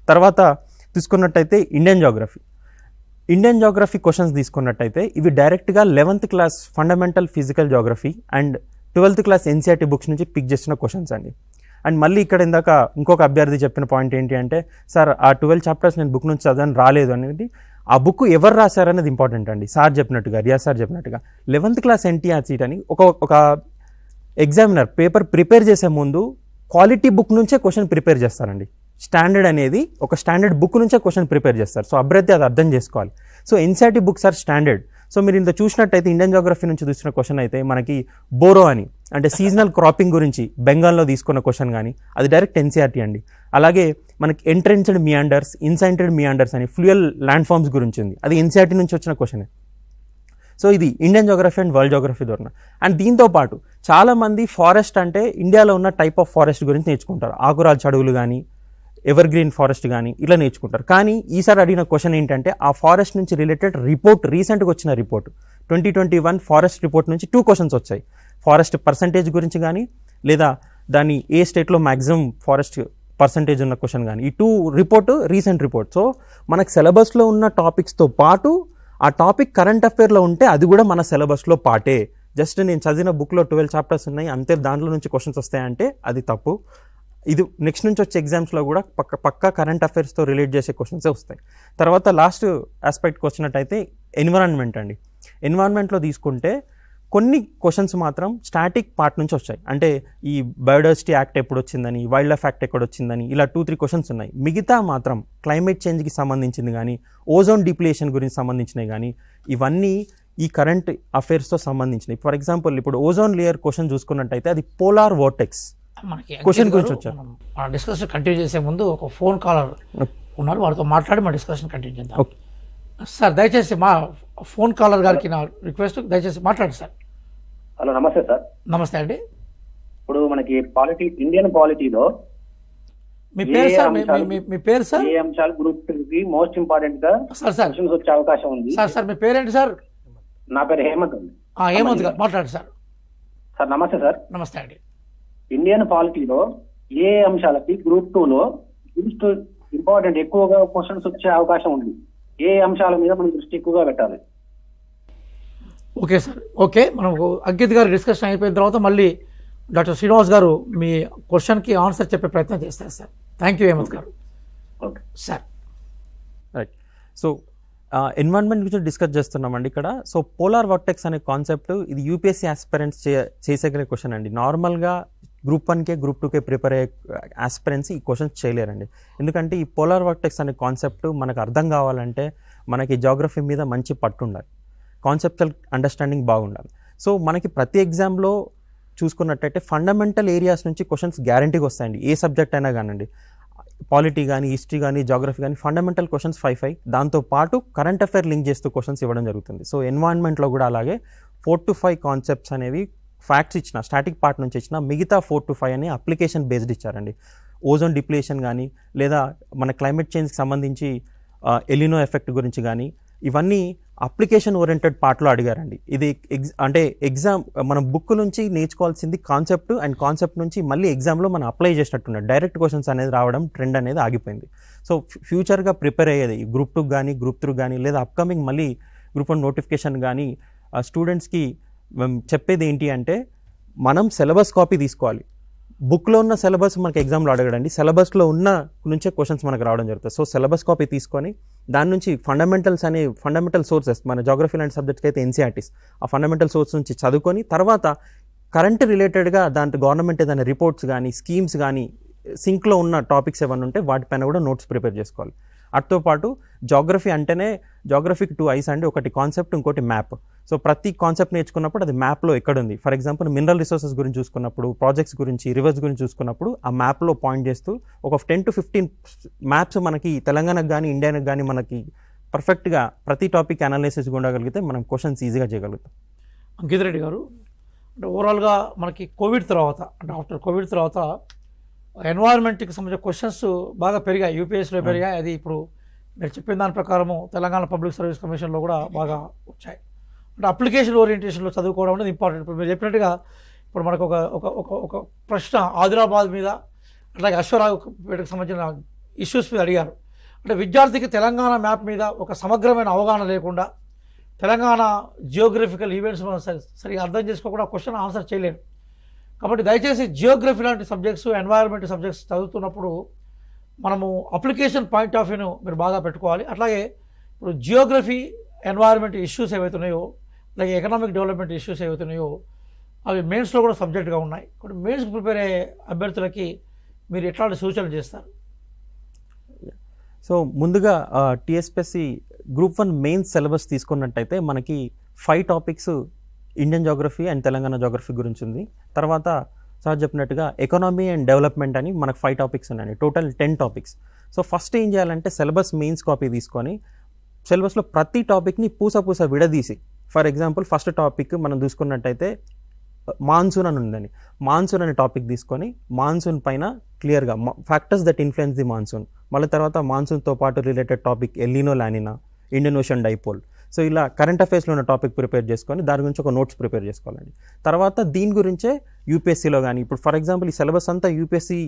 తర్వాత తీసుకున్నట్టయితే ఇండియన్ జాగ్రఫీ క్వశ్చన్స్ తీసుకున్నట్టయితే ఇవి డైరెక్ట్గా 11th class fundamental physical geography and 12th class NCERT books నుంచి పిక్ చేసిన క్వశ్చన్స్ అండి. అండ్ మళ్ళీ ఇక్కడ ఇందాక ఇంకొక అభ్యర్థి చెప్పిన పాయింట్ ఏంటి అంటే, సార్ ఆ 12 చాప్టర్స్ నేను బుక్ నుంచి చదవని రాలేదు అనేది, ఆ బుక్ ఎవరు రాశారనేది ఇంపార్టెంట్ అండి. సార్ చెప్పినట్టుగా, రియాజ్ సార్ చెప్పినట్టుగా 11th క్లాస్ ఎన్టీఆర్ సీట్ అని ఒక ఎగ్జామినర్ పేపర్ ప్రిపేర్ చేసే ముందు క్వాలిటీ బుక్ నుంచే క్వశ్చన్ ప్రిపేర్ చేస్తారండి. స్టాండర్డ్ అనేది ఒక స్టాండర్డ్ బుక్ నుంచే క్వశ్చన్ ప్రిపేర్ చేస్తారు. సో అభ్యర్థి అది అర్థం చేసుకోవాలి. So NCERT books are standard. So మీరు ఇంత చూసినట్టయితే ఇండియన్ జాగ్రఫీ నుంచి చూసిన క్వశ్చన్ అయితే మనకి బోరో అని, అంటే సీజనల్ క్రాపింగ్ గురించి బెంగాల్లో తీసుకున్న క్వశ్చన్ కానీ అది డైరెక్ట్ ఎన్సీఆర్టీ అండి. అలాగే మనకి ఎంట్రెన్స్డ్ మియాండర్స్, ఇన్సైంటెడ్ మియాండర్స్ అని ఫ్లూయల్ ల్యాండ్ ఫార్మ్స్ గురించి ఉంది, అది ఎన్సీఆర్టీ నుంచి వచ్చిన క్వశ్చనే. సో ఇది Indian geography and world geography ద్వారా. అండ్ దీంతో పాటు చాలామంది ఫారెస్ట్ అంటే ఇండియాలో ఉన్న టైప్ ఆఫ్ ఫారెస్ట్ గురించి నేర్చుకుంటారు, ఆకురాలు చడువులు కానీ, ఎవర్ గ్రీన్ ఫారెస్ట్ కానీ ఇలా నేర్చుకుంటారు. కానీ ఈసారి అడిగిన క్వశ్చన్ ఏంటంటే, ఆ ఫారెస్ట్ నుంచి రిలేటెడ్ రిపోర్ట్, రీసెంట్గా వచ్చిన రిపోర్ట్ 2021 ఫారెస్ట్ రిపోర్ట్ నుంచి 2 క్వశ్చన్స్ వచ్చాయి. ఫారెస్ట్ పర్సంటేజ్ గురించి కానీ, లేదా దాన్ని ఏ స్టేట్లో మ్యాక్సిమం ఫారెస్ట్ పర్సంటేజ్ ఉన్న క్వశ్చన్ కానీ, ఈ 2 రిపోర్ట్ రీసెంట్ రిపోర్ట్. సో మనకు సిలబస్లో ఉన్న టాపిక్స్తో పాటు ఆ టాపిక్ కరెంట్ అఫేర్లో ఉంటే అది కూడా మన సిలబస్లో పాటే. జస్ట్ నేను చదివిన బుక్లో 12 చాప్టర్స్ ఉన్నాయి అంతే, దాంట్లో నుంచి క్వశ్చన్స్ వస్తాయంటే అది తప్పు. ఇది నెక్స్ట్ నుంచి వచ్చే ఎగ్జామ్స్లో కూడా పక్కా కరెంట్ అఫైర్స్తో రిలేట్ చేసే క్వశ్చన్సే వస్తాయి. తర్వాత లాస్ట్ ఆస్పెక్ట్కి వచ్చినట్టయితే ఎన్విరాన్మెంట్ అండి. ఎన్విరాన్మెంట్లో తీసుకుంటే కొన్ని క్వశ్చన్స్ మాత్రం స్టాటిక్ పార్ట్ నుంచి వచ్చాయి. అంటే ఈ బయోడైవర్సిటీ యాక్ట్ ఎప్పుడు వచ్చిందని, వైల్డ్ లైఫ్ యాక్ట్ ఎక్కడ వచ్చిందని, ఇలా 2-3 క్వశ్చన్స్ ఉన్నాయి. మిగతా మాత్రం క్లైమేట్ చేంజ్కి సంబంధించింది కానీ, ఓజోన్ డిప్లేషన్ గురించి సంబంధించినవి కానీ, ఇవన్నీ ఈ కరెంట్ అఫైర్స్తో సంబంధించినవి. ఫర్ ఎగ్జాంపుల్ ఇప్పుడు ఓజోన్ లేయర్ క్వశ్చన్ చూసుకున్నట్టయితే అది పోలార్ వోర్టెక్స్ క్వశ్చన్ గురించి వచ్చారు. మన డిస్కషన్ కంటిన్యూ చేసే ముందు ఒక ఫోన్ కాలర్ ఉన్నారు, వాళ్ళతో మాట్లాడి మా డిస్కషన్ కంటిన్యూ చేద్దాం. సార్ దయచేసి మా ఫోన్ కాలర్ గారికి నా రిక్వెస్ట్, దయచేసి మాట్లాడండి సార్. హలో, నమస్తే సార్. నమస్తే అండి. ఇప్పుడు మనకి పాలిటీ, ఇండియన్ పాలిటీలో మీ పేరు సార్? మీ పేరు సార్? ఏ అంశాలు గ్రూప్ కి మోస్ట్ ఇంపార్టెంట్ గా క్వశ్చన్స్ వచ్చే అవకాశం ఉంది? సార్ మీ పేరేంటి సార్? నా పేరు హేమంత్ అండి. హేమంత్ గారు మాట్లాడండి సార్. సార్ నమస్తే సార్. నమస్తే అండి. ఇండియన్ పాలిటీలో ఏ అంశాలకి గ్రూప్ 2లో ఇంపార్టెంట్ ఎక్కువగా క్వశ్చన్స్ వచ్చే అవకాశం ఉంది? ఏ అంశాల మీద మనం దృష్టి ఎక్కువగా పెట్టాలి? Okay sir, okay. మనకు అంకిత్ గారు డిస్కషన్ అయిపోయిన తర్వాత మళ్ళీ డాక్టర్ శ్రీనివాస్ గారు మీ క్వశ్చన్కి ఆన్సర్ చెప్పే ప్రయత్నం చేస్తారు సార్. థ్యాంక్ యూ హేమంత్ గారు. Okay sir. Right. So environment గురించి డిస్కస్ చేస్తున్నామండి ఇక్కడ. సో పోలార్ వర్టెక్స్ అనే కాన్సెప్ట్ ఇది యూపీఎస్సీ ఆస్పిరెంట్స్ చేసేగలిగే క్వశ్చన్ అండి. నార్మల్గా గ్రూప్ 1కే గ్రూప్ 2కే ప్రిపేర్ అయ్యే ఆస్పిరెంట్స్ ఈ క్వశ్చన్స్ చేయలేరండి. ఎందుకంటే ఈ పోలార్ వర్టెక్స్ అనే కాన్సెప్ట్ మనకు అర్థం కావాలంటే మనకి జాగ్రఫీ మీద మంచి పట్టు ఉండాలి, కాన్సెప్చువల్ అండర్స్టాండింగ్ బాగుండాలి. సో మనకి ప్రతి ఎగ్జామ్లో చూసుకున్నట్టయితే ఫండమెంటల్ ఏరియాస్ నుంచి క్వశ్చన్స్ గ్యారంటీగా వస్తాయండి. ఏ సబ్జెక్ట్ అయినా కానండి, పాలిటీ కానీ, హిస్టరీ కానీ, జాగ్రఫీ కానీ, ఫండమెంటల్ క్వశ్చన్స్ 5 దాంతోపాటు కరెంట్ అఫైర్ లింక్ చేస్తూ క్వశ్చన్స్ ఇవ్వడం జరుగుతుంది. సో ఎన్వైరన్మెంట్లో కూడా అలాగే 4 to 5 కాన్సెప్ట్స్ అనేవి ఫ్యాక్ట్స్ ఇచ్చిన, స్టాటిక్ పార్ట్ నుంచి ఇచ్చిన, మిగతా 4 to 5 అని అప్లికేషన్ బేస్డ్ ఇచ్చారండి. ఓజోన్ డిప్లేషన్ కానీ లేదా మన క్లైమేట్ చేంజ్కి సంబంధించి ఎలినో ఎఫెక్ట్ గురించి కానీ ఇవన్నీ అప్లికేషన్ ఓరియంటెడ్ పార్ట్లో అడిగారండి. ఇది అంటే ఎగ్జామ్ మనం బుక్ నుంచి నేర్చుకోవాల్సింది కాన్సెప్ట్, అండ్ కాన్సెప్ట్ నుంచి మళ్ళీ ఎగ్జామ్లో మనం అప్లై చేసినట్టున్నాడు. డైరెక్ట్ క్వశ్చన్స్ అనేది రావడం ట్రెండ్ అనేది ఆగిపోయింది. సో ఫ్యూచర్గా ప్రిపేర్ అయ్యేది గ్రూప్ 2 కానీ గ్రూప్ 3 కానీ లేదా అప్కమింగ్ మళ్ళీ గ్రూప్ 1 నోటిఫికేషన్ కానీ స్టూడెంట్స్కి చెప్పేది ఏంటి అంటే మనం సిలబస్ కాపీ తీసుకోవాలి. బుక్లో ఉన్న సిలబస్ మనకి ఎగ్జామ్లో అడగడండి, సిలబస్లో ఉన్న నుంచే క్వశ్చన్స్ మనకు రావడం జరుగుతుంది. సో సిలబస్ కాపీ తీసుకొని దాని నుంచి ఫండమెంటల్ సోర్సెస్, మన జాగ్రఫీ లాంటి సబ్జెక్ట్స్కి అయితే ఎన్సీఆర్టీస్, ఆ ఫండమెంటల్ సోర్స్ నుంచి చదువుకొని తర్వాత కరెంట్ రిలేటెడ్గా దాంట్లో గవర్నమెంట్ ఏదైనా రిపోర్ట్స్ కానీ స్కీమ్స్ కానీ సింక్లో ఉన్న టాపిక్స్ ఏమైనా ఉంటే వాటిపైన కూడా నోట్స్ ప్రిపేర్ చేసుకోవాలి. అటుతో పాటు జాగ్రఫీ అంటేనే జాగ్రఫీకి 2 ఐస్ అండి, ఒకటి కాన్సెప్ట్ ఇంకోటి మ్యాప్. సో ప్రతి కాన్సెప్ట్ నేర్చుకున్నప్పుడు అది మ్యాప్లో ఎక్కడుంది, ఫర్ ఎగ్జాంపుల్ మినరల్ రిసోర్సెస్ గురించి చూసుకున్నప్పుడు, ప్రాజెక్ట్స్ గురించి, రివర్స్ గురించి చూసుకున్నప్పుడు ఆ మ్యాప్లో పాయింట్ చేస్తూ ఒక 10 to 15 మ్యాప్స్ మనకి తెలంగాణకు కానీ ఇండియాకి కానీ మనకి పర్ఫెక్ట్గా ప్రతి టాపిక్ అనాలిసిస్ ఉండగలిగితే మనం క్వశ్చన్స్ ఈజీగా చేయగలుగుతాం. అంకిత్ రెడ్డి గారు, అంటే ఓవరాల్గా మనకి కోవిడ్ తర్వాత, అంటే ఆఫ్టర్ కోవిడ్ తర్వాత ఎన్వైర్న్మెంట్కి సంబంధించిన క్వశ్చన్స్ బాగా పెరిగాయి, యూపీఎస్లో పెరిగాయి. అది ఇప్పుడు మీరు చెప్పిన దాని ప్రకారము తెలంగాణ పబ్లిక్ సర్వీస్ కమిషన్లో కూడా బాగా వచ్చాయి. అంటే అప్లికేషన్ ఓరియంటేషన్లో చదువుకోవడం అనేది ఇంపార్టెంట్. ఇప్పుడు మీరు చెప్పినట్టుగా ఇప్పుడు మనకు ఒక ప్రశ్న ఆదిలాబాద్ మీద అట్లాగే అశ్వరావుపేటకు సంబంధించిన ఇష్యూస్ మీద అడిగారు. అంటే విద్యార్థికి తెలంగాణ మ్యాప్ మీద ఒక సమగ్రమైన అవగాహన లేకుండా తెలంగాణ జియోగ్రఫికల్ ఈవెంట్స్ మనం సరిగా అర్థం చేసుకోకుండా క్వశ్చన్ ఆన్సర్ చేయలేరు. కాబట్టి దయచేసి జియోగ్రఫీ లాంటి సబ్జెక్ట్స్, ఎన్వైరన్మెంట్ సబ్జెక్ట్స్ చదువుతున్నప్పుడు మనము అప్లికేషన్ పాయింట్ ఆఫ్ వ్యూను మీరు బాగా పెట్టుకోవాలి. అట్లాగే ఇప్పుడు జియోగ్రఫీ, ఎన్వైరన్మెంట్ ఇష్యూస్ ఏవైతున్నాయో, అలాగే ఎకనామిక్ డెవలప్మెంట్ ఇష్యూస్ ఏవైతున్నాయో అవి మెయిన్స్లో కూడా సబ్జెక్ట్గా ఉన్నాయి. కాబట్టి మెయిన్స్కి ప్రిపేర్ అయ్యే అభ్యర్థులకి మీరు ఎట్లాంటి సూచనలు చేస్తారు? సో ముందుగా టీఎస్పీఎస్సీ గ్రూప్ 1 మెయిన్స్ సిలబస్ తీసుకున్నట్టయితే మనకి 5 topics Indian geography and Telangana geography గురించి ఉంది. తర్వాత సార్ చెప్పినట్టుగా ఎకనామీ అండ్ డెవలప్మెంట్ అని మనకు 5 టాపిక్స్ ఉన్నాయండి, టోటల్ 10 టాపిక్స్. సో ఫస్ట్ ఏం చేయాలంటే సిలబస్ మెయిన్స్ కాపీ తీసుకొని సిలబస్లో ప్రతి టాపిక్ని పూస విడదీసి, ఫర్ ఎగ్జాంపుల్ ఫస్ట్ టాపిక్ మనం చూసుకున్నట్టయితే మాన్సూన్ అని ఉందని, మాన్సూన్ అనే టాపిక్ తీసుకొని మాన్సూన్ పైన క్లియర్గా factors that influence the monsoon, మళ్ళీ తర్వాత మాన్సూన్తో పాటు related topic El Niño La Niña, Indian ocean dipole. So ఇలా కరెంట్ అఫైర్స్లో ఉన్న టాపిక్ ప్రిపేర్ చేసుకొని దాని గురించి ఒక నోట్స్ ప్రిపేర్ చేసుకోవాలండి. తర్వాత దీని గురించే యూపీఎస్సీలో కానీ, ఇప్పుడు ఫర్ ఎగ్జాంపుల్ ఈ సిలబస్ అంతా యూపీఎస్సీ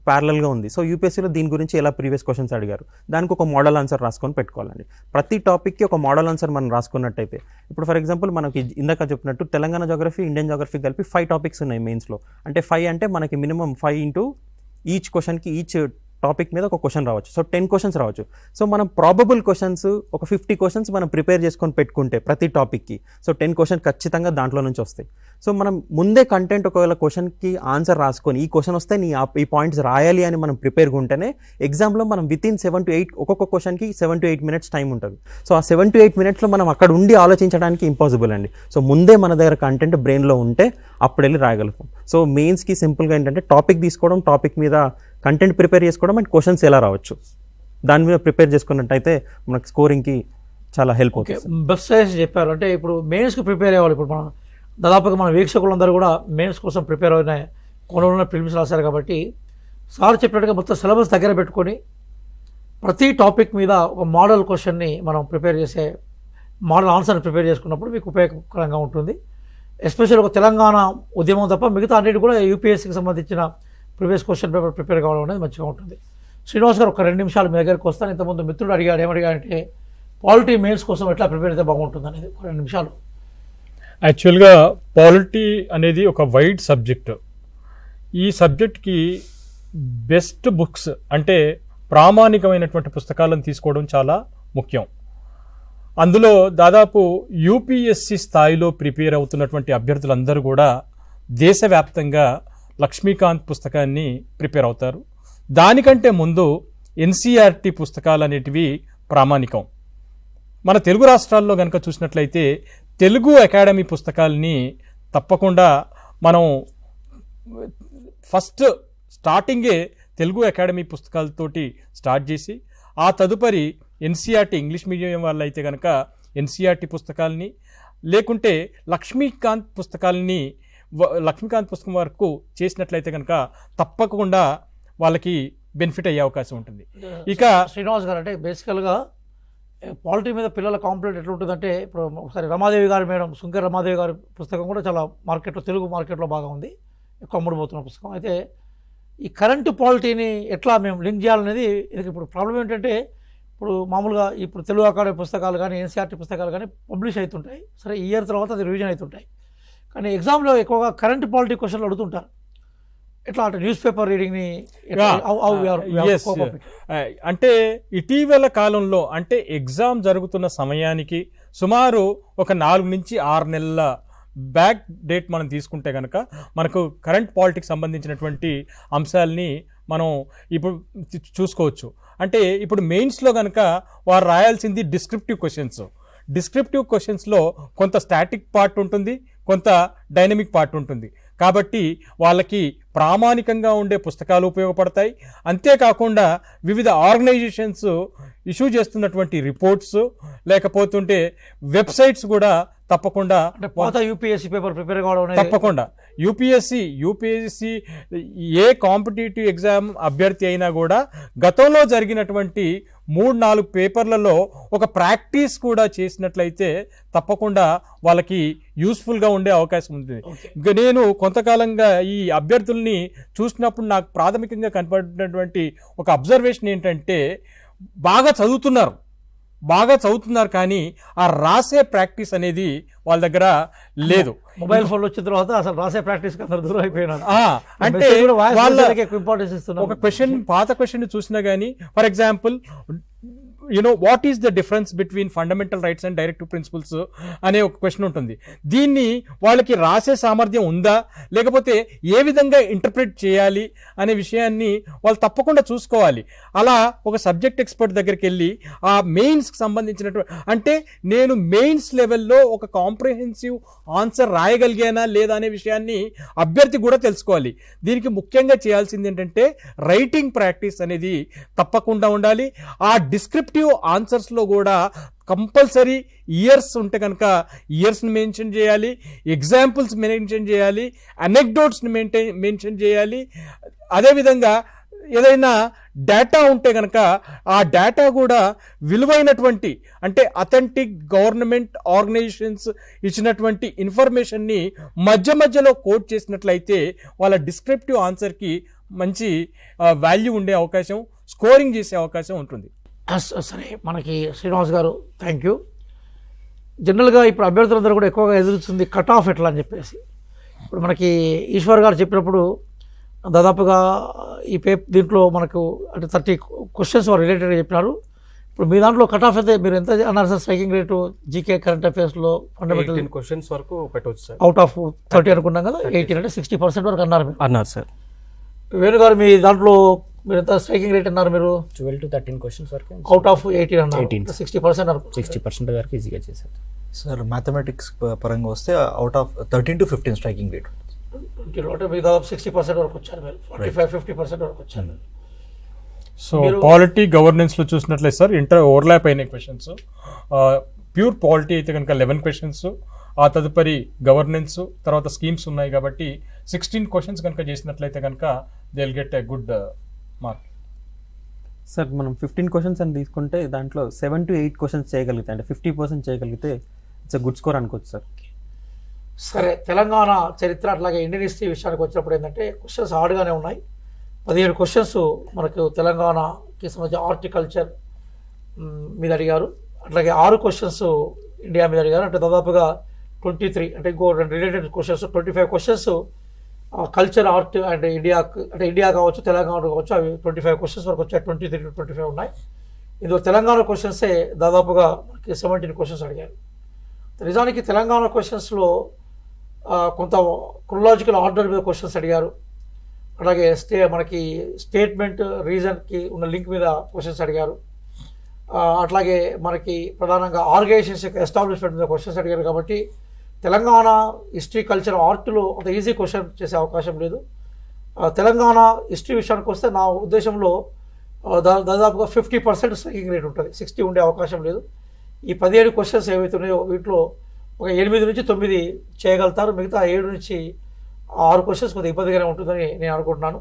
ప్యారలల్గా ఉంది. సో యూపీఎస్సీలో దీని గురించి ఎలా ప్రీవియస్ క్వశ్చన్స్ అడిగారు దానికి ఒక మోడల్ ఆన్సర్ రాసుకొని పెట్టుకోవాలండి. ప్రతి టాపిక్కి ఒక మోడల్ ఆన్సర్ మనం రాసుకున్నట్టయితే, ఇప్పుడు ఫర్ ఎగ్జాంపుల్ మనకి ఇందాక చెప్పినట్టు తెలంగాణ జాగ్రఫీ, ఇండియన్ జాగ్రఫీ కలిపి 5 టాపిక్స్ ఉన్నాయి మెయిన్స్లో. అంటే 5 అంటే మనకి మినిమం 5 ఇంటూ ఈచ్ క్వశ్చన్కి ఈచ్ టాపిక్ మీద ఒక క్వశ్చన్ రావచ్చు. సో 10 క్వశ్చన్స్ రావచ్చు. సో మనం ప్రాబబుల్ క్వశ్చన్స్ ఒక 50 క్వశ్చన్స్ మనం ప్రిపేర్ చేసుకొని పెట్టుకుంటే ప్రతి టాపిక్కి, సో 10 క్వశ్చన్ ఖచ్చితంగా దాంట్లో నుంచి వస్తాయి. సో మనం ముందే కంటెంట్ ఒకవేళ క్వశ్చన్కి ఆన్సర్ రాసుకొని ఈ క్వశ్చన్ వస్తే ఈ పాయింట్స్ రాయాలి అని మనం ప్రిపేర్గా ఉంటేనే ఎగ్జామ్లో మనం వితిన్ 7 to 8 ఒక్కొక్క క్వశ్చన్కి 7 to 8 minutes టైం ఉంటుంది. సో ఆ 7 to 8 minutesలో మనం అక్కడ ఉండి ఆలోచించడానికి ఇంపాసిబుల్ అండి. సో ముందే మన దగ్గర కంటెంట్ బ్రెయిన్లో ఉంటే అప్పుడు వెళ్ళి రాయగలుగుతాం. సో మెయిన్స్కి సింపుల్గా ఏంటంటే టాపిక్ తీసుకోవడం, టాపిక్ మీద కంటెంట్ ప్రిపేర్ చేసుకోవడం అండ్ క్వశ్చన్స్ ఎలా రావచ్చు దాని మీద ప్రిపేర్ చేసుకున్నట్టయితే మనకు స్కోరింగ్కి చాలా హెల్ప్ అవుతుంది. బెస్ట్ సజెషన్ చెప్పారు. అంటే ఇప్పుడు మెయిన్స్కి ప్రిపేర్ అయ్యేవాళ్ళు, ఇప్పుడు మనం దాదాపుగా మన వీక్షకులందరూ కూడా మెయిన్స్ కోసం ప్రిపేర్ అయిన కొనుగోలు ఫిల్మ్స్ రాశారు. కాబట్టి సార్ చెప్పినట్టుగా మొత్తం సిలబస్ దగ్గర పెట్టుకొని ప్రతి టాపిక్ మీద ఒక మోడల్ క్వశ్చన్ని మనం ప్రిపేర్ చేసే మోడల్ ఆన్సర్ని ప్రిపేర్ చేసుకున్నప్పుడు మీకు ఉపయోగకరంగా ఉంటుంది. ఎస్పెషల్ ఒక తెలంగాణ ఉద్యమం తప్ప మిగతా అన్నిటి కూడా యూపీఎస్సీకి సంబంధించిన ప్రీవియస్ క్వశ్చన్ పేపర్ ప్రిపేర్ కావడం అనేది మంచిగా ఉంటుంది. శ్రీనివాస్ గారు, ఒక 2 నిమిషాలు మీ దగ్గరికి వస్తాను. ఇంతకుముందు మిత్రుడు అడిగాడు, ఏమడిగాడంటే పాలిటీ మెయిన్స్ కోసం ఎట్లా ప్రిపేర్ అయితే బాగుంటుంది అనేది 2 నిమిషాలు. యాక్చువల్గా పాలిటీ అనేది ఒక వైడ్ సబ్జెక్ట్. ఈ సబ్జెక్ట్కి బెస్ట్ బుక్స్ అంటే ప్రామాణికమైనటువంటి పుస్తకాలను తీసుకోవడం చాలా ముఖ్యం. అందులో దాదాపు యూపీఎస్సీ స్థాయిలో ప్రిపేర్ అవుతున్నటువంటి అభ్యర్థులందరూ కూడా దేశవ్యాప్తంగా లక్ష్మీకాంత్ పుస్తకాన్ని ప్రిపేర్ అవుతారు. దానికంటే ముందు ఎన్సీఆర్టీ పుస్తకాలు అనేటివి ప్రామాణికం. మన తెలుగు రాష్ట్రాల్లో కనుక చూసినట్లయితే తెలుగు అకాడమీ పుస్తకాలని తప్పకుండా మనం ఫస్ట్ స్టార్టింగే తెలుగు అకాడమీ పుస్తకాలతోటి స్టార్ట్ చేసి ఆ తదుపరి ఎన్సీఆర్టీ ఇంగ్లీష్ మీడియం వాళ్ళైతే కనుక ఎన్సీఆర్టీ పుస్తకాలని, లేకుంటే లక్ష్మీకాంత్ పుస్తకం వరకు చేసినట్లయితే కనుక తప్పకుండా వాళ్ళకి బెనిఫిట్ అయ్యే అవకాశం ఉంటుంది. ఇక శ్రీనివాస్ గారు అంటే బేసికల్గా పాలిటీ మీద పిల్లల కాంప్లైంట్ ఎట్లా ఉంటుందంటే ఇప్పుడు ఒకసారి రమాదేవి గారు మేడం సుంకర రమాదేవి గారి పుస్తకం కూడా చాలా మార్కెట్లో తెలుగు మార్కెట్లో బాగా ఉంది, ఎక్కువ అమ్ముడుపోతున్న పుస్తకం. అయితే ఈ కరెంటు పాలిటీని ఎట్లా మేము లింక్ చేయాలనేది ఇది. ఇప్పుడు ప్రాబ్లం ఏంటంటే ఇప్పుడు మామూలుగా ఇప్పుడు తెలుగు అకాడమీ పుస్తకాలు కానీ ఎన్సీఆర్టీ పుస్తకాలు కానీ పబ్లిష్ అవుతుంటాయి, సరే ఇయర్ తర్వాత అది రివిజన్ అవుతుంటాయి. కానీ ఎగ్జామ్లో ఎక్కువగా కరెంట్ పాలిటీ క్వశ్చన్లు అడుగుతుంటారు. ఎట్లా అంటే న్యూస్ పేపర్ రీడింగ్ని అంటే ఇటీవల కాలంలో అంటే ఎగ్జామ్ జరుగుతున్న సమయానికి సుమారు ఒక 4 నుంచి 6 నెలల బ్యాక్ డేట్ మనం తీసుకుంటే కనుక మనకు కరెంట్ పాలిటిక్స్ సంబంధించినటువంటి అంశాలని మనం ఇప్పుడు చూసుకోవచ్చు. అంటే ఇప్పుడు మెయిన్స్లో కనుక వారు రాయాల్సింది డిస్క్రిప్టివ్ క్వశ్చన్స్. డిస్క్రిప్టివ్ క్వశ్చన్స్లో కొంత స్టాటిక్ పార్ట్ ఉంటుంది, కొంత డైనమిక్ పార్ట్ ఉంటుంది. కాబట్టి వాళ్ళకి ప్రామాణికంగా ఉండే పుస్తకాలు ఉపయోగపడతాయి. అంతేకాకుండా వివిధ ఆర్గనైజేషన్స్ ఇష్యూ చేస్తున్నటువంటి రిపోర్ట్స్ లేకపోతుంటే వెబ్సైట్స్ కూడా తప్పకుండా యూపీఎస్సీ పేపర్ ప్రిపేర్ కావడం తప్పకుండా యూపీఎస్సీ ఏ కాంపిటేటివ్ ఎగ్జామ్ అభ్యర్థి అయినా కూడా గతంలో జరిగినటువంటి 3-4 పేపర్లలో ఒక ప్రాక్టీస్ కూడా చేసినట్లయితే తప్పకుండా వాళ్ళకి యూస్ఫుల్గా ఉండే అవకాశం ఉంది. నేను కొంతకాలంగా ఈ అభ్యర్థుల్ని చూసినప్పుడు నాకు ప్రాథమికంగా కనపడినటువంటి ఒక అబ్జర్వేషన్ ఏంటంటే బాగా చదువుతున్నారు కానీ ఆ రాసే ప్రాక్టీస్ అనేది వాళ్ళ దగ్గర లేదు. మొబైల్ ఫోన్ వచ్చిన తర్వాత అసలు రాసే ప్రాక్టీస్ దూరం అయిపోయినారు. అంటే ఒక క్వశ్చన్ పాత క్వశ్చన్ చూసినా కానీ for example what is the difference between fundamental rights and directive principles అనే ఒక క్వశ్చన్ ఉంటుంది. దీన్ని వాళ్ళకి రాసే సామర్థ్యం ఉందా లేకపోతే ఏ విధంగా ఇంటర్ప్రిట్ చేయాలి అనే విషయాన్ని వాళ్ళు తప్పకుండా చూసుకోవాలి. అలా ఒక సబ్జెక్ట్ ఎక్స్పర్ట్ దగ్గరికి వెళ్ళి ఆ మెయిన్స్కి సంబంధించినటువంటి అంటే నేను మెయిన్స్ లెవెల్లో ఒక కాంప్రిహెన్సివ్ ఆన్సర్ రాయగలిగానా లేదా అనే విషయాన్ని అభ్యర్థి కూడా తెలుసుకోవాలి. దీనికి ముఖ్యంగా చేయాల్సింది ఏంటంటే రైటింగ్ ప్రాక్టీస్ అనేది తప్పకుండా ఉండాలి. ఆ డిస్క్రిప్టివ్ ఆన్సర్స్లో కూడా కంపల్సరీ ఇయర్స్ ఉంటే కనుక ఇయర్స్ని మెన్షన్ చేయాలి, ఎగ్జాంపుల్స్ మెన్షన్ చేయాలి, అనెక్డోట్స్ని మెన్షన్ చేయాలి. అదేవిధంగా ఏదైనా డేటా ఉంటే కనుక ఆ డేటా కూడా విలువైనటువంటి అంటే అథెంటిక్ గవర్నమెంట్ ఆర్గనైజేషన్స్ ఇచ్చినటువంటి ఇన్ఫర్మేషన్ని మధ్యలో కోట్ చేసినట్లయితే వాళ్ళ డిస్క్రిప్టివ్ ఆన్సర్కి మంచి వాల్యూ ఉండే అవకాశం, స్కోరింగ్ చేసే అవకాశం ఉంటుంది. సరే, మనకి శ్రీనివాస్ గారు థ్యాంక్ యూ. జనరల్గా ఇప్పుడు అభ్యర్థులందరూ కూడా ఎక్కువగా ఎదురుస్తుంది కట్ ఆఫ్ ఎట్లా అని చెప్పేసి. ఇప్పుడు మనకి ఈశ్వర్ గారు చెప్పినప్పుడు దాదాపుగా ఈ దీంట్లో మనకు అంటే 30 క్వశ్చన్స్ రిలేటెడ్గా చెప్పినారు. ఇప్పుడు మీ దాంట్లో కట్ ఆఫ్ అయితే మీరు ఎంత అన్నారు sir? Striking rate GK current అఫేర్స్లో ఫండమెంటల్ క్వశ్చన్స్ వరకు పెట్టవచ్చు సార్. అవుట్ ఆఫ్ 30 అనుకున్నాం కదా, 18 అంటే 60% వరకు అన్నారు సార్. వేణు గారు మీ దాంట్లో మీరు ఎంత స్ట్రైకింగ్ రేట్ అన్నారు? మీరు 12 to 13 క్వశ్చన్స్ వరకు అవుట్ ఆఫ్ 18 అన్నారు. 60% వరకు ఈజీగా చేశారు సార్. మ్యాథమెటిక్స్ పరంగా వస్తే out of 13 to 15 striking rate అంటే మీరు దాదాపు 60% వరకు వచ్చారు, 45-50% వరకు వచ్చారు. సో పాలిటీ గవర్నెన్స్లో చూసినట్లయితే సార్ ఓవర్లాప్ అయిన క్వశ్చన్స్. ప్యూర్ పాలిటీ అయితే కనుక 11 క్వశ్చన్స్, ఆ తదుపరి గవర్నెన్స్, తర్వాత స్కీమ్స్ ఉన్నాయి కాబట్టి 16 క్వశ్చన్స్ కనుక చేసినట్లయితే కనుక they will get a good mark. Sir మనం 15 క్వశ్చన్స్ అని తీసుకుంటే దాంట్లో 7 to 8 క్వశ్చన్స్ చేయగలిగితే అంటే 50% చేయగలిగితే ఇట్స్ గుడ్ స్కోర్ అనుకోవచ్చు సార్. సరే, తెలంగాణ చరిత్ర అట్లాగే ఇండియన్ హిస్టరీ విషయానికి వచ్చినప్పుడు ఏంటంటే క్వశ్చన్స్ హార్డ్గానే ఉన్నాయి. 17 క్వశ్చన్స్ మనకు తెలంగాణకి సంబంధించి హార్టికల్చర్ మీద అడిగారు, అట్లాగే 6 క్వశ్చన్స్ ఇండియా మీద అడిగారు. అంటే దాదాపుగా 23 అంటే ఇంకో 2 related questions 25 questions culture art and India కావచ్చు తెలంగాణ కావచ్చు అవి 25 క్వశ్చన్స్ వరకు వచ్చాయి. 23 to 25 ఉన్నాయి. ఇందులో తెలంగాణ క్వశ్చన్సే దాదాపుగా మనకి 17 క్వశ్చన్స్ అడిగారు. నిజానికి తెలంగాణ క్వశ్చన్స్లో కొంత క్రొనాలజికల్ ఆర్డర్ మీద క్వశ్చన్స్ అడిగారు, అలాగే మనకి స్టేట్మెంట్ రీజన్కి ఉన్న లింక్ మీద క్వశ్చన్స్ అడిగారు, అట్లాగే మనకి ప్రధానంగా ఆర్గనైజేషన్స్ యొక్క ఎస్టాబ్లిష్మెంట్ మీద క్వశ్చన్స్ అడిగారు. కాబట్టి తెలంగాణ హిస్టరీ కల్చర్ ఆర్ట్లో అంత ఈజీ క్వశ్చన్ చేసే అవకాశం లేదు. తెలంగాణ హిస్టరీ విషయానికి వస్తే నా ఉద్దేశంలో దాదాపుగా 50% స్ట్రైకింగ్ రేట్ ఉంటుంది, 60 ఉండే అవకాశం లేదు. ఈ 17 క్వశ్చన్స్ ఏవైతున్నాయో వీటిలో ఒక 8 నుంచి 9 చేయగలుగుతారు, మిగతా 7 నుంచి 6 క్వశ్చన్స్ కొద్దిగా ఇబ్బందిగానే ఉంటుందని నేను అనుకుంటున్నాను.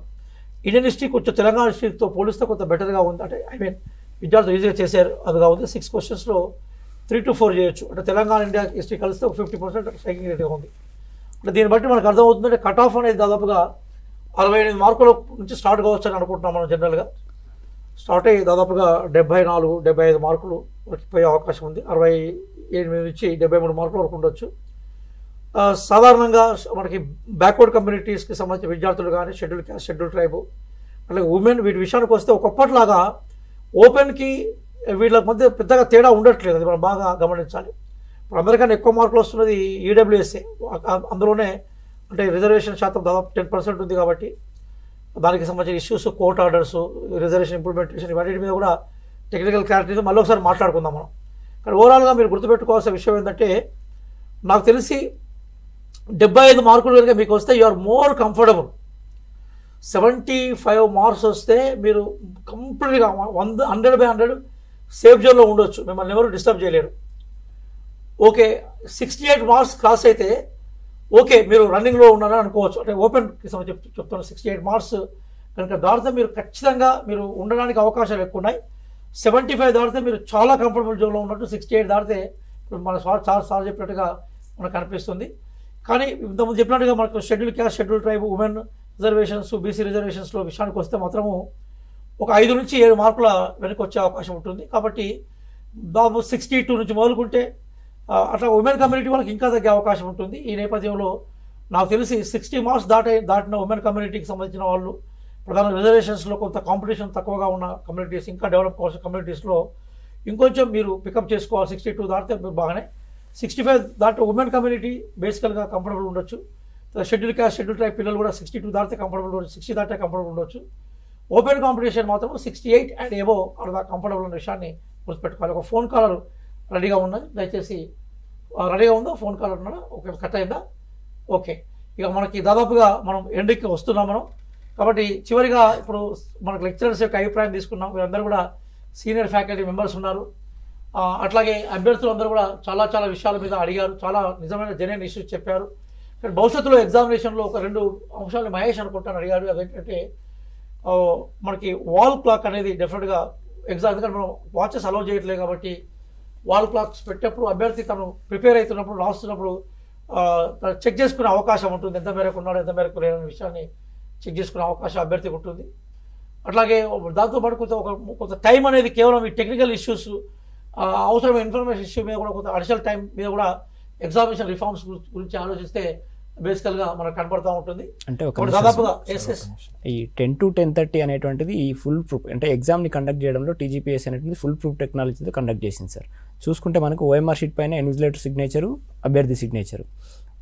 ఇండియన్ హిస్టరీ కొంచెం తెలంగాణ హిస్టరీతో పోలిస్తే కొంత బెటర్గా ఉంది. అంటే ఐ మీన్ విద్యార్థులు ఈజీగా చేశారు అదిగా ఉంది. 6 క్వశ్చన్స్లో 3 to 4 చేయొచ్చు. అంటే తెలంగాణ ఇండియా హిస్టరీ కలిస్తే ఒక 50% స్ట్రైకింగ్ రేట్గా ఉంది. అంటే దీన్ని బట్టి మనకు అర్థమవుతుందంటే కట్ ఆఫ్ అనేది దాదాపుగా 68 మార్కుల నుంచి స్టార్ట్ కావచ్చు అని అనుకుంటున్నాం మనం. జనరల్గా స్టార్ట్ అయ్యి దాదాపుగా 74-75 మార్కులు పోయే అవకాశం ఉంది. 68 నుంచి 73 మార్కుల వరకు ఉండొచ్చు. సాధారణంగా మనకి బ్యాక్వర్డ్ కమ్యూనిటీస్కి సంబంధించిన విద్యార్థులు కానీ షెడ్యూల్ క్యాస్ట్, షెడ్యూల్ ట్రైబు, అలాగే ఉమెన్, వీటి విషయానికి వస్తే ఒకప్పటిలాగా ఓపెన్కి వీళ్ళ మధ్య పెద్దగా తేడా ఉండట్లేదు. అది మనం బాగా గమనించాలి. ఇప్పుడు అందరికన్నా ఎక్కువ మార్కులు వస్తున్నది ఈడబ్ల్యూఎస్ఏ. అందులోనే అంటే రిజర్వేషన్ శాతం దాదాపు 10% ఉంది కాబట్టి దానికి సంబంధించిన issues, court orders, reservation implementation, ఇవన్నిటి మీద కూడా టెక్నికల్ క్లారిటీతో మళ్ళీ ఒకసారి మాట్లాడుకుందాం మనం. కానీ ఓవరాల్గా మీరు గుర్తుపెట్టుకోవాల్సిన విషయం ఏంటంటే, నాకు తెలిసి 75 మార్కులు కనుక మీకు వస్తే you are more comfortable. 75 marks వస్తే మీరు కంప్లీట్గా 100/100 సేఫ్ జోన్లో ఉండొచ్చు. మిమ్మల్ని ఎవరు డిస్టర్బ్ చేయలేరు. ఓకే, 68 మార్క్స్ క్రాస్ అయితే ఓకే మీరు రన్నింగ్లో ఉన్నారని అనుకోవచ్చు. అంటే ఓపెన్కి చెప్తాను, 68 మార్క్స్ కనుక దాటితే మీరు ఖచ్చితంగా మీరు ఉండడానికి అవకాశాలు ఎక్కువ ఉన్నాయి. 75 దాటితే మీరు చాలా కంఫర్టబుల్ జోన్లో ఉన్నట్టు, 68 దాటితే మన సార్ చెప్పినట్టుగా మనకు అనిపిస్తుంది. కానీ ఇంతకుముందు చెప్పినట్టుగా మనకు schedule caste, schedule tribe, women reservations, BC రిజర్వేషన్స్లో విషయానికి వస్తే మాత్రము ఒక 5 నుంచి 7 మార్కుల వెనక్కి వచ్చే అవకాశం ఉంటుంది. కాబట్టి దాదాపు 62 నుంచి మొదలుకుంటే అట్లా ఉమెన్ కమ్యూనిటీ వాళ్ళకి ఇంకా తగ్గే అవకాశం ఉంటుంది. ఈ నేపథ్యంలో నాకు తెలిసి 60 మార్క్స్ దాటిన ఉమెన్ కమ్యూనిటీకి సంబంధించిన వాళ్ళు, ప్రధాన రిజర్వేషన్స్లో కొంత కాంపిటీషన్ తక్కువగా ఉన్న కమ్యూనిటీస్, ఇంకా డెవలప్ కావాల్సిన కమ్యూనిటీస్లో ఇంకొంచెం మీరు పికప్ చేసుకోవాలి. 62 దాటితే మీరు బాగానే. 65 దాటి ఉమెన్ కమ్యూనిటీ బేసికల్గా కంఫర్టబుల్ ఉండొచ్చు. షెడ్యూల్ క్యాస్ట్, షెడ్యూల్ ట్రైబ్ పిల్లలు కూడా 62 దాటితే కంఫర్టబుల్ ఉండొచ్చు, 60 దాటితే కంఫర్టబుల్ ఉండొచ్చు. ఓపెన్ కాంపిటీషన్ మాత్రం 68 అండ్ ఎబో అలా కంఫర్టబుల్ ఉన్న విషయాన్ని గుర్తుపెట్టుకోవాలి. ఒక ఫోన్ కాలర్ రెడీగా ఉన్నది, దయచేసి రెడీగా ఉందా? ఫోన్ కాలర్ ఉన్నాడా? ఓకే, కట్ అయిందా? ఓకే, ఇక మనకి దాదాపుగా మనం ఎండ్కి వస్తున్నాం మనం. కాబట్టి చివరిగా ఇప్పుడు మనకు లెక్చరర్స్ యొక్క అభిప్రాయం తీసుకున్నాం. వీరందరూ కూడా సీనియర్ ఫ్యాకల్టీ మెంబర్స్ ఉన్నారు. అట్లాగే అభ్యర్థులు అందరూ కూడా చాలా చాలా విషయాల మీద అడిగారు, చాలా నిజమైన జెన్యూన్ ఇష్యూస్ చెప్పారు. కానీ భవిష్యత్తులో ఎగ్జామినేషన్లో ఒక 2 అంశాలు మహేష్ అనుకుంటాను అడిగాడు. అదేంటంటే మనకి వాల్ క్లాక్ అనేది డెఫినెట్గా ఎగ్జామ్, ఎందుకంటే మనం వాచెస్ అలౌ చేయట్లేదు కాబట్టి వాల్ క్లాక్స్ పెట్టేప్పుడు అభ్యర్థి తను ప్రిపేర్ అవుతున్నప్పుడు, రాస్తున్నప్పుడు చెక్ చేసుకునే అవకాశం ఉంటుంది. ఎంత మేరకు ఉన్నాడు, ఎంత మేరకు లేదనే విషయాన్ని చెక్ చేసుకునే అవకాశం అభ్యర్థికి ఉంటుంది. అట్లాగే దాంతోపాటు కొంత టైం అనేది కేవలం ఈ టెక్నికల్ ఇష్యూస్, అవసరమైన ఇన్ఫర్మేషన్ ఇష్యూ మీద కూడా కొంత అడిషనల్ టైం మీద కూడా ఎగ్జామినేషన్ రిఫార్మ్స్ గురించి ఆలోచిస్తే బేసికల్గా మనకు కనపడుతూ ఉంటుంది. అంటే దాదాపుగా ఈ 10 to 10:30 అనేటువంటిది ఈ ఫుల్ ప్రూఫ్ అంటే ఎగ్జామ్ని కండక్ట్ చేయడంలో టీజీపీఎస్ అనేటువంటి ఫుల్ ప్రూఫ్ టెక్నాలజీతో కండక్ట్ చేసింది సార్. చూసుకుంటే మనకు ఓఎంఆర్ షీట్ పైన ఇన్విజిలేటర్ సిగ్నేచరు, అభ్యర్థి సిగ్నేచరు,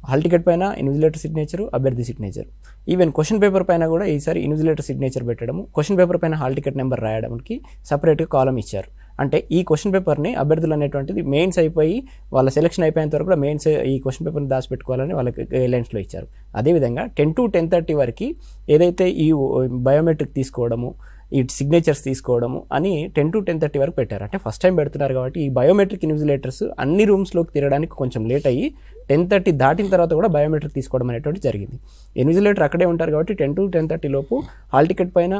హాల్ టికెట్ పైన ఇన్విజిలేటర్ సిగ్నేచరు, అభ్యర్థి సిగ్నేచర్. ఈవెన్ క్వశ్చన్ పేపర్ పైన కూడా ఈసారి ఇన్విజిలేటర్ సిగ్నేచర్ పెట్టడము, క్వశ్చన్ పేపర్ పైన హాల్ టికెట్ నెంబర్ రాయడానికి సపరేట్గా కాలం ఇచ్చారు. అంటే ఈ క్వశ్చన్ పేపర్ని అభ్యర్థులు అనేటువంటిది మెయిన్స్ అయిపోయి వాళ్ళ సెలక్షన్ అయిపోయేంత వరకు కూడా మెయిన్స్ ఈ క్వశ్చన్ పేపర్ని దాచిపెట్టుకోవాలని వాళ్ళకి గైడ్లైన్స్లో ఇచ్చారు. అదేవిధంగా 10 to 10:30 వరకు ఏదైతే ఈ బయోమెట్రిక్ తీసుకోవడము, ఈ సిగ్నేచర్స్ తీసుకోవడము అని 10 to 10:30 వరకు పెట్టారు. అంటే ఫస్ట్ టైం పెడుతున్నారు కాబట్టి ఈ బయోమెట్రిక్ ఇన్విజిలేటర్స్ అన్ని రూమ్స్లోకి తిరగడానికి కొంచెం లేట్ అయ్యి 10:30 దాటిన తర్వాత కూడా బయోమెట్రిక్ తీసుకోవడం అనేటువంటి జరిగింది. ఇన్విజిలేటర్ అక్కడే ఉంటారు కాబట్టి 10 to 10:30 లోపు హాల్ టికెట్ పైన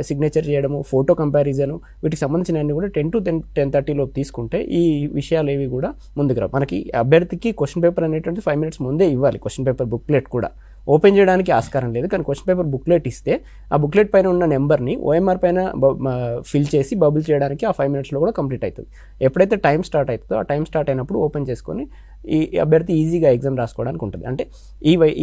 సిగ్నేచర్ చేయడము, ఫోటో కంపారిజన్, వీటికి సంబంధించినవన్నీ కూడా 10 to 10:30 లోపు తీసుకుంటే ఈ విషయాలు ఏవి కూడా ముందుకు రావు. మనకి అభ్యర్థికి క్వశ్చన్ పేపర్ అనేటువంటి 5 minutes ముందే ఇవ్వాలి. క్వశ్చన్ పేపర్ బుక్లెట్ కూడా ఓపెన్ చేయడానికి ఆస్కారం లేదు, కానీ క్వశ్చన్ పేపర్ బుక్లెట్ ఇస్తే ఆ బుక్లెట్ పైన ఉన్న నెంబర్ని ఓఎంఆర్ పైన ఫిల్ చేసి బబుల్ చేయడానికి ఆ 5 minutes కూడా కంప్లీట్ అవుతుంది. ఎప్పుడైతే టైం స్టార్ట్ అవుతుందో ఆ టైం స్టార్ట్ అయినప్పుడు ఓపెన్ చేసుకొని ఈ అభ్యర్థి ఈజీగా ఎగ్జామ్ రాసుకోవడానికి ఉంటుంది. అంటే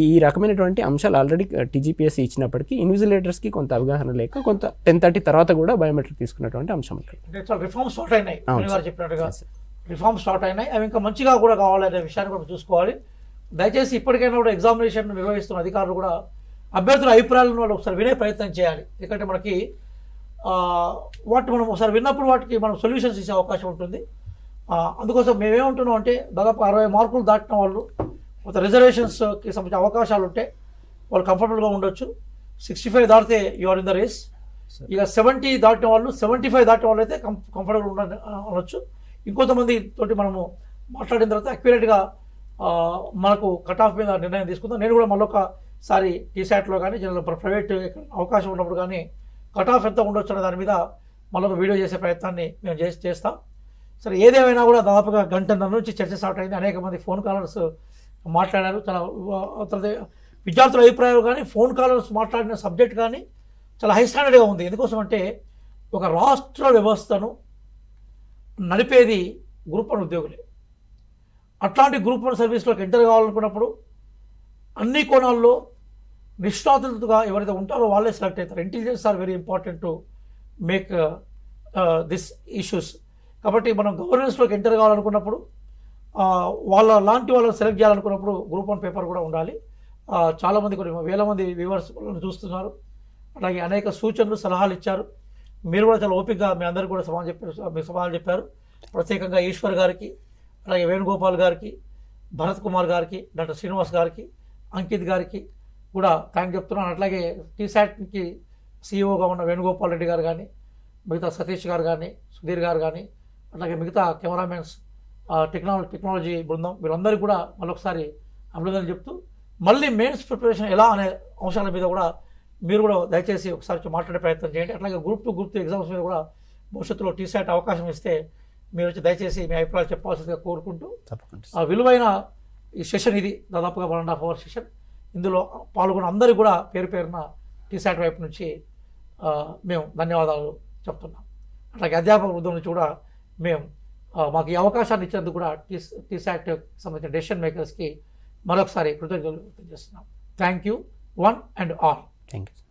ఈ రకమైనటువంటి అంశాలు ఆల్రెడీ టీజీపీఎస్ ఇచ్చినప్పటికీ ఇన్విజిలేటర్స్కి కొంత అవగాహన లేక కొంత 10:30 తర్వాత కూడా బయోమెట్రిక్ తీసుకున్నటువంటి అంశం ఇక్కడ రిఫార్మ్స్ స్టార్ట్ అయినాయి. చెప్పినట్టుగా రిఫార్మ్స్ స్టార్ట్ అయినాయి, అవి ఇంకా మంచిగా కూడా కావాలనే విషయాన్ని కూడా చూసుకోవాలి. దయచేసి ఇప్పటికైనా కూడా ఎగ్జామినేషన్ నిర్వహిస్తున్న అధికారులు కూడా అభ్యర్థుల అభిప్రాయాలను వాళ్ళు ఒకసారి వినే ప్రయత్నం చేయాలి. ఎందుకంటే మనకి మనం ఒకసారి విన్నప్పుడు వాటికి మనం సొల్యూషన్స్ ఇచ్చే అవకాశం ఉంటుంది. అందుకోసం మేమేమంటున్నాం అంటే దాదాపు 60 మార్కులు దాటిన వాళ్ళు కొంత రిజర్వేషన్స్కి సంబంధించిన అవకాశాలు ఉంటే వాళ్ళు కంఫర్టబుల్గా ఉండొచ్చు. 65 దాటితే you are in the race. ఇక 70 దాటిన వాళ్ళు, 75 దాటిన వాళ్ళు అయితే కంఫర్టబుల్ అనొచ్చు. ఇంకొంతమంది తోటి మనము మాట్లాడిన తర్వాత అక్యురేట్గా మనకు కట్ ఆఫ్ మీద నిర్ణయం తీసుకుందాం. నేను కూడా మళ్ళీ ఒక సారి టీశాట్లో కానీ జనరల్ ప్రైవేట్ అవకాశం ఉన్నప్పుడు కానీ కట్ ఆఫ్ ఎంత ఉండొచ్చు అనే దాని మీద మళ్ళీ వీడియో చేసే ప్రయత్నాన్ని మేము చేస్తాం. సరే ఏదేమైనా కూడా దాదాపుగా గంటన్నర నుంచి చర్చ స్టార్ట్ అయింది. అనేక మంది ఫోన్ కాలర్స్ మాట్లాడారు. చాలా విద్యార్థుల అభిప్రాయాలు కానీ ఫోన్ కాలర్స్ మాట్లాడిన సబ్జెక్ట్ కానీ చాలా హై స్టాండర్డ్గా ఉంది. ఎందుకోసం అంటే ఒక రాష్ట్ర వ్యవస్థను నడిపేది గ్రూప్ 1 ఉద్యోగులే. అట్లాంటి గ్రూప్ 1 సర్వీస్లోకి ఎంటర్ కావాలనుకున్నప్పుడు అన్ని కోణాల్లో నిష్ణాతులుగా ఎవరైతే ఉంటారో వాళ్ళే సెలెక్ట్ అవుతారు. Intelligence are very important to make this issues. కాబట్టి మనం గవర్నెన్స్లోకి ఎంటర్ కావాలనుకున్నప్పుడు వాళ్ళ లాంటి వాళ్ళని సెలెక్ట్ చేయాలనుకున్నప్పుడు గ్రూప్ 1 పేపర్ కూడా ఉండాలి. చాలామంది కొన్ని వేల మంది వ్యూవర్స్ చూస్తున్నారు. అలాగే అనేక సూచనలు సలహాలు ఇచ్చారు. మీరు కూడా చాలా ఓపికగా మీ అందరికీ కూడా సమాధానం చెప్పారు. ప్రత్యేకంగా ఈశ్వర్ గారికి, అలాగే వేణుగోపాల్ గారికి, భరత్ కుమార్ గారికి, డాక్టర్ శ్రీనివాస్ గారికి, అంకిత్ గారికి కూడా థ్యాంక్ చెప్తున్నాను. అట్లాగే టీశాట్కి సీఈఓగా ఉన్న వేణుగోపాల్ రెడ్డి గారు కానీ, మిగతా సతీష్ గారు కానీ, సుధీర్ గారు కానీ, అట్లాగే మిగతా కెమెరామెన్స్, టెక్నాలజీ బృందం, వీళ్ళందరికీ కూడా మరొకసారి అభినందనలు చెప్తూ మళ్ళీ మెయిన్స్ ప్రిపరేషన్ ఎలా అనే అంశాల మీద కూడా మీరు కూడా దయచేసి ఒకసారి మాట్లాడే ప్రయత్నం చేయండి. అట్లాగే గ్రూప్ 2 ఎగ్జామ్స్ మీద కూడా భవిష్యత్తులో టీశాట్ అవకాశం ఇస్తే మీరు వచ్చి దయచేసి మీ అభిప్రాయాలు చెప్పాల్సిందిగా కోరుకుంటూ విలువైన ఈ సెషన్ ఇది దాదాపుగా 1.5 hour సెషన్. ఇందులో పాల్గొన్న అందరికీ కూడా పేరు పేరున టీశాట్ వైపు నుంచి మేము ధన్యవాదాలు చెప్తున్నాం. అట్లాగే అధ్యాపక బృందం నుంచి కూడా మేము మాకు ఈ అవకాశాన్ని ఇచ్చినందుకు కూడా టీశాట్ సంబంధించిన డెసిషన్ మేకర్స్కి మరొకసారి కృతజ్ఞతలు వ్యక్తం చేస్తున్నాం. Thank you one and all. Thank you.